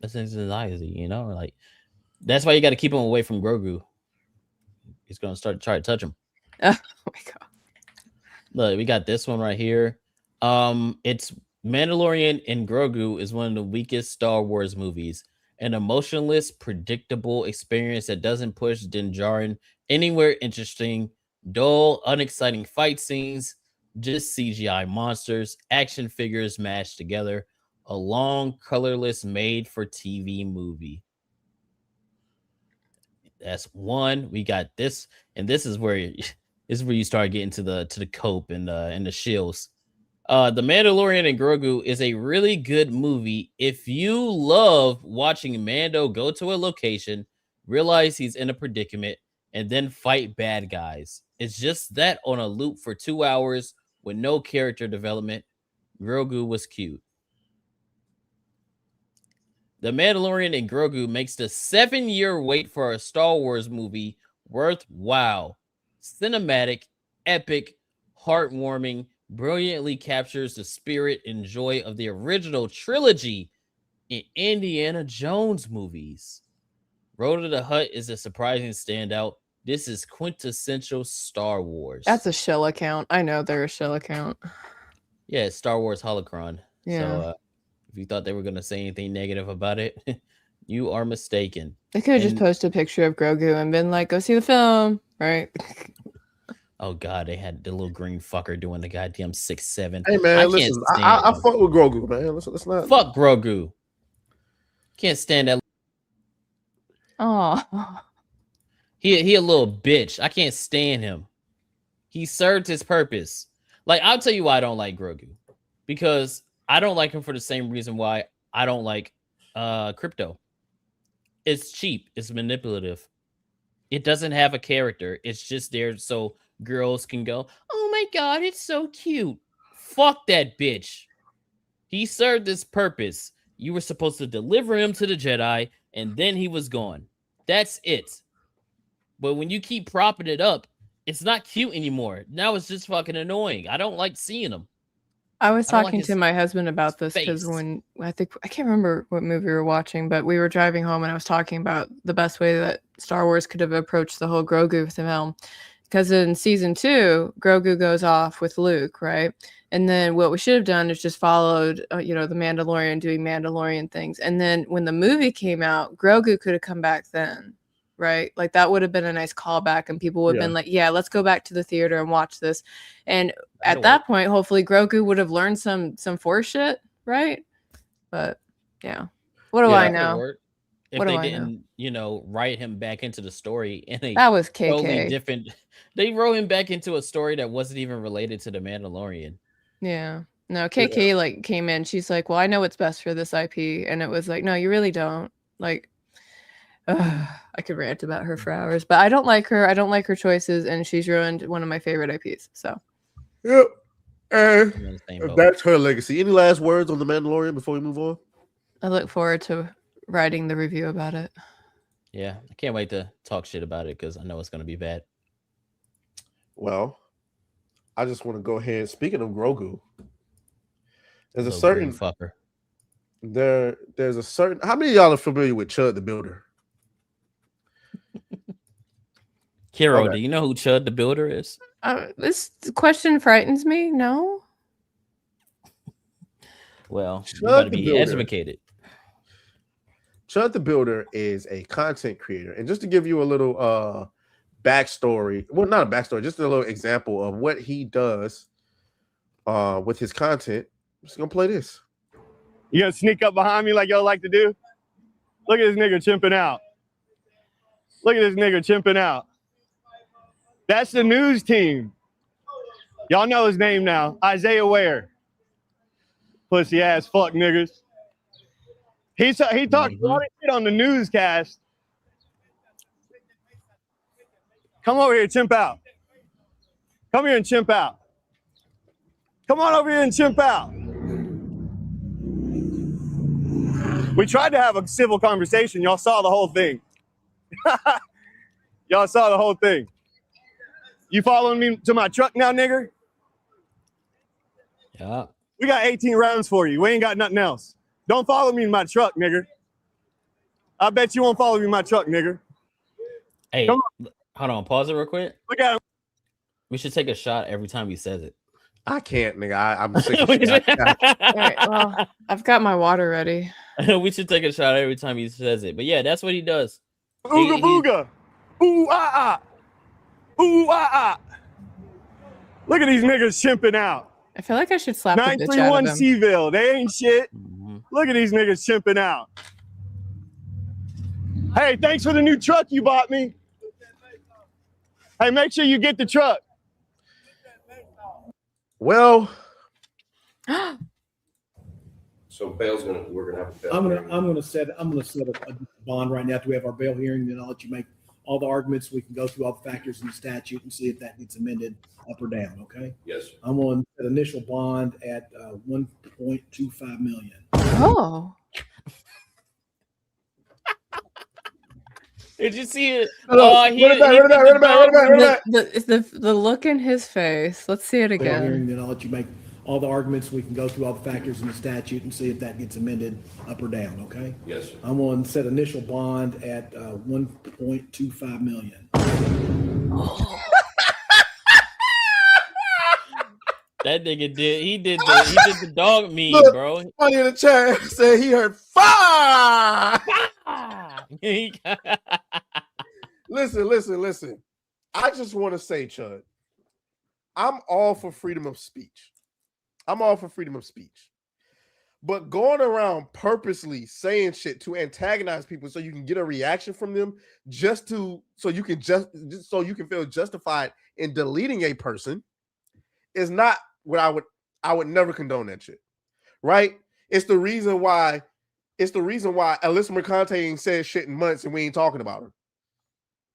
That's his anxiety, like that's why you got to keep him away from Grogu. He's gonna try to touch him. Oh my god! Look, we got this one right here. It's Mandalorian and Grogu is one of the weakest Star Wars movies. An emotionless, predictable experience that doesn't push Din Djarin anywhere interesting. Dull, unexciting fight scenes, just CGI monsters, action figures mashed together. A long, colorless, made-for-TV movie. That's one. We got this, and this is where you start getting to the cope and the shills. The Mandalorian and Grogu is a really good movie if you love watching Mando go to a location, realize he's in a predicament, and then fight bad guys. It's just that on a loop for 2 hours with no character development. Grogu was cute. The Mandalorian and Grogu makes the 7-year wait for a Star Wars movie worthwhile. Cinematic, epic, heartwarming, brilliantly captures the spirit and joy of the original trilogy in Indiana Jones movies. Road to the Hutt is a surprising standout. This is quintessential Star Wars. That's a shell account. I know they're a shell account. Yeah, it's Star Wars Holocron. Yeah. So, if you thought they were going to say anything negative about it, you are mistaken. They could have just posted a picture of Grogu and been like, go see the film, right? Oh, God, they had the little green fucker doing the goddamn 6'7". Hey, man, listen, I fuck with Grogu, man. Let's not... Fuck Grogu. Can't stand that. Oh. He a little bitch. I can't stand him. He served his purpose. Like, I'll tell you why I don't like Grogu. Because I don't like him for the same reason why I don't like Crypto. It's cheap. It's manipulative. It doesn't have a character. It's just there so girls can go, oh my God, it's so cute. Fuck that bitch. He served his purpose. You were supposed to deliver him to the Jedi, and then he was gone. That's it. But when you keep propping it up, it's not cute anymore. Now it's just fucking annoying. I don't like seeing him. I was I don't like talking to my husband about this because face. when I can't remember what movie we were watching, but we were driving home and I was talking about the best way that Star Wars could have approached the whole Grogu film. Because in season 2, Grogu goes off with Luke, right? And then what we should have done is just followed, the Mandalorian doing Mandalorian things. And then when the movie came out, Grogu could have come back then, right? Like that would have been a nice callback, and people would have been like, "Yeah, let's go back to the theater and watch this." And at that point, hopefully, Grogu would have learned some Force shit, right? But yeah, what do I know? If they didn't, write him back into the story in a that was KK. Totally different. They wrote him back into a story that wasn't even related to the Mandalorian. Yeah. No, KK like came in. She's like, "Well, I know what's best for this IP," and it was like, "No, you really don't." Like, I could rant about her for hours, but I don't like her. I don't like her choices, and she's ruined one of my favorite IPs. So, yep. And that's her legacy. Any last words on The Mandalorian before we move on? I look forward to writing the review about it. Yeah, I can't wait to talk shit about it because I know it's going to be bad. Well, I just want to go ahead. Speaking of Grogu, there's a certain fucker. There's a certain. How many of y'all are familiar with Chud the Builder? Carrow, do you know who Chud the Builder is? This question frightens me. No. Well, you better be educated. Chud the Builder is a content creator, and just to give you a little backstory, well, not a backstory, just a little example of what he does with his content. I'm just gonna play this. You gonna sneak up behind me like y'all like to do? Look at this nigga chimping out. Look at this nigga chimping out. That's the news team. Y'all know his name now. Isaiah Ware. Pussy ass fuck niggas. He talked a lot of shit on the newscast. Come over here, chimp out. Come here and chimp out. Come on over here and chimp out. We tried to have a civil conversation. Y'all saw the whole thing. Y'all saw the whole thing. You following me to my truck now, nigger? Yeah. We got 18 rounds for you. We ain't got nothing else. Don't follow me in my truck, nigger. I bet you won't follow me in my truck, nigger. Hey, hold on. Pause it real quick. Look at him. We should take a shot every time he says it. I can't, nigga. I'm sick of shit. All right, well, I've got my water ready. We should take a shot every time he says it. But yeah, that's what he does. Ooga booga. Ooh ah ah. Ooh ah ah. Look at these niggas chimping out. I feel like I should slap the bitch out of 931 them. Seville. They ain't shit. Look at these niggas chimping out. Hey, thanks for the new truck you bought me. Hey, make sure you get the truck. Well, so we're gonna have a bail. I'm gonna set a bond right now after we have our bail hearing. Then I'll let you make all the arguments. We can go through all the factors in the statute and see if that gets amended up or down. Okay. Yes. I'm on an initial bond at 1.25 million. Oh. Did you see it? The look in his face. Let's see it again. Hearing, then I'll let you make all the arguments. We can go through all the factors in the statute and see if that gets amended up or down. Okay. Yes. I'm on set initial bond at 1.25 million. That nigga did the dog meme, look, bro. Funny in the chat said he heard fire. Listen. I just want to say, Chud, I'm all for freedom of speech. But going around purposely saying shit to antagonize people so you can get a reaction from them so you can feel justified in deleting a person is not what I would never condone that shit. Right? It's the reason why Alyssa Mercante ain't said shit in months and we ain't talking about her.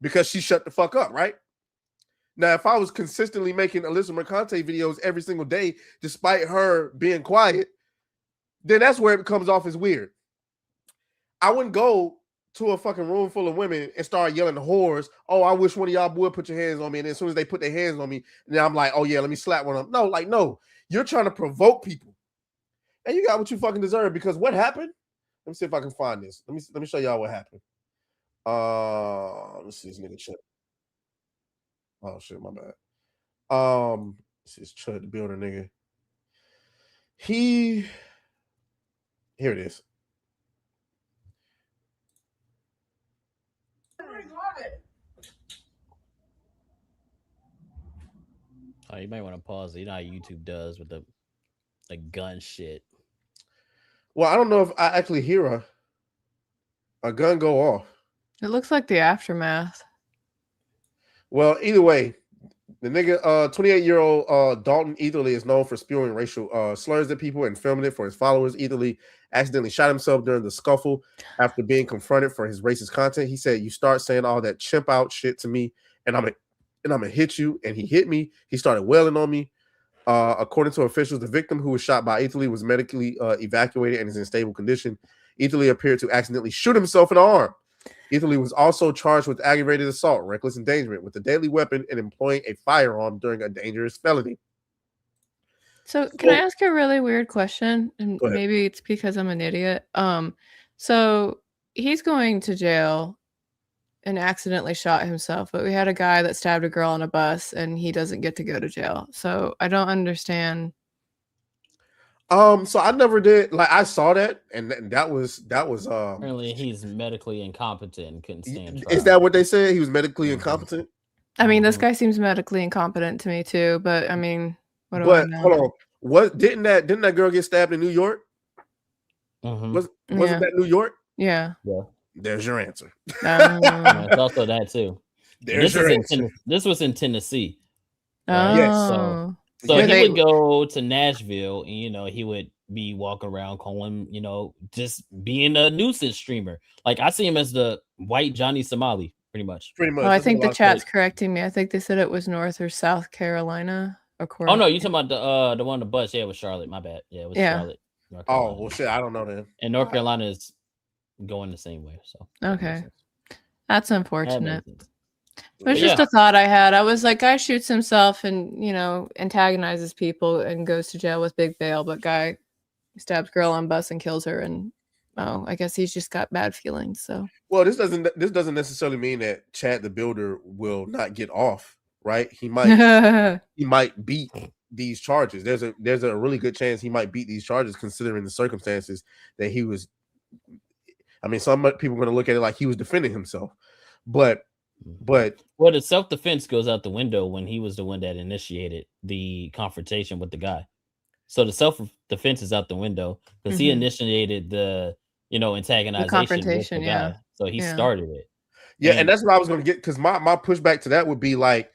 Because she shut the fuck up, right? Now, if I was consistently making Alyssa Mercante videos every single day, despite her being quiet, then that's where it comes off as weird. I wouldn't go to a fucking room full of women and start yelling whores. Oh, I wish one of y'all would put your hands on me. And as soon as they put their hands on me, then I'm like, oh yeah, let me slap one of them. No, like, no, you're trying to provoke people. And you got what you fucking deserve, because what happened? Let me see if I can find this. Let me show y'all what happened. Let's see this nigga Chud. Oh shit, my bad. This is Chud the Builder, nigga. Here it is. Oh, you might want to pause it. You know how YouTube does with the gun shit. Well, I don't know if I actually hear a gun go off. It looks like the aftermath. Well, either way, the nigga, 28-year-old Dalton Etherly is known for spewing racial slurs at people and filming it for his followers. Etherly accidentally shot himself during the scuffle after being confronted for his racist content. He said, "You start saying all that chimp out shit to me, and I'm gonna hit you." And he hit me. He started wailing on me. According to officials, the victim, who was shot by Etherly, was medically evacuated and is in stable condition. Etherly appeared to accidentally shoot himself in the arm. Etherly was also charged with aggravated assault, reckless endangerment with a deadly weapon, and employing a firearm during a dangerous felony. So can I ask a really weird question? And maybe it's because I'm an idiot. So he's going to jail and accidentally shot himself, but we had a guy that stabbed a girl on a bus and he doesn't get to go to jail. So I don't understand. So I never did, like, I saw that, and that was apparently he's medically incompetent and couldn't stand trial. Is that what they said? He was medically incompetent? I mean, this guy seems medically incompetent to me too, but I mean, what do I But know? hold on. What didn't that girl get stabbed in New York? Wasn't that New York? Yeah. There's your answer. It's also that too. There's your answer. This was in Tennessee. Right? Yes. So he would go to Nashville, and he would be walking around calling, just being a nuisance streamer. Like, I see him as the white Johnny Somali, pretty much. Oh, I think the chat's correcting me. I think they said it was North or South Carolina. Oh no, you talking about the one on the bus? Yeah, it was Charlotte. My bad. Yeah, it was Charlotte. North Carolina. Oh well, shit, I don't know then. And North Carolina is going the same way. So okay, that's unfortunate. It was But just a thought I had. I was like, guy shoots himself and antagonizes people and goes to jail with big bail, but guy stabs girl on bus and kills her, and I guess he's just got bad feelings. So well, this doesn't necessarily mean that Chad the Builder will not get off, right? He might beat these charges. There's a really good chance he might beat these charges, considering the circumstances that he was. I mean, some people are going to look at it like he was defending himself, but well, the self-defense goes out the window when he was the one that initiated the confrontation with the guy. So the self-defense is out the window because he initiated the antagonization, the confrontation, with the guy. So he started it. Yeah, and that's what I was going to get, because my pushback to that would be like,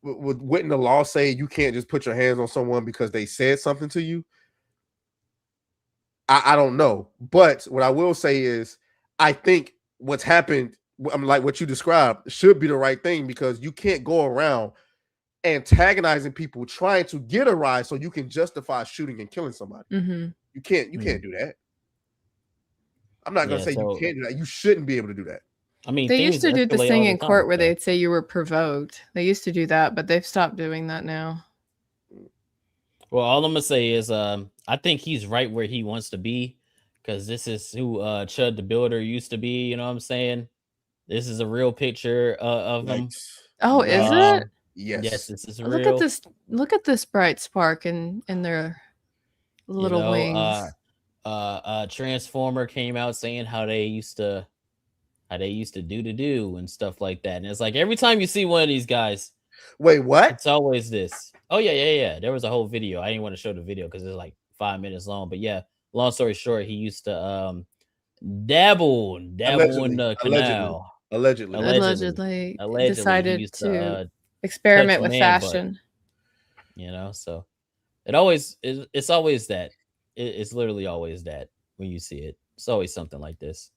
wouldn't the law say you can't just put your hands on someone because they said something to you? I don't know, but what I will say is, I think what's happened, like what you described, should be the right thing, because you can't go around antagonizing people trying to get a rise so you can justify shooting and killing somebody. You can't do that. I'm not gonna say you can't do that. You shouldn't be able to do that. I mean, they used to do this thing in court where they'd say you were provoked. They used to do that, but they've stopped doing that now. Well, all I'm gonna say is, I think he's right where he wants to be, because this is who Chud the Builder used to be. You know what I'm saying? This is a real picture of him. Oh, is it? Yes, this is real. Look at this bright spark in their little wings. Transformer came out saying how they used to do and stuff like that. And it's like, every time you see one of these guys, wait, what? It's always this. Oh yeah. There was a whole video. I didn't want to show the video because it's like 5 minutes long. But yeah, long story short, he used to dabble in the canal. Allegedly decided to experiment with fashion. So it's always that. It's literally always that when you see it. It's always something like this.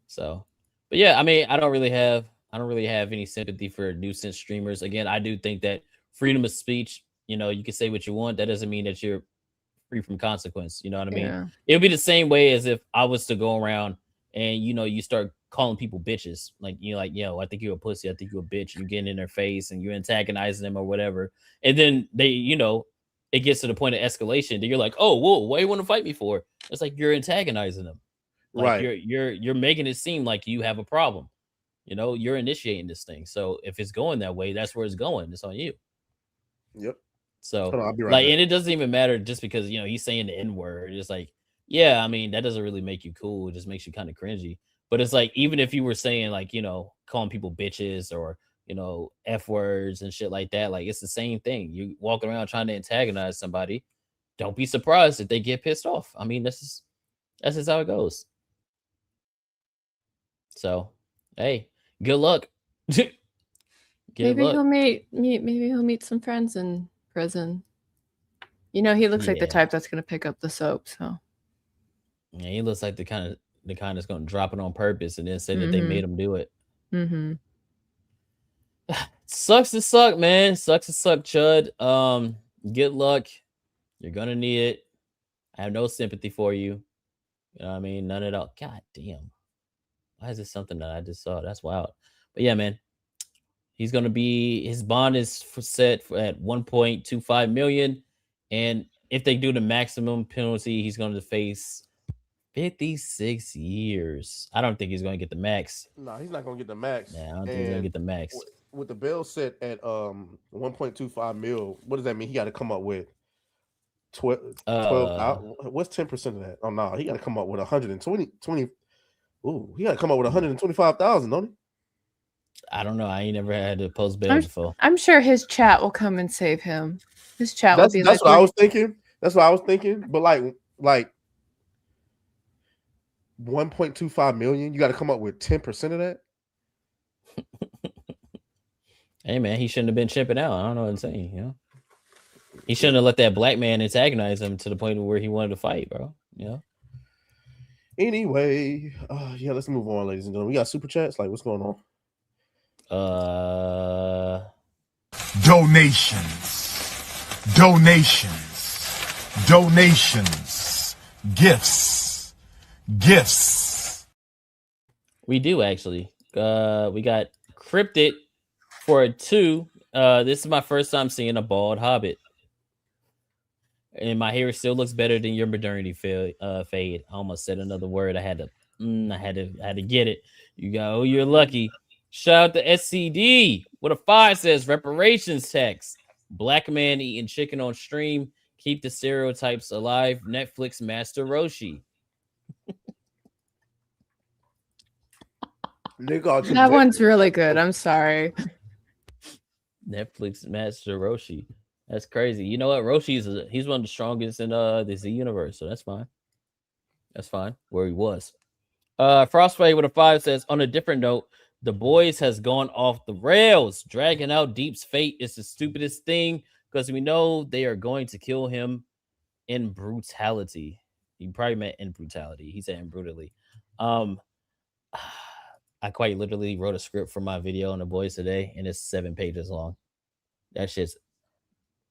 So, but yeah, I mean, I don't really have any sympathy for nuisance streamers. Again, I do think that freedom of speech, you can say what you want. That doesn't mean that you're free from consequence. You know what I mean? Yeah. It would be the same way as if I was to go around and you start calling people bitches, like you're like, yo, I think you're a pussy, I think you're a bitch, you're getting in their face and you're antagonizing them or whatever, and then they, it gets to the point of escalation. Then you're like, oh, whoa, what do you want to fight me for? It's like you're antagonizing them, like Right. you're making it seem like you have a problem. You're initiating this thing. So if it's going that way, that's where it's going. It's on you. Yep. So Hold on, I'll be right like, back. and it doesn't even matter just because he's saying the N-word. It's like, yeah, I mean, that doesn't really make you cool. It just makes you kind of cringy. But it's like, even if you were saying like, calling people bitches or F words and shit like that, like it's the same thing. You walking around trying to antagonize somebody. Don't be surprised if they get pissed off. I mean, that's just how it goes. So, hey, good luck. Maybe he'll meet some friends in prison. He looks like the type that's gonna pick up the soap. So yeah, he looks like the kind that's gonna drop it on purpose and then say that they made him do it. Mm-hmm. Sucks to suck, man. Sucks to suck, Chud. Good luck. You're gonna need it. I have no sympathy for you. You know what I mean? None at all. God damn. Why is this something that I just saw? That's wild. But yeah, man. He's gonna be, his bond is set at 1.25 million. And if they do the maximum penalty, he's gonna face 56 years. I don't think he's gonna get the max. No, he's not gonna get the max. Yeah, I don't think he's gonna get the max. With the bail set at 1.25 mil, what does that mean? He got to come up with 12 what's 10% of that? Oh no, he got to come up with 120. Ooh, he got to come up with 125,000, don't he? I don't know. I ain't never had to post bail before. I'm sure his chat will come and save him. His chat will be that's what I was thinking. That's what I was thinking. But like 1.25 million, you got to come up with 10% of that. Hey man, he shouldn't have been chipping out. I don't know what I'm saying. He shouldn't have let that black man antagonize him to the point where he wanted to fight, bro. Anyway, yeah, let's move on, ladies and gentlemen. We got super chats. Like, what's going on? Donations, gifts. We do actually. We got Cryptid for a 2. This is my first time seeing a bald hobbit. And my hair still looks better than your modernity fade. I almost said another word. I had to get it. You're lucky. Shout out to SCD. What a 5 says reparations tax. Black man eating chicken on stream. Keep the stereotypes alive. Netflix master Roshi. That one's really good. I'm sorry. Netflix master Roshi. That's crazy. You know what? Roshi he's one of the strongest in the Z universe, so that's fine. That's fine. Where he was. Frostbite with a 5 says, on a different note, The Boys has gone off the rails. Dragging out Deep's fate is the stupidest thing because we know they are going to kill him in brutality. He probably meant in brutality. He said in brutally. I quite literally wrote a script for my video on The Boys today, and it's 7 pages long. That shit's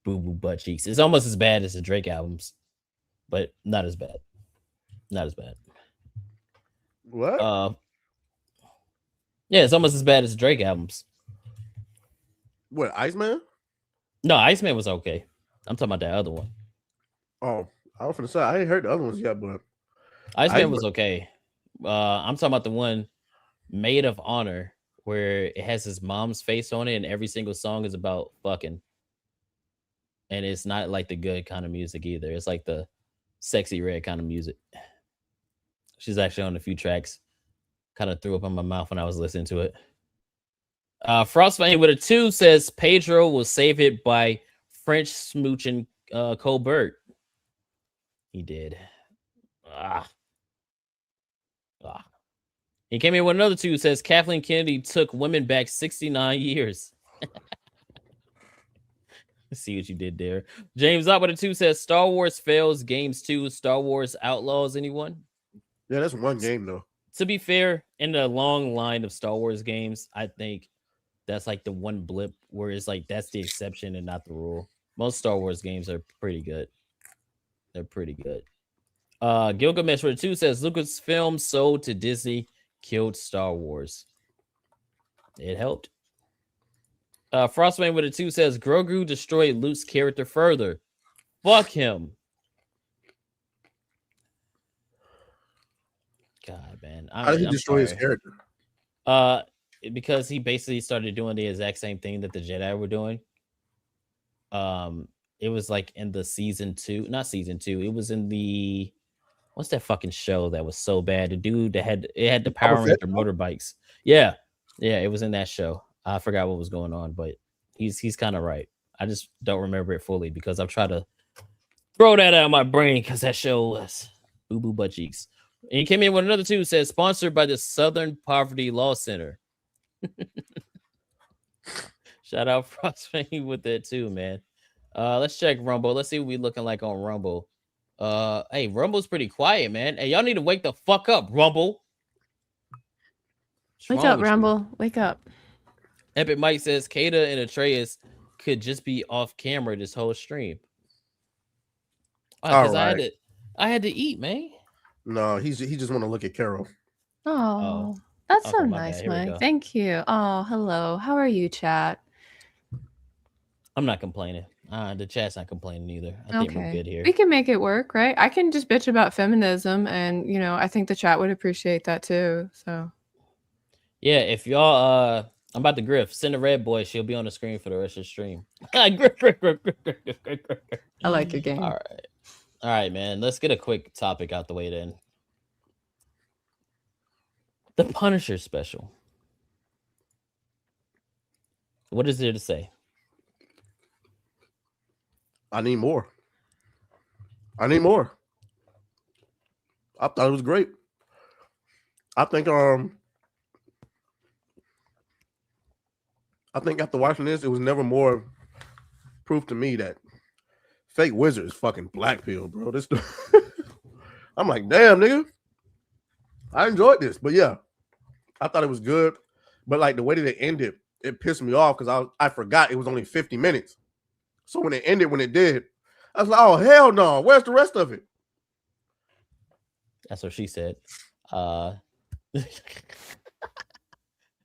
boo-boo butt cheeks. It's almost as bad as the Drake albums, but not as bad. Not as bad. What? Yeah, it's almost as bad as the Drake albums. What, Iceman? No, Iceman was okay. I'm talking about that other one. Oh, I was gonna say I ain't heard the other ones yet, but Iceman was okay. I'm talking about the one Maid of Honor, where it has his mom's face on it, and every single song is about fucking. And it's not like the good kind of music either. It's like the sexy red kind of music. She's actually on a few tracks. Kind of threw up in my mouth when I was listening to it. Frostbite with a 2 says Pedro will save it by French smooching Colbert. He did. He came in with another 2 says Kathleen Kennedy took women back 69 years. Let's see what you did there. James Up with a 2 says Star Wars fails games 2. Star Wars Outlaws. Anyone? Yeah, that's one game though. To be fair, in the long line of Star Wars games, I think that's like the one blip where it's like that's the exception and not the rule. Most Star Wars games are pretty good. They're pretty good. Gilgamesh with a 2 says Lucasfilm sold to Disney, killed Star Wars. It helped. Frostman with a 2 says Grogu destroyed Luke's character further. Fuck him. God, man. How did he destroy his character? Because he basically started doing the exact same thing that the Jedi were doing. It was like in the season 2, not season 2. It was in the what's that fucking show that was so bad? The dude that had the Power Ranger motorbikes. Yeah, it was in that show. I forgot what was going on, but he's kind of right. I just don't remember it fully because I've tried to throw that out of my brain because that show was boo boo butt cheeks. And he came in with another 2 says sponsored by the Southern Poverty Law Center. Shout out Frostfang with that too, man. Let's check Rumble. Let's see what we looking like on Rumble. Hey, Rumble's pretty quiet, man. Hey, y'all need to wake the fuck up, Rumble. Wake up, Rumble. Wake up. Epic Mike says Kata and Atreus could just be off camera this whole stream. Because I had to eat, man. No, he just want to look at Carrow. Oh, that's so nice, Mike. Thank you. Oh, hello. How are you, chat? I'm not complaining. The chat's not complaining either. I think we're good here. We can make it work, right? I can just bitch about feminism, and I think the chat would appreciate that too. So, yeah, if y'all, I'm about to griff. Send a red boy. She'll be on the screen for the rest of the stream. I like your game. All right, man. Let's get a quick topic out the way then. The Punisher special. What is there to say? I need more. I need more. I thought it was great. I think after watching this, it was never more proof to me that fake wizard is fucking black pill, bro. This I'm like, damn, nigga. I enjoyed this, but yeah, I thought it was good. But like the way that it ended, it pissed me off because I forgot it was only 50 minutes. So when it ended, when it did, I was like, oh, hell no. Where's the rest of it? That's what she said.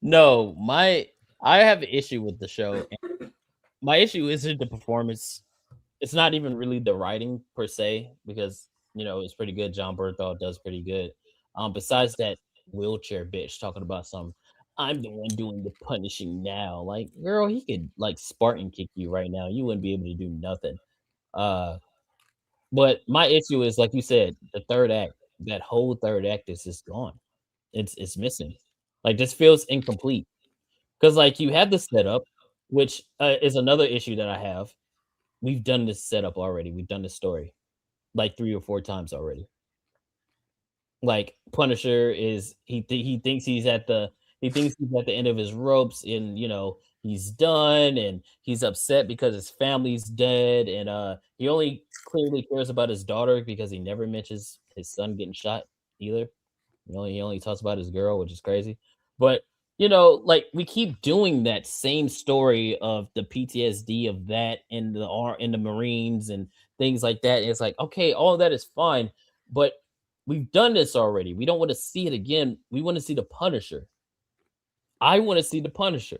No, I have an issue with the show. My issue isn't the performance. It's not even really the writing per se, because, it's pretty good. John Bernthal does pretty good. Besides that wheelchair bitch talking about I'm the one doing the punishing now. Like, girl, he could like Spartan kick you right now. You wouldn't be able to do nothing. But my issue is, like you said, the third act. That whole third act is just gone. It's missing. Like, this feels incomplete. Because like you have the setup, which is another issue that I have. We've done this setup already. We've done this story like 3 or 4 times already. Like, Punisher is he thinks he's at the end of his ropes, and he's done, and he's upset because his family's dead, and he only clearly cares about his daughter because he never mentions his son getting shot either. He only talks about his girl, which is crazy. But like, we keep doing that same story of the PTSD of that in the Marines and things like that. And it's like, okay, all of that is fine, but we've done this already. We don't want to see it again. We want to see the Punisher. I want to see the Punisher.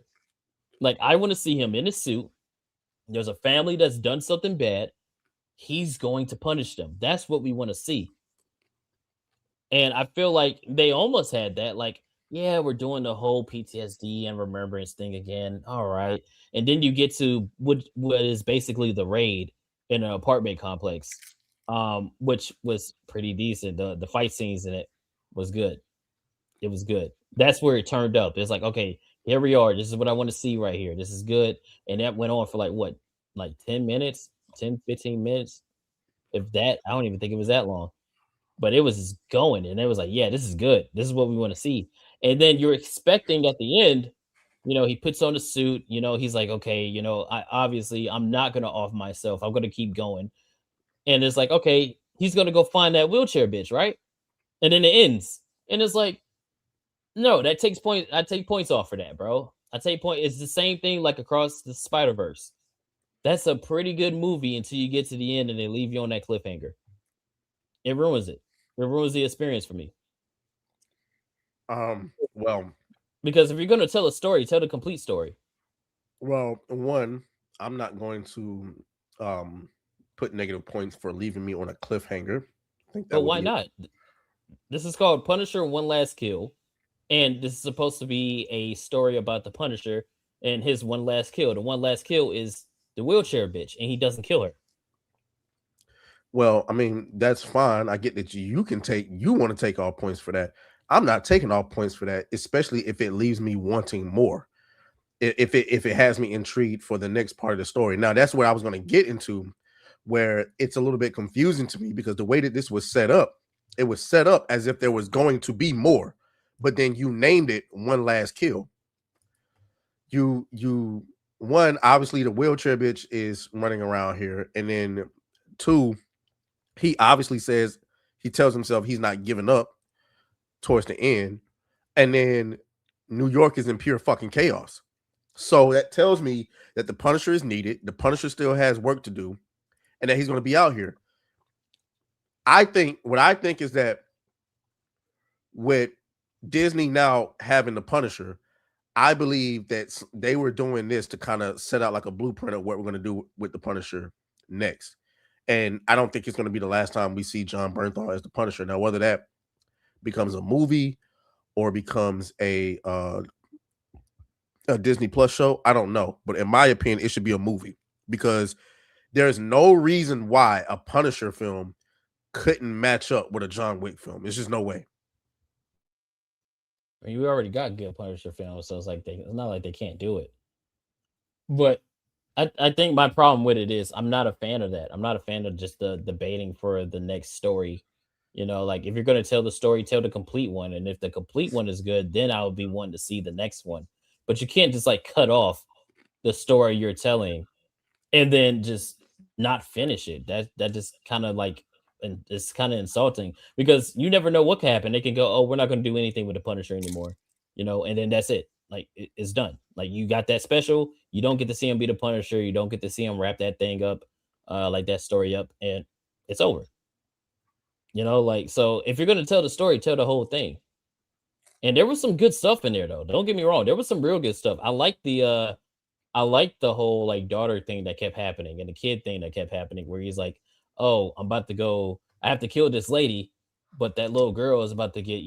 Like, I want to see him in a suit. There's a family that's done something bad. He's going to punish them. That's what we want to see. And I feel like they almost had that. Like, yeah, we're doing the whole PTSD and remembrance thing again. All right. And then you get to what is basically the raid in an apartment complex, which was pretty decent. The fight scenes in it was good. It was good. That's where it turned up. It's like, okay, here we are. This is what I want to see right here. This is good. And that went on for like 10 minutes, 10, 15 minutes. If that, I don't even think it was that long. But it was going, and it was like, yeah, this is good. This is what we want to see. And then you're expecting at the end, he puts on the suit, he's like, okay, I'm not going to off myself. I'm going to keep going. And it's like, okay, he's going to go find that wheelchair bitch, right? And then it ends. And it's like, no, that takes point. I take points off for that, bro. I take point. It's the same thing like Across the Spider-Verse. That's a pretty good movie until you get to the end and they leave you on that cliffhanger. It ruins it. It ruins the experience for me. Well, because if you're gonna tell a story, tell the complete story. Well, one, I'm not going to put negative points for leaving me on a cliffhanger. I think that But why not? This is called Punisher One Last Kill, and this is supposed to be a story about the Punisher and his one last kill. The one last kill is the wheelchair bitch, and he doesn't kill her. Well, I mean, that's fine. I get that you want to take all points for that. I'm not taking all points for that, especially if it leaves me wanting more. If it has me intrigued for the next part of the story. Now, that's where I was going to get into, where it's a little bit confusing to me, because the way that this was set up, it was set up as if there was going to be more, but then you named it One Last Kill. One, obviously the wheelchair bitch is running around here, and then two, he obviously he tells himself he's not giving up towards the end, and then New York is in pure fucking chaos. So that tells me that the Punisher is needed. The Punisher still has work to do, and that he's going to be out here. What I think is that with Disney now having the Punisher, I believe that they were doing this to kind of set out like a blueprint of what we're going to do with the Punisher next. And I don't think it's going to be the last time we see John Bernthal as the Punisher. Now, whether that becomes a movie or becomes a Disney Plus show, I don't know. But in my opinion, it should be a movie, because there's no reason why a Punisher film couldn't match up with a John Wick film. There's just no way. I mean, we already got good Punisher films, so it's not like they can't do it. But I think my problem with it is I'm not a fan of that. I'm not a fan of just the debating for the next story. Like if you're going to tell the story, tell the complete one. And if the complete one is good, then I would be wanting to see the next one. But you can't just like cut off the story you're telling and then just not finish it. That just kind of like, and it's kind of insulting, because you never know what can happen. They can go, oh, we're not going to do anything with the Punisher anymore, and then that's it. Like it's done. Like you got that special, you don't get to see him be the Punisher, you don't get to see him wrap that thing up, like that story up, and it's over. Like, so if you're gonna tell the story, tell the whole thing. And there was some good stuff in there, though. Don't get me wrong, there was some real good stuff. I like the whole like daughter thing that kept happening and the kid thing that kept happening, where he's like, oh, I'm about to go, I have to kill this lady, but that little girl is about to get,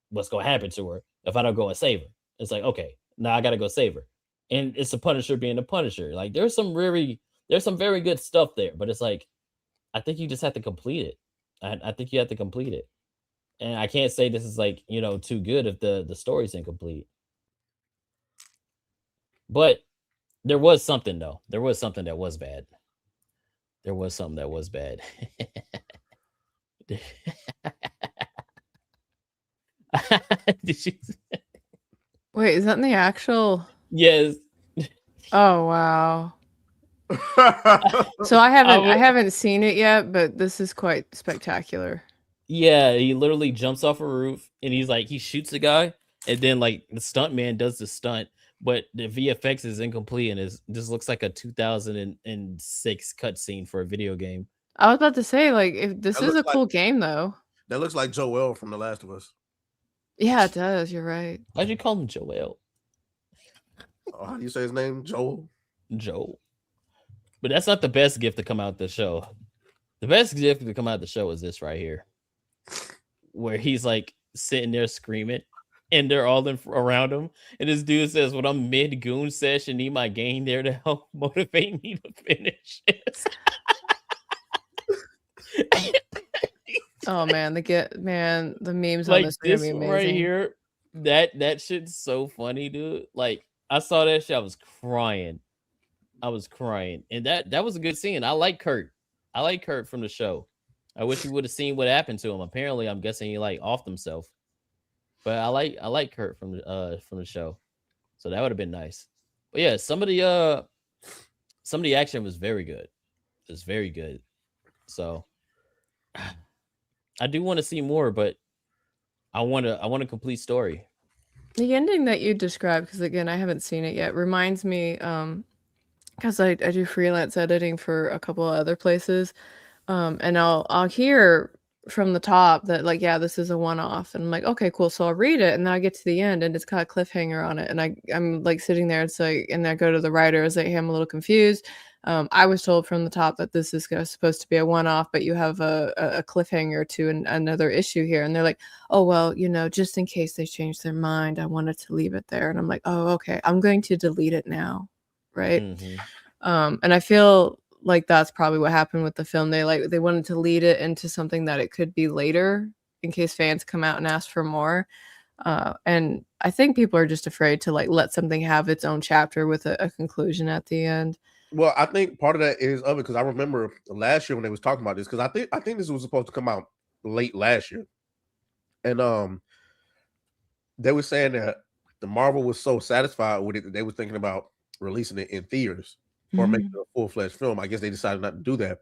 what's gonna happen to her if I don't go and save her. It's like, okay, now I gotta go save her. And it's the Punisher being the Punisher. Like there's some very good stuff there, but it's like, I think you just have to complete it. I think you have to complete it. And I can't say this is like, too good if the story's incomplete. But there was something, though. There was something that was bad. There was something that was bad. Did you? Wait, is that in the actual? Yes. Oh wow. So I haven't seen it yet, but this is quite spectacular. Yeah, he literally jumps off a roof and he shoots a guy, and then like the stunt man does the stunt, but the VFX is incomplete and just looks like a 2006 cutscene for a video game. I was about to say, like, if this is a cool game though. That looks like Joel from The Last of Us. Yeah, it does. You're right. Why'd you call him Joel? Oh, how do you say his name? Joel. But that's not the best gift to come out the show. The best gift to come out the show is this right here, where he's like sitting there screaming, and they're all around him, and this dude says, "When I'm mid goon session, need my gang there to help motivate me to finish this." Oh man, the memes like on this are gonna be amazing. Right here, that shit's so funny, dude. Like I saw that shit, I was crying, and that was a good scene. I like Kurt from the show. I wish we would have seen what happened to him. Apparently, I'm guessing he like offed himself, but I like Kurt from the show, so that would have been nice. But yeah, some of the action was very good. It was very good. So I do want to see more, but I want a complete story. The ending that you described, because again, I haven't seen it yet, reminds me, because I do freelance editing for a couple of other places, and I'll hear from the top that like, yeah, this is a one-off, and I'm like, okay, cool. So I'll read it, and then I get to the end, and it's got a cliffhanger on it, and I'm like sitting there, it's like, and I go to the writer, it's like, hey, I'm a little confused. I was told from the top that this is supposed to be a one-off, but you have a cliffhanger to another issue here, and they're like, oh well, just in case they change their mind, I wanted to leave it there, and I'm like, oh okay, I'm going to delete it now, right? And I feel like that's probably what happened with the film. They wanted to lead it into something that it could be later in case fans come out and ask for more. And I think people are just afraid to like let something have its own chapter with a conclusion at the end. Well, I think part of that is of it because I remember last year when they was talking about this, because I think this was supposed to come out late last year, and they were saying that the Marvel was so satisfied with it that they were thinking about releasing it in theaters or making it a full-fledged film. I guess they decided not to do that,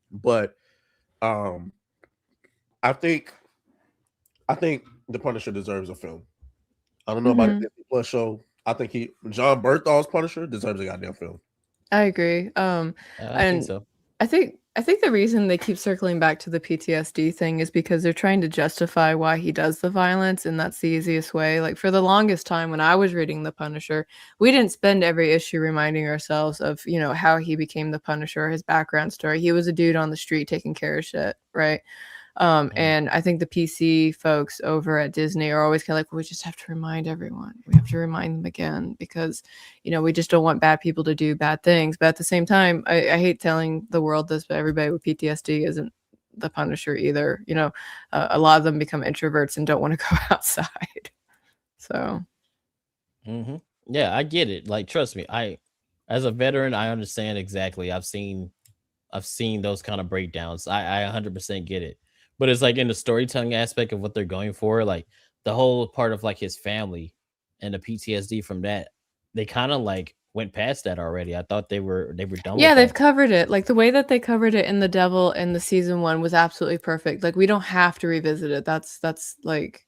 but I think the Punisher deserves a film. I don't know about the Disney Plus show. I think John Berthal's Punisher deserves a goddamn film. I agree. I think so. I think the reason they keep circling back to the PTSD thing is because they're trying to justify why he does the violence, and that's the easiest way. Like for the longest time when I was reading The Punisher, we didn't spend every issue reminding ourselves of, how he became the Punisher, his background story. He was a dude on the street taking care of shit, right? And I think the PC folks over at Disney are always kind of like, well, we just have to remind everyone. We have to remind them again because, we just don't want bad people to do bad things. But at the same time, I hate telling the world this, but everybody with PTSD isn't the Punisher either. A lot of them become introverts and don't want to go outside. So. Yeah, I get it. Like, trust me, as a veteran, I understand exactly. I've seen those kind of breakdowns. I 100% get it. But it's like in the storytelling aspect of what they're going for, like the whole part of like his family and the PTSD from that, they kind of like went past that already. I thought they were done. Yeah, with they've that. covered it. Like the way that they covered it in The Devil in the season 1 was absolutely perfect. Like we don't have to revisit it. That's like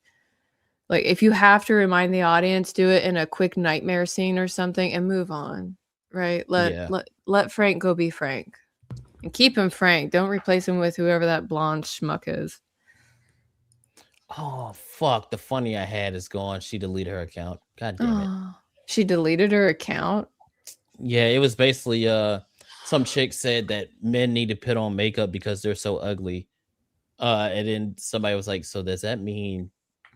if you have to remind the audience, do it in a quick nightmare scene or something and move on. Right? Let Frank go be Frank. And keep him Frank. Don't replace him with whoever that blonde schmuck is. Oh, fuck. The funny I had is gone. She deleted her account. God damn it. She deleted her account? Yeah, it was basically some chick said that men need to put on makeup because they're so ugly. And then somebody was like, so does that mean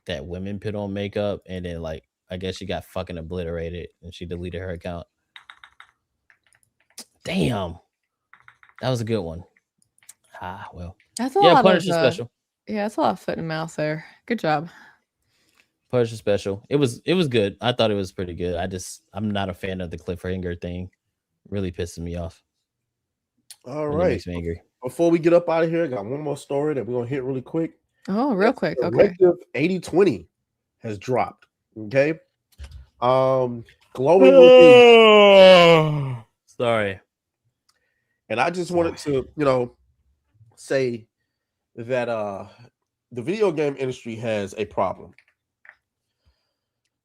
that women put on makeup? And then like I guess she got fucking obliterated and she deleted her account. Damn. That was a good one. Well. That's a lot Punisher of special. Yeah, that's a lot of foot and mouth there. Good job. Punisher special. It was good. I thought it was pretty good. I'm not a fan of the cliffhanger thing. Really pisses me off. All really right. Makes me angry. Before we get up out of here, I got one more story that we're gonna hit really quick. Oh, real quick. Okay. Directive 80/20 has dropped. Okay. Glowing. Sorry. And I just wanted to, say that the video game industry has a problem.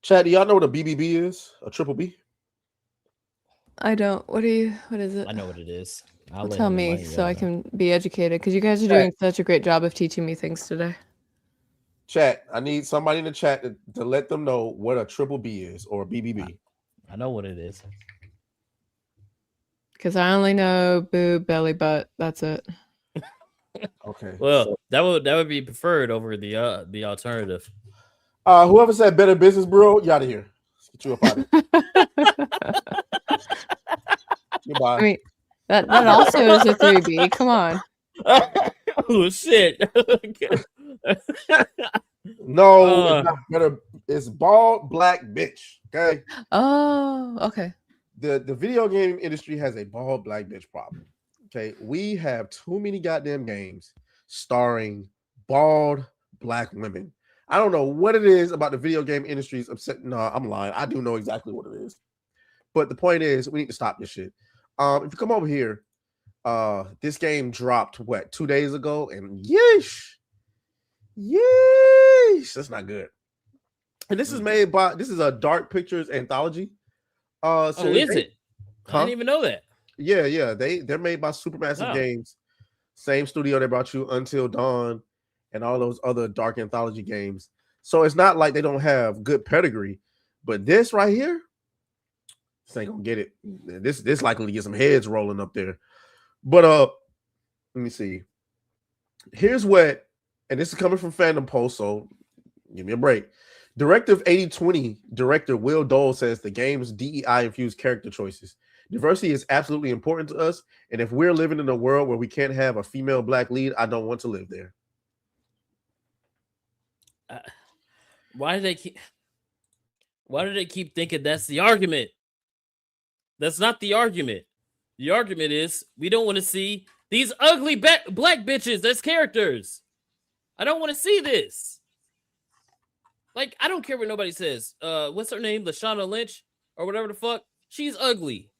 Chad, do y'all know what a BBB is? A triple B? I don't. What is it? I know what it is. Tell me so I can be educated because you guys are doing such a great job of teaching me things today. Chat, I need somebody in the chat to let them know what a triple B is or a BBB. I know what it is. Because I only know boob, belly, butt. That's it. Okay. Well, that would be preferred over the alternative. Whoever said Better Business Bureau, you out of here. Let's get you up out of here. Goodbye. I mean, that also is a 3B. Come on. Oh shit. No, it's not better. It's bald black bitch. Okay. Oh, okay. The video game industry has a bald black bitch problem. Okay, we have too many goddamn games starring bald black women. I don't know what it is about the video game industry's upset. No, I'm lying. I do know exactly what it is. But the point is, we need to stop this shit. If you come over here, this game dropped 2 days ago, and yeesh, that's not good. And this is made by this is a Dark Pictures anthology. Is it? I didn't even know that. Yeah, they're made by Supermassive Games. Same studio that brought you Until Dawn and all those other dark anthology games. So it's not like they don't have good pedigree, but this right here, this ain't gonna get it. This likely to get some heads rolling up there. But let me see. Here's what, and this is coming from Fandom Post, so give me a break. Directive 8020 director Will Dole says the game's DEI infused character choices. Diversity is absolutely important to us, and if we're living in a world where we can't have a female black lead, I don't want to live there. Why do they keep thinking that's the argument? That's not the argument. The argument is we don't want to see these ugly black bitches as characters. I don't want to see this. Like, I don't care what nobody says. What's her name? Lashana Lynch or whatever the fuck. She's ugly.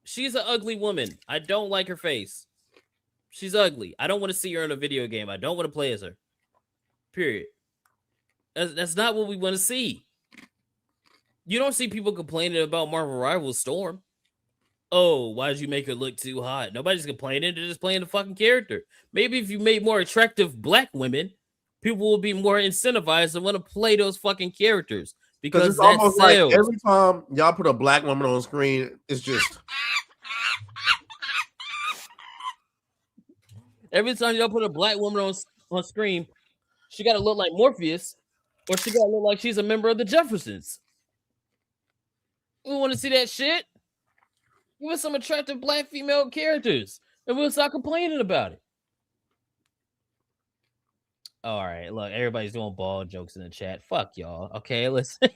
She's an ugly woman. I don't like her face. She's ugly. I don't want to see her in a video game. I don't want to play as her. Period. That's not what we want to see. You don't see people complaining about Marvel Rivals Storm. Oh, why did you make her look too hot? Nobody's complaining. They're just playing the fucking character. Maybe if you made more attractive black women, people will be more incentivized to want to play those fucking characters. Because it's almost like every time y'all put a black woman on screen, it's just... Every time y'all put a black woman on screen, she got to look like Morpheus, or she got to look like she's a member of the Jeffersons. We want to see that shit. Give us some attractive black female characters, and we'll stop complaining about it. All right, look, everybody's doing ball jokes in the chat. Fuck y'all. Okay, listen.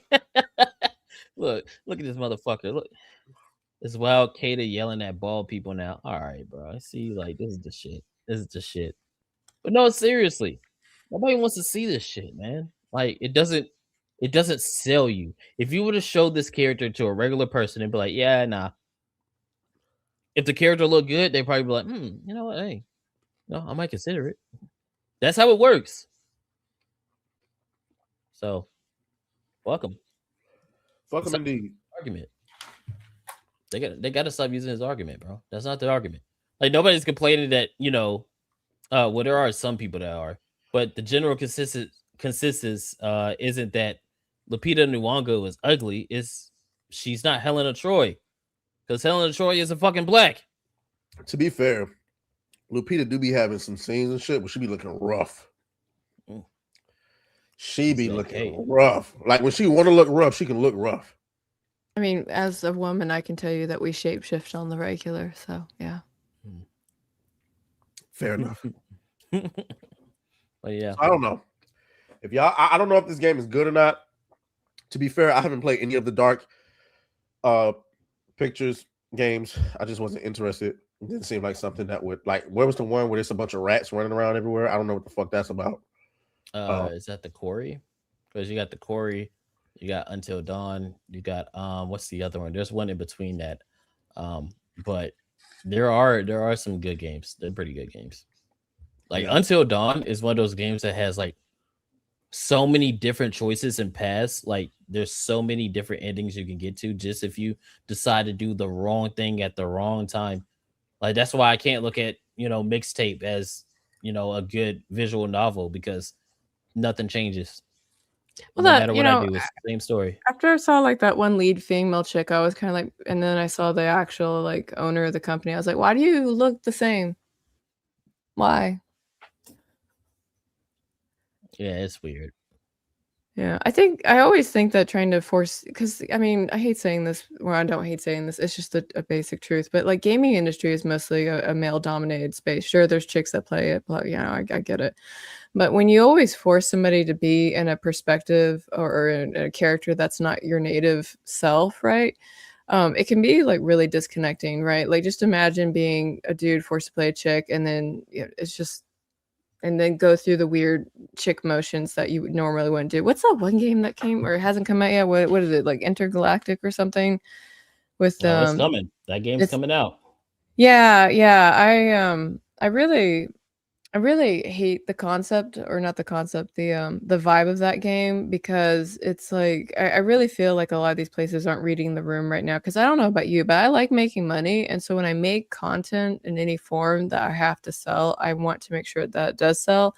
look at this motherfucker. Look, it's Wild Kata yelling at bald people now. All right, bro. I see, like, this is the shit. This is the shit. But no, seriously, nobody wants to see this shit, man. Like, it doesn't sell you. If you would have showed this character to a regular person and be like, yeah, nah. If the character looked good, they'd probably be like, you know what? Hey, no, I might consider it. That's how it works. So, fuck them. Fuck them indeed. Argument. They got to stop using his argument, bro. That's not the argument. Like, nobody's complaining that, well, there are some people that are, but the general consensus isn't that Lupita Nyong'o is ugly. She's not Helena Troy, because Helena Troy isn't fucking black. To be fair, Lupita do be having some scenes and shit, but she be looking rough. She be looking rough. Like, when she want to look rough, she can look rough. I mean, as a woman, I can tell you that we shapeshift on the regular. So, yeah. Fair enough. But yeah, I don't know. If y'all, I don't know if this game is good or not. To be fair, I haven't played any of the Dark Pictures games. I just wasn't interested. It didn't seem like something that would, like, where was the one where there's a bunch of rats running around everywhere? I don't know what the fuck that's about. Is that the Quarry? Because you got the Quarry, you got Until Dawn, you got what's the other one? There's one in between that. But there are some good games. They're pretty good games. Like, Until Dawn is one of those games that has like so many different choices and paths. Like, there's so many different endings you can get to just if you decide to do the wrong thing at the wrong time. Like, that's why I can't look at, Mixtape as, a good visual novel, because nothing changes. Well, no matter what I do, it's the same story. After I saw like that one lead female chick, I was kind of like, and then I saw the actual like owner of the company. I was like, why do you look the same? Why? Yeah, it's weird. Yeah, I always think that trying to force, because I mean, I hate saying this, or I don't hate saying this, it's just a basic truth, but like, gaming industry is mostly a male dominated space. Sure, there's chicks that play it, but I get it. But when you always force somebody to be in a perspective or in a character that's not your native self, right? It can be like really disconnecting, right? Like, just imagine being a dude forced to play a chick, and then it's just, and then go through the weird chick motions that you normally wouldn't do. What's that one game that came or hasn't come out yet? What is it, like Intergalactic or something? With it's coming. That game's coming out. Yeah. I really I really hate the concept, or not the concept, the vibe of that game, because it's like I really feel like a lot of these places aren't reading the room right now. Because I don't know about you, but I like making money, and so when I make content in any form that I have to sell, I want to make sure that it does sell.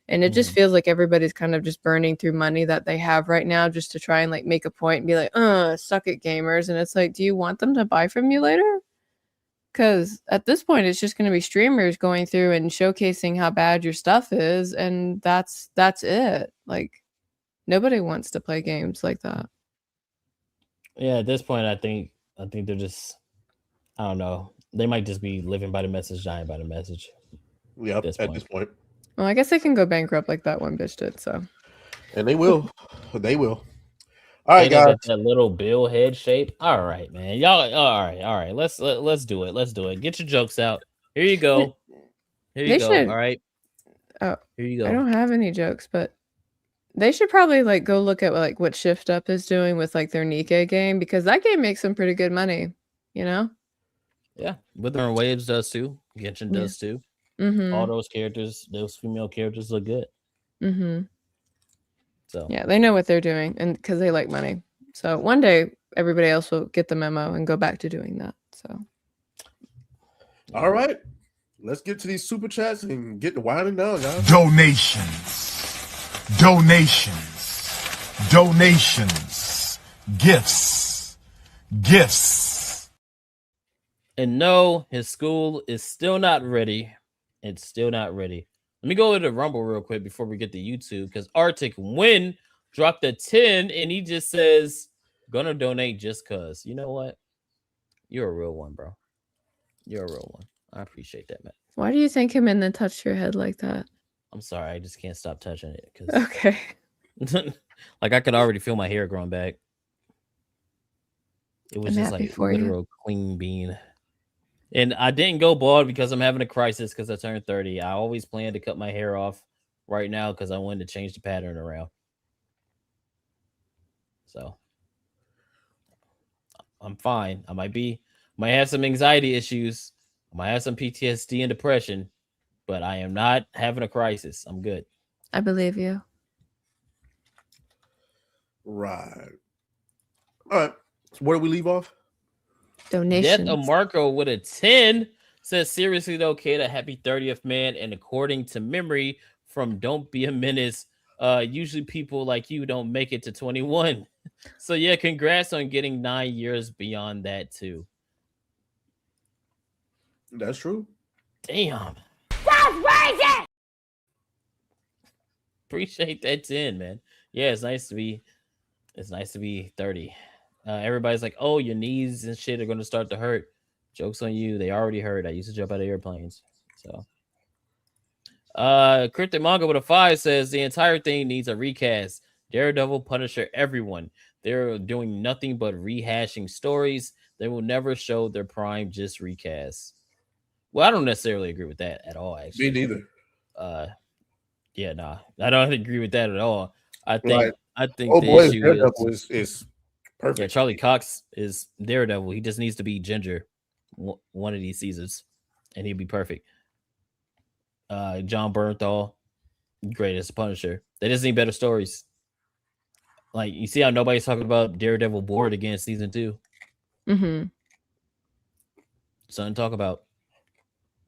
And it just feels like everybody's kind of just burning through money that they have right now just to try and like make a point and be like, suck it, gamers. And it's like, do you want them to buy from you later? Because at this point, it's just going to be streamers going through and showcasing how bad your stuff is, and that's it. Like, nobody wants to play games like that. Yeah, at this point, I think they're just, I don't know. They might just be living by the message, dying by the message. Yeah, at this point. Well, I guess they can go bankrupt like that one bitch did. So, and they will. They will. All right, guys. Got that little bill head shape. All right, man. Y'all. All right. Let's do it. Let's do it. Get your jokes out. Here you go. Here you go. All right. Oh, here you go. I don't have any jokes, but they should probably like go look at like what Shift Up is doing with like their Nikkei game, because that game makes some pretty good money. You know. Yeah, Withering Waves does too. Genshin does too. All those characters, those female characters, look good. So yeah, they know what they're doing, and because they like money. So one day everybody else will get the memo and go back to doing that. So all right, let's get to these super chats and get to winding down, guys. Donations, gifts. And no, his school is still not ready. It's still not ready. Let me go to the Rumble real quick before we get to YouTube, because Arctic Win dropped a 10 and he just says, gonna donate just cuz. You know what? You're a real one, bro. You're a real one. I appreciate that, man. Why do you think him and then touched your head like that? I'm sorry, I just can't stop touching it. Okay. Like I could already feel my hair growing back. It was just like literal clean bean. And I didn't go bald because I'm having a crisis because I turned 30. I always planned to cut my hair off right now because I wanted to change the pattern around. So I'm fine. I might have some anxiety issues. I might have some PTSD and depression, but I am not having a crisis. I'm good. I believe you. Right. All right. So where do we leave off? Donations. Death of Marco with a 10 says, seriously though, kid, a happy 30th, man. And according to memory from Don't Be a Menace, usually people like you don't make it to 21. So yeah, congrats on getting 9 years beyond that too. That's true. Damn. That's crazy! Appreciate that 10, man. Yeah, it's nice to be 30. Everybody's like, oh, your knees and shit are going to start to hurt. Joke's on you. They already hurt. I used to jump out of airplanes. So, Cryptic Manga with a 5 says the entire thing needs a recast. Daredevil, Punisher, everyone. They're doing nothing but rehashing stories. They will never show their prime, just recast. Well, I don't necessarily agree with that at all, actually. Me neither. Yeah, nah. I don't agree with that at all. I think oh the boy, issue Daredevil is perfect. Yeah, Charlie Cox is Daredevil. He just needs to be Ginger one of these seasons, and he'd be perfect. John Bernthal, great as a Punisher. They just need better stories. Like, you see how nobody's talking about Daredevil Board again season 2? Mm-hmm. Something to talk about.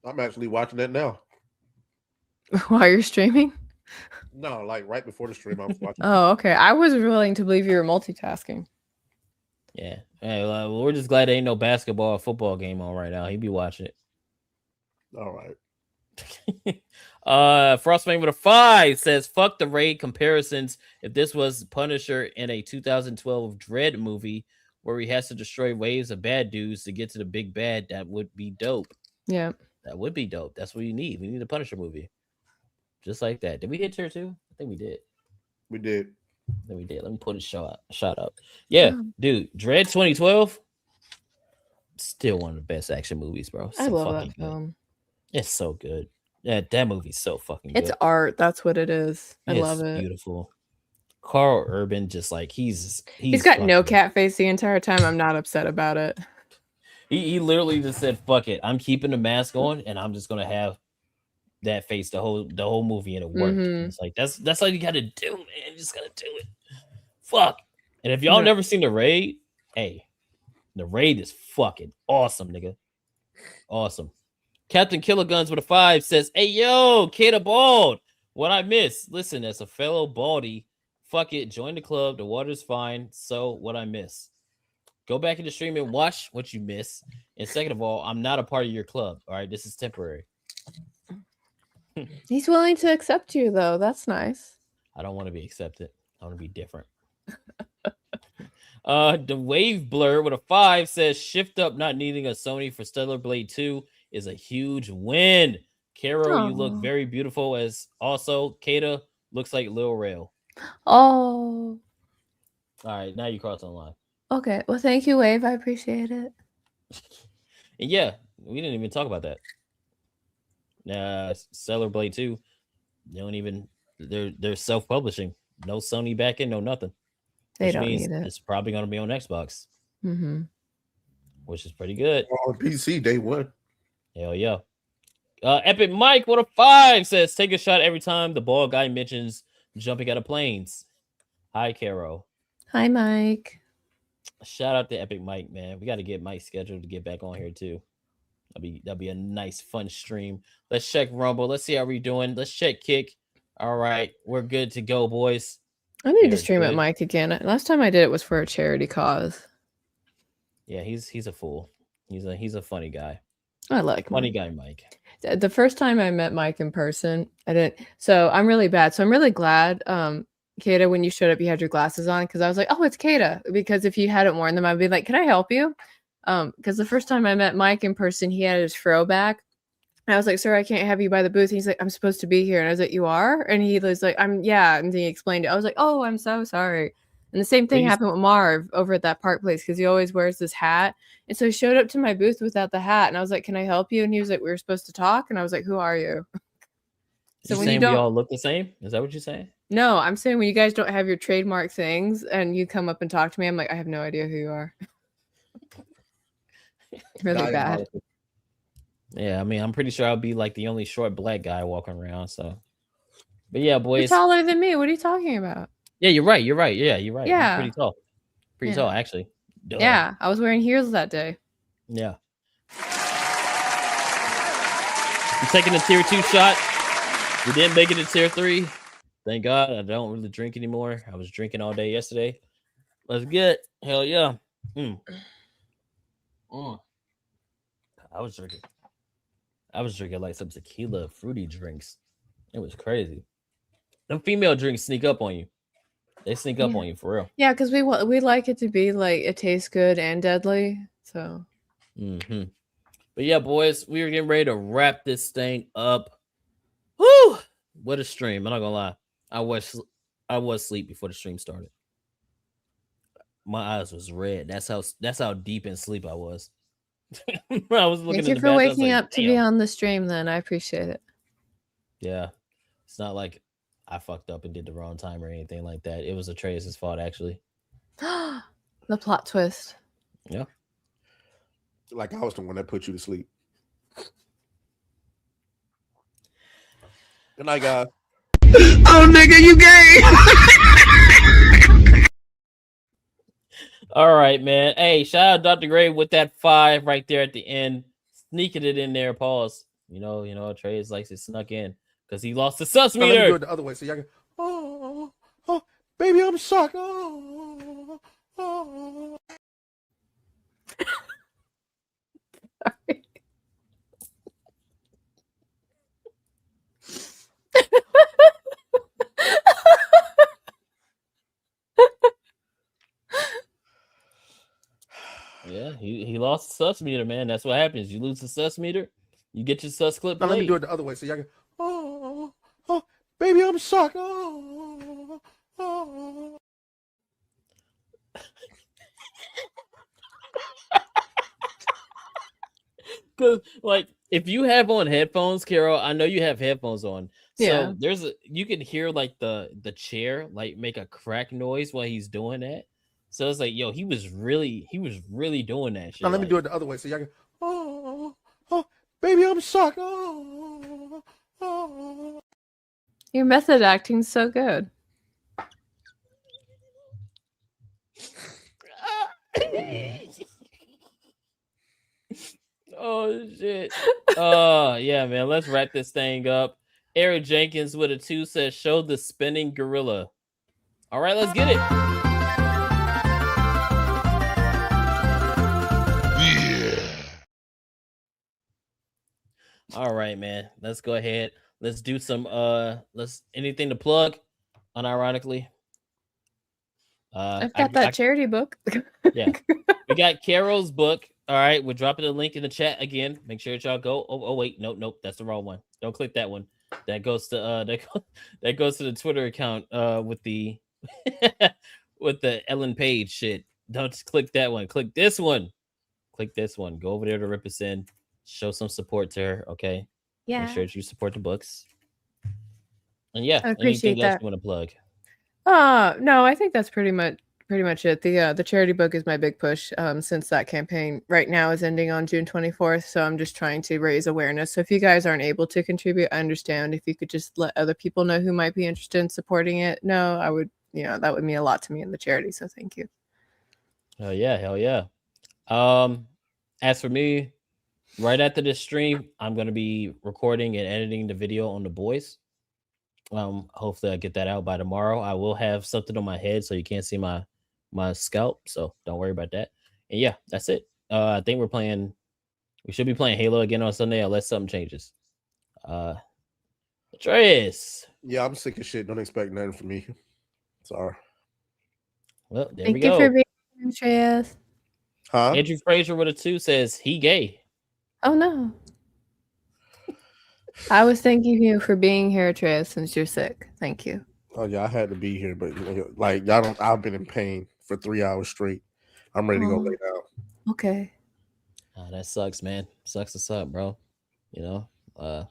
I'm actually watching that now. While you're streaming? No, like right before the stream, I was watching. Oh, okay. I was willing to believe you were multitasking. Yeah. Hey, well, we're just glad there ain't no basketball or football game on right now. He'd be watching it. All right. Frostbang with a 5 says, fuck the raid comparisons. If this was Punisher in a 2012 Dread movie where he has to destroy waves of bad dudes to get to the big bad, that would be dope. Yeah. That would be dope. That's what you need. We need a Punisher movie. Just like that. Did we hit tier 2? I think we did. We did. Let me put a shot up. Yeah, dude. Dread 2012. Still one of the best action movies, bro. I love that film. It's so good. Yeah, that movie's so fucking good. It's art. That's what it is. I love it. Beautiful. Carl Urban, just like he's got no cat face the entire time. I'm not upset about it. He literally just said, fuck it. I'm keeping the mask on and I'm just gonna have that face the whole movie and it worked. Mhm. It's like that's all you gotta do, man. You just gotta do it. Fuck. And if y'all Yeah. never seen The Raid, hey, The Raid is fucking awesome, nigga. Awesome. Captain Killerguns with a 5 says, "Hey yo, Kata Bald, what I miss? Listen, as a fellow baldy, fuck it, join the club. The water's fine. So what I miss? Go back in the stream and watch what you miss. And second of all, I'm not a part of your club. All right, this is temporary. He's willing to accept you, though. That's nice. I don't want to be accepted. I want to be different." The Wave Blur with a 5 says, "Shift up not needing a Sony for Stellar Blade 2 is a huge win. Carrow, you look Aw. very beautiful, as also Kata looks like Lil Rail." Oh, All right, now you cross the line. okay. Well, thank you, Wave. I appreciate it. And yeah, we didn't even talk about that. Stellar Blade 2, they don't even they're self-publishing. No Sony backing, no nothing. They Which don't means need it. it's probably gonna be on Xbox, Mm-hmm. which is pretty good. On PC day one. Hell yeah. Epic Mike, what a 5 says, "Take a shot every time the ball guy mentions jumping out of planes." Hi, Carrow. Hi, Mike. Shout out to Epic Mike, man. We got to get Mike scheduled to get back on here too. That'll be a nice, fun stream. Let's check Rumble. Let's see how we're doing. Let's check Kick. All right, we're good to go, boys. I need to We're stream at good. Mike again. Last time I did it was for a charity cause. Yeah, he's a fool. He's a funny guy. I like Funny Mike. guy, Mike. The first time I met Mike in person, I didn't. So I'm really bad. So I'm really glad, Kata, when you showed up, you had your glasses on because I was like, "Oh, it's Kata." Because if you hadn't worn them, I'd be like, "Can I help you?" Because the first time I met Mike in person, he had his fro back. And I was like, "Sir, I can't have you by the booth." And he's like, "I'm supposed to be here." And I was like, "You are?" And he was like, Yeah." And then he explained it. I was like, "Oh, I'm so sorry." And the same thing Please. happened with Marv over at that park place because he always wears this hat. And so he showed up to my booth without the hat. And I was like, "Can I help you?" And he was like, "We were supposed to talk." And I was like, "Who are you?" So You when saying you we don't, all look the same? Is that what you're saying? no, I'm saying when you guys don't have your trademark things and you come up and talk to me, I'm like, I have no idea who you are. Really bad. Yeah, I mean, I'm pretty sure I'll be like the only short black guy walking around. So, but yeah, You're boys. taller than me. What are you talking about? Yeah, you're right. You're right. Yeah, you're right. You're Yeah. pretty tall. Pretty Yeah. tall, actually. Duh. Yeah, I was wearing heels that day. Yeah. I'm taking a tier 2 shot. We didn't make it to tier 3. Thank God. I don't really drink anymore. I was drinking all day yesterday. Let's get. Hell yeah. I was drinking like some tequila fruity drinks. It was crazy. Them female drinks sneak up on you. They sneak up Yeah. on you for real. Yeah, because we like it to be like it tastes good and deadly. So Mm-hmm. But yeah, boys, we are getting ready to wrap this thing up. Woo! What a stream! I'm not gonna lie. I was asleep before the stream started. My eyes was red. That's how deep in sleep I was. I was looking. thank you in the for bathroom, I was waking like, up to be "Damn." on the stream. Then I appreciate it. Yeah, it's not like I fucked up and did the wrong time or anything like that. It was Atreus' fault, actually. The plot twist. Yeah. Like I was the one that put you to sleep. Good night, guys. Oh, nigga, you gay. All right, man. Hey, shout out Dr. Gray with that 5 right there at the end, sneaking it in there. Pause. You know, Trey's likes it snuck in because he lost the sus No, let me do meter. it the other way so y'all can. Oh, baby, I'm shocked. Oh. Yeah, he lost the sus meter, man. That's what happens. You lose the sus meter, you get your sus clip. Now let me late. do it the other way so y'all can. Oh, baby, I'm shocked. Because like if you have on headphones, Carol, I know you have headphones on. So Yeah. you can hear like the chair like make a crack noise while he's doing that. So it's like, yo, he was really doing that shit. Now let me do it the other way so y'all can. Oh, baby, I'm shocked. Your method acting's so good. Oh shit. Yeah, man. Let's wrap this thing up. Eric Jenkins with a 2 says, "Show the spinning gorilla." All right, let's get it. Yeah. All right, man. Let's go ahead. Let's do some anything to plug, unironically. I've got that charity book. Yeah. We got Carrow's book. All right, we're dropping the link in the chat again. Make sure that y'all go. Oh wait, nope, that's the wrong one. Don't click that one. That goes to that goes to the Twitter account with the with the Ellen Page shit. Don't just click that one. Click this one. Click this one. Go over there to Rip Us In. Show some support to her, okay? Yeah. Make sure that you support the books. And yeah, I appreciate anything else that. you want to plug? No, I think that's pretty much it. The charity book is my big push since that campaign right now is ending on June 24th. So I'm just trying to raise awareness. So if you guys aren't able to contribute, I understand. If you could just let other people know who might be interested in supporting it. No, I would, that would mean a lot to me in the charity. So thank you. Oh yeah, hell yeah. As for me, right after this stream, I'm gonna be recording and editing the video on The Boys. Hopefully I get that out by tomorrow. I will have something on my head so you can't see my scalp, so don't worry about that. And yeah, that's it. I think we should be playing Halo again on Sunday unless something changes. Atreus. Yeah, I'm sick of shit. Don't expect nothing from me. Sorry. Well, there Thank we go. you for being here, Atreus. Huh? Andrew Fraser with a 2 says he gay. Oh no. I was thanking you for being here, Atreus, since you're sick. Thank you. Oh yeah, I had to be here, but like y'all don't. I've been in pain for 3 hours straight. I'm ready to go lay down. Okay. That sucks, man. Sucks to suck, bro. How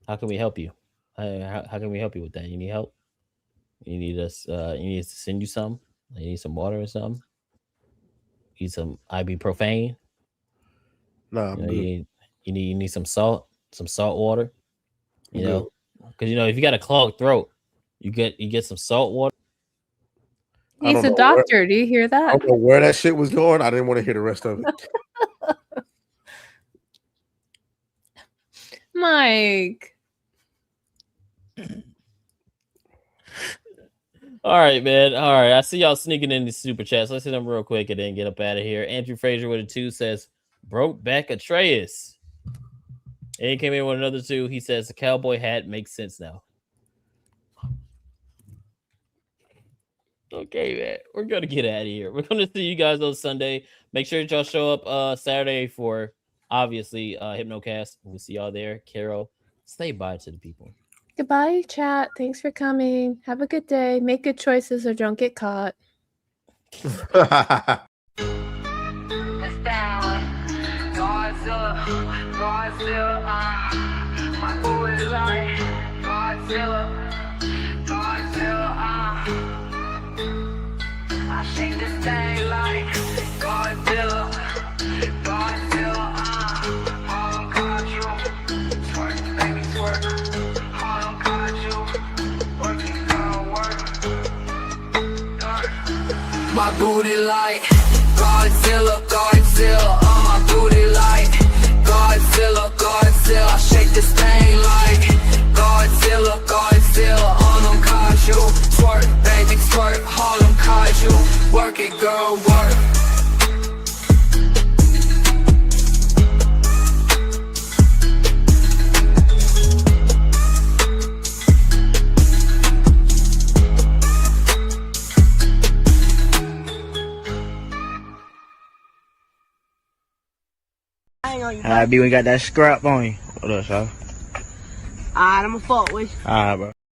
can we help you? How can we help you with that? You need help? You need us? You need us to send you some? You need some water or something? You need some ibuprofen? Nah, you need some salt water. Because if you got a clogged throat, you get some salt water. He's a doctor. Do you hear that? I don't know where that shit was going. I didn't want to hear the rest of it. Mike. All right, man. All right. I see y'all sneaking in the super chats. Let's hit them real quick and then get up out of here. Andrew Fraser with a 2 says, "Broke back Atreus." And he came in with another 2. He says, "The cowboy hat makes sense now." Okay, man. We're going to get out of here. We're going to see you guys on Sunday. Make sure that y'all show up Saturday for, obviously, Hypnocast. We'll see y'all there. Carrow, say bye to the people. Goodbye, chat. Thanks for coming. Have a good day. Make good choices or don't get caught. Godzilla, my boy is like Godzilla, I shake this thing like Godzilla, Harlem control, twerk, baby twerk, Harlem control, work it, girl, work. My booty like Godzilla, my booty like Godzilla, I shake this thing like Godzilla, on them kaiju, twerk, baby twerk, Harlem kaiju, work it, girl, work. Alright, B, we got that scrap on you. What up, y'all? Alright, I'ma fuck with you. Alright, bro.